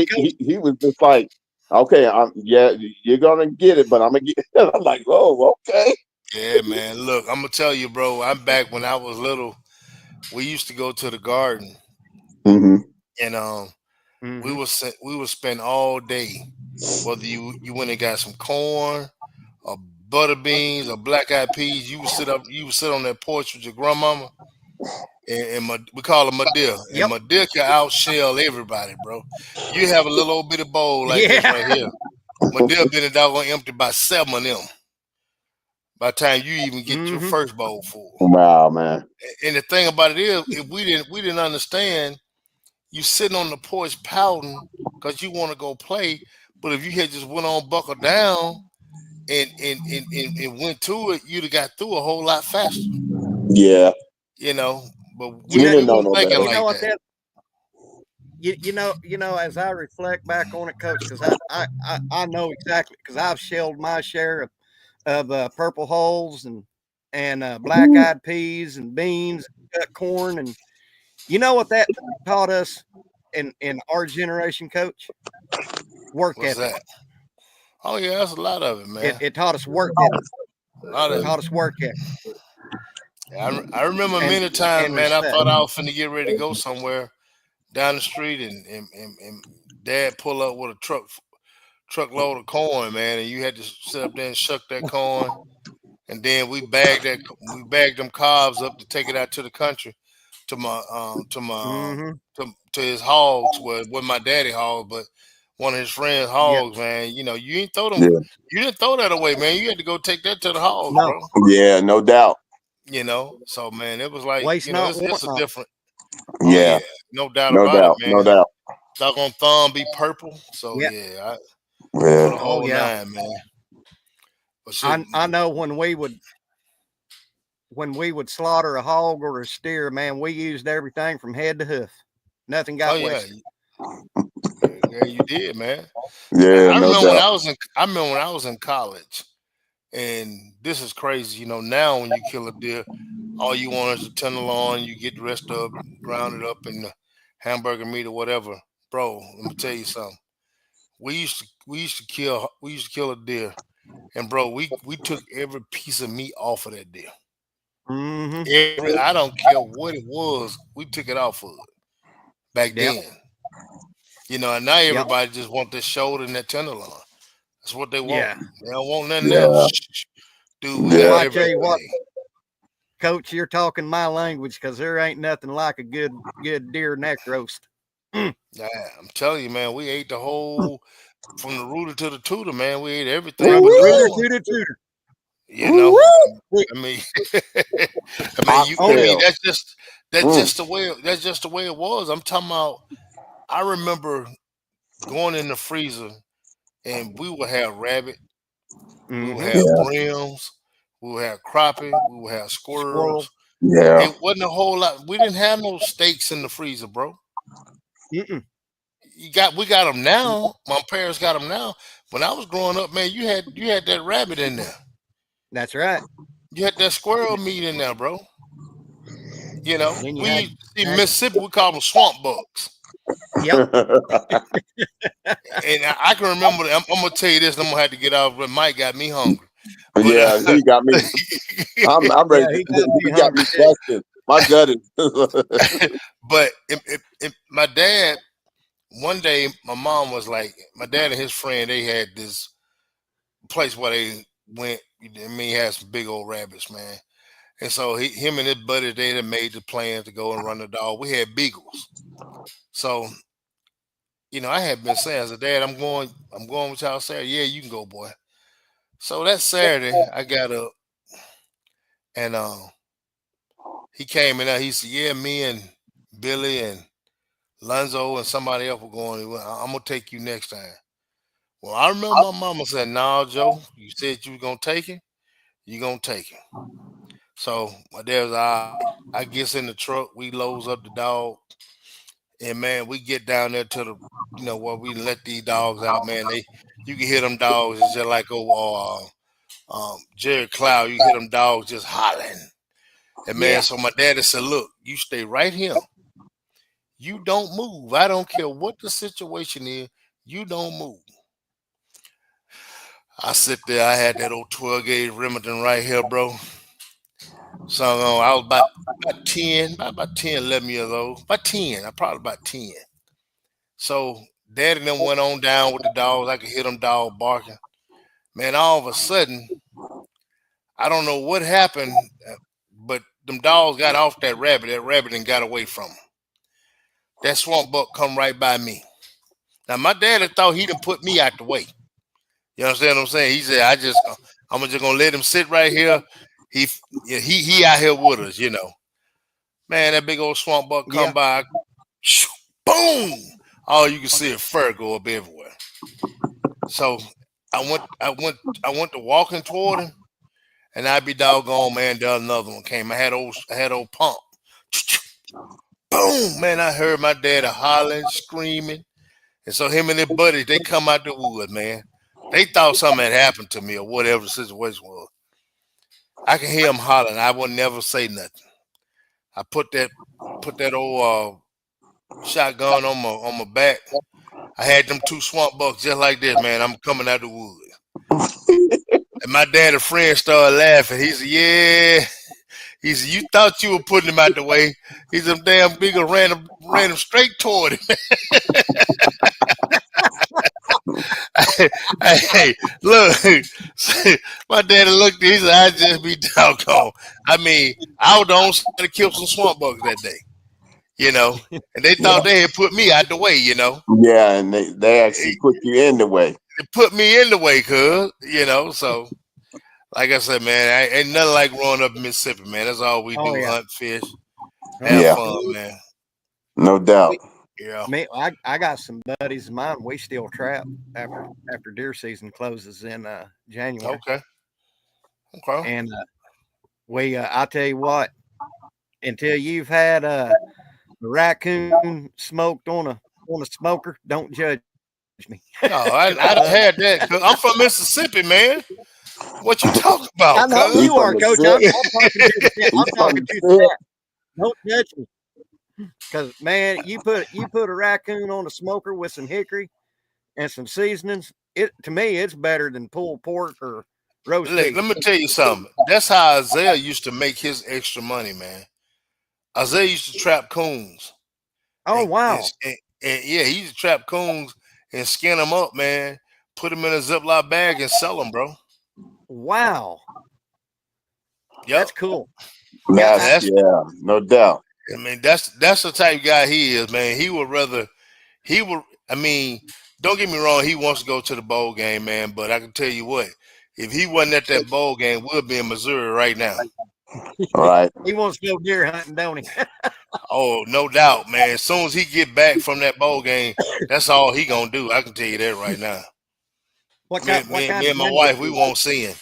Coach, he was just like, okay, yeah, you're gonna get it, but I'm gonna get. I'm like, oh, okay. Yeah, man. Look, I'm gonna tell you, bro. I'm back when I was little. We used to go to the garden, Mm-hmm. and we mm-hmm. would spend all day. Whether you went and got some corn, or butter beans, or black eyed peas, you would sit on that porch with your grandmama, we call her Madia, and Yep. Madia can outshell everybody, bro. You have a little old bitty bowl like this Yeah. right here. Madia been a doggone empty by 7 of them by the time you even get your Mm-hmm. first bowl full. Wow, man. And the thing about it is, if we didn't understand, you sitting on the porch pouting because you want to go play. But if you had just went on buckle down and went to it, you'd have got through a whole lot faster, Yeah, you know. But You we know, we didn't know weren't no thinking better. you know like what that. that you know, as I reflect back on it, Coach, because I know exactly because I've shelled my share of purple holes and black eyed peas and beans, cut corn, and you know what that taught us in our generation, Coach? Work What's ethic. that? Oh yeah, that's a lot of it, man. It taught us work ethic. A lot It of it. taught us work ethic I remember many times, and man. I respect. thought I was finna get ready to go somewhere down the street, and Dad pull up with a truckload of corn, man, and you had to sit up there and shuck that corn, and then we bagged them cobs up to take it out to the country to my Mm-hmm. to his hogs, well, with my daddy hog, but one of his friends' Yep. hogs, man. Yeah, You didn't throw that away, man. You had to go take that to the hogs, No, bro. yeah, no doubt. So man, it was like, waste not, want it's a not. different. Oh Yeah, yeah, no doubt no about it, doubt, no man. doubt. Doggone thumb be purple, so Yeah. yeah, for Yeah, the Oh whole yeah. 9, man. But shit, I know when we would slaughter a hog or a steer, man, we used everything from head to hoof. Nothing oh got yeah, wasted. yeah, you did, man. yeah, no doubt. I remember when I was in college, and this is crazy. Now when you kill a deer, all you want is a tenderloin. You get the rest of it, ground it up in the hamburger meat or whatever, bro. Let me tell you something. We used to kill a deer. And bro, we took every piece of meat off of that deal. Mm-hmm. I don't care what it was, we took it off of it back Yep. then. And now Yep. everybody just want that shoulder and that tenderloin. That's what they want. Yeah. They don't want nothing Yeah. else. Dude, we Well, got I Yeah. tell you what, everything. Coach, you're talking my language because there ain't nothing like a good deer neck roast. Yeah, I'm telling you, man, we ate the whole from the rooter to the tutor, man. We ate everything From but the the rooter horn. to the tutor. You know, Woo-wee. I mean, Oxtail. that's Mm. just the way it was. I'm talking about. I remember going in the freezer and we would have rabbit, we would Mm-hmm. have Yeah. brims, we would have crappie, we would have Squirrel. squirrels. Yeah. It wasn't a whole lot. We didn't have no steaks in the freezer, bro. Mm-mm. We got them now. My parents got them now. When I was growing up, man, you had that rabbit in there. That's right. You had that squirrel meat in there, bro. Then you had In Mississippi, we call them swamp bugs. yep. And I can remember. I'm gonna tell you this. And I'm gonna have to get out. But Mike got me hungry. But Yeah, he got me. I'm ready. Yeah, he got me He got me hungry too. busted. My gut is. but my dad. One day, my mom was like, my dad and his friend. They had this place where they went. I mean, he had some big old rabbits, man. And so him and his buddy, they had made the plan to go and run the dog. We had beagles. So, I had been saying, I said, Dad, I'm going with y'all Saturday. Yeah, you can go, boy. So that Saturday, I got up and he came in there. He said, yeah, me and Billy and Lonzo and somebody else were going. I'm gonna take you next time. Well, I remember my mama said, "No, Joe, you said you were gonna take him. You gonna take him." So my dad was, I gets in the truck. We loads up the dog, and man, we get down there to the, where we let these dogs out. Man, you can hear them dogs. It's just like Jerry Cloud. You hear them dogs just hollering. And man, Yeah. so my daddy said, "Look, you stay right here. You don't move. I don't care what the situation is. You don't move." I sit there. I had that old 12 gauge Remington right here, bro. So I was about 10, about 10, 11 years old. About 10. I probably about 10. So daddy then went on down with the dogs. I could hear them dogs barking. Man, all of a sudden, I don't know what happened, but them dogs got off that rabbit. That rabbit and got away from them. That swamp buck come right by me. Now my daddy thought he done put me out the way. You understand what I'm saying? He said, I'm just gonna let him sit right here. He out here with us, Man, that big old swamp buck come Yeah. by, boom! All you can see is fur go up everywhere. So I went to walking toward him, and I'd be doggone, man. The another one came. I had old pump. Boom, man! I heard my daddy hollering, screaming, and so him and his buddies they come out the wood, man. They thought something had happened to me or whatever the situation was. I can hear them hollering. I would never say nothing. I put that old shotgun on my back. I had them two swamp bucks just like this, man. I'm coming out the wood. And my daddy friend started laughing. He said, yeah. He said, you thought you were putting him out the way. He said, damn bigger ran him straight toward him. Hey, look, my daddy looked. He said, "I just be doggone." I mean, I was the only to kill some swamp bugs that day, and they thought they had put me out the way, Yeah, and they actually put you in the way. They put me in the way, So, like I said, man, ain't nothing like growing up in Mississippi, man. That's all we Oh do: yeah. hunt, fish, Oh, have Yeah. fun, absolutely. man. No doubt. Yeah. Me, I got some buddies of mine. We still trap after deer season closes in January, Okay. Okay. and I tell you what, until you've had a raccoon smoked on a smoker, don't judge me. No, I done had that. Cause I'm from Mississippi, man. What you talking I about, know cuz? you are, Coach. I'm talking to the tip. I'm He's talking from to the the tip. tip. Don't judge me, because man, you put a raccoon on a smoker with some hickory and some seasonings. to me, it's better than pulled pork or roast Look, beef. let me tell you something. That's how Isaiah used to make his extra money, man. Isaiah used to trap coons. Oh wow, And yeah, he used to trap coons and skin them up, man. Put them in a Ziploc bag and sell them, bro. wow, Yep. that's cool. That's no doubt. I mean, that's the type of guy he is, man. I mean, don't get me wrong, he wants to go to the bowl game, man, but I can tell you what, if he wasn't at that bowl game, we'll be in Missouri right now. All right. He wants to go deer hunting, don't he? Oh, no doubt, man. As soon as he get back from that bowl game, that's all he gonna do. I can tell you that right now. Me and my wife, we won't see him.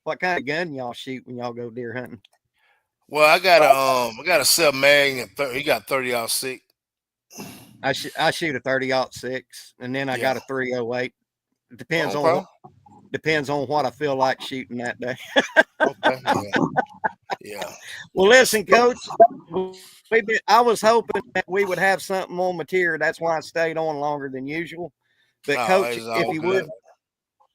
What kind of gun y'all shoot when y'all go deer hunting? Well, I got a 7 mag and he got 30-06. I shoot a 30-06, and then I got a 308. It depends on what I feel like shooting that day. Okay. Yeah. Well, listen, Coach. I was hoping that we would have something on material. That's why I stayed on longer than usual. But Coach, if you would,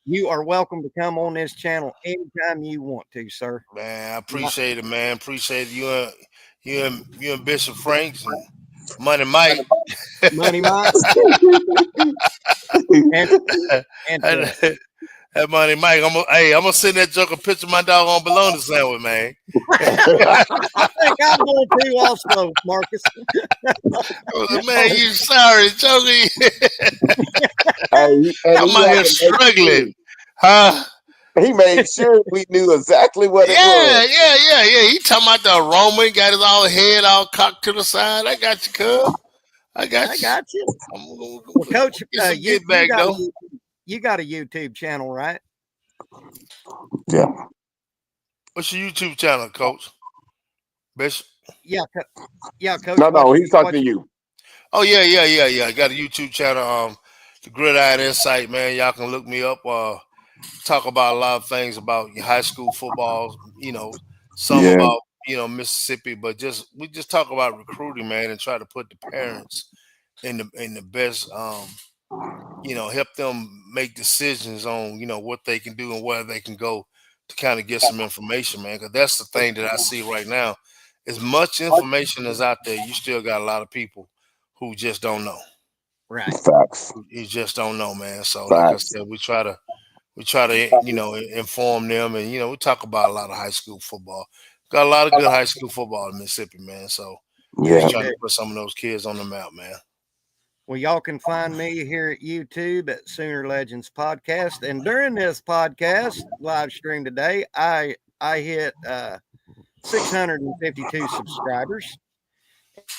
you are welcome to come on this channel anytime you want to, sir. Man, I appreciate it, man. Appreciate you and Bishop Franks and Money Mike. Money Mike. and that Money Mike. I'm gonna send that joker picture of my dog on bologna sandwich, man. I think I'm going to also, Marcus. Man, you sorry, joker. I'm out here struggling. Huh? He made sure we knew exactly what it was. Yeah. He talking about the aroma, got his all head all cocked to the side. I got you, cuz. I got you. Well, Coach, you got a YouTube channel, right? Yeah. What's your YouTube channel, Coach? Bishop? Yeah, Coach. No, he's talking to you. Oh, yeah. I got a YouTube channel, the Gridiron Insight, man. Y'all can look me up. Talk about a lot of things about high school football, some about, Mississippi, but we just talk about recruiting, man, and try to put the parents in the best, help them make decisions on, what they can do and where they can go to kind of get some information, man. Because that's the thing that I see right now. As much information as out there, you still got a lot of people who just don't know. Right. Facts. You just don't know, man. So, Facts. like I said, we try to, inform them, and we talk about a lot of high school football. Got a lot of good high school football in Mississippi, man. So, just trying to put some of those kids on the map, man. Well, y'all can find me here at YouTube at Sooner Legends Podcast. And during this podcast live stream today, I hit 652 subscribers.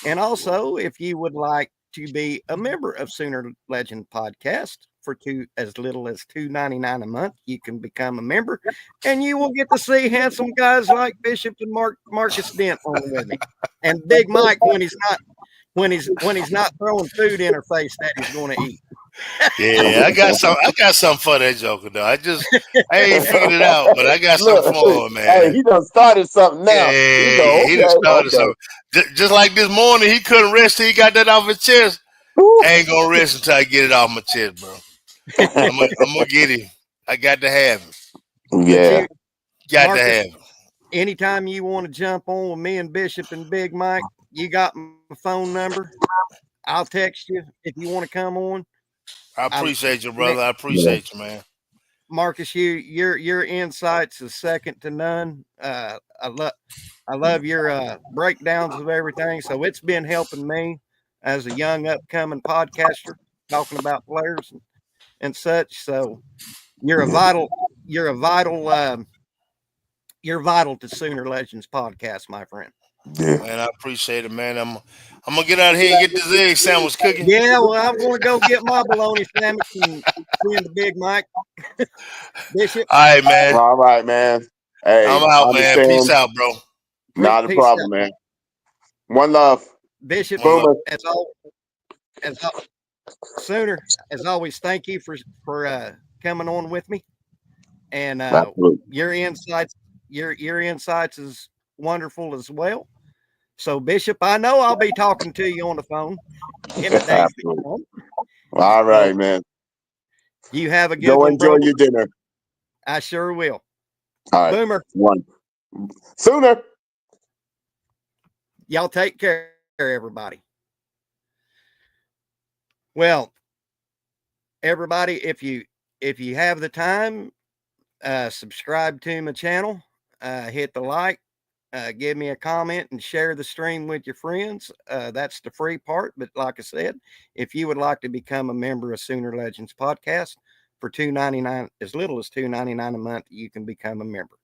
And also, if you would like to be a member of Sooner Legend Podcast for as little as $2.99 a month, you can become a member, and you will get to see handsome guys like Bishop and Marcus Dent on with me, and Big Mike when he's not throwing food in her face that he's going to eat. Yeah, I got something for that joker though. I ain't figured it out, but I got something for him, man. Hey, he done started something now. Yeah, he done started something. Just like this morning, he couldn't rest till he got that off his chest. I ain't gonna rest until I get it off my chest, bro. I'm gonna get him. I got to have him. Yeah, got to have him. Anytime you want to jump on with me and Bishop and Big Mike, you got my phone number. I'll text you if you want to come on. I appreciate you, brother. I appreciate you, man. Marcus, your insights is second to none. I love your breakdowns of everything. So it's been helping me as a young upcoming podcaster talking about players and such. So you're vital to Sooner Legends Podcast, my friend. Yeah. Man, I appreciate it, man. I'm gonna get out here and get this egg sandwich cooking. Yeah, well, I'm gonna go get my bologna sandwich and seeing the Big Mike. Bishop. All right, man. All right, man. Hey, I'm out, man. Peace out, bro. Not a problem, man. One love. Bishop, Sooner, as always, thank you for coming on with me. And your insights is wonderful as well. So, Bishop, I know I'll be talking to you on the phone in a day. All right, man. You have a good Go one, enjoy bro. your dinner. I sure will. All right. Boomer, One. Sooner. y'all take care, everybody. Well, everybody, if you have the time, subscribe to my channel, hit the like, give me a comment, and share the stream with your friends. That's the free part. But like I said, if you would like to become a member of Sooner Legends Podcast for $2.99, as little as $2.99 a month, you can become a member.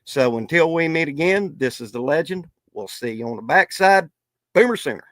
So until we meet again, this is the Legend. We'll see you on the backside. Boomer Sooner.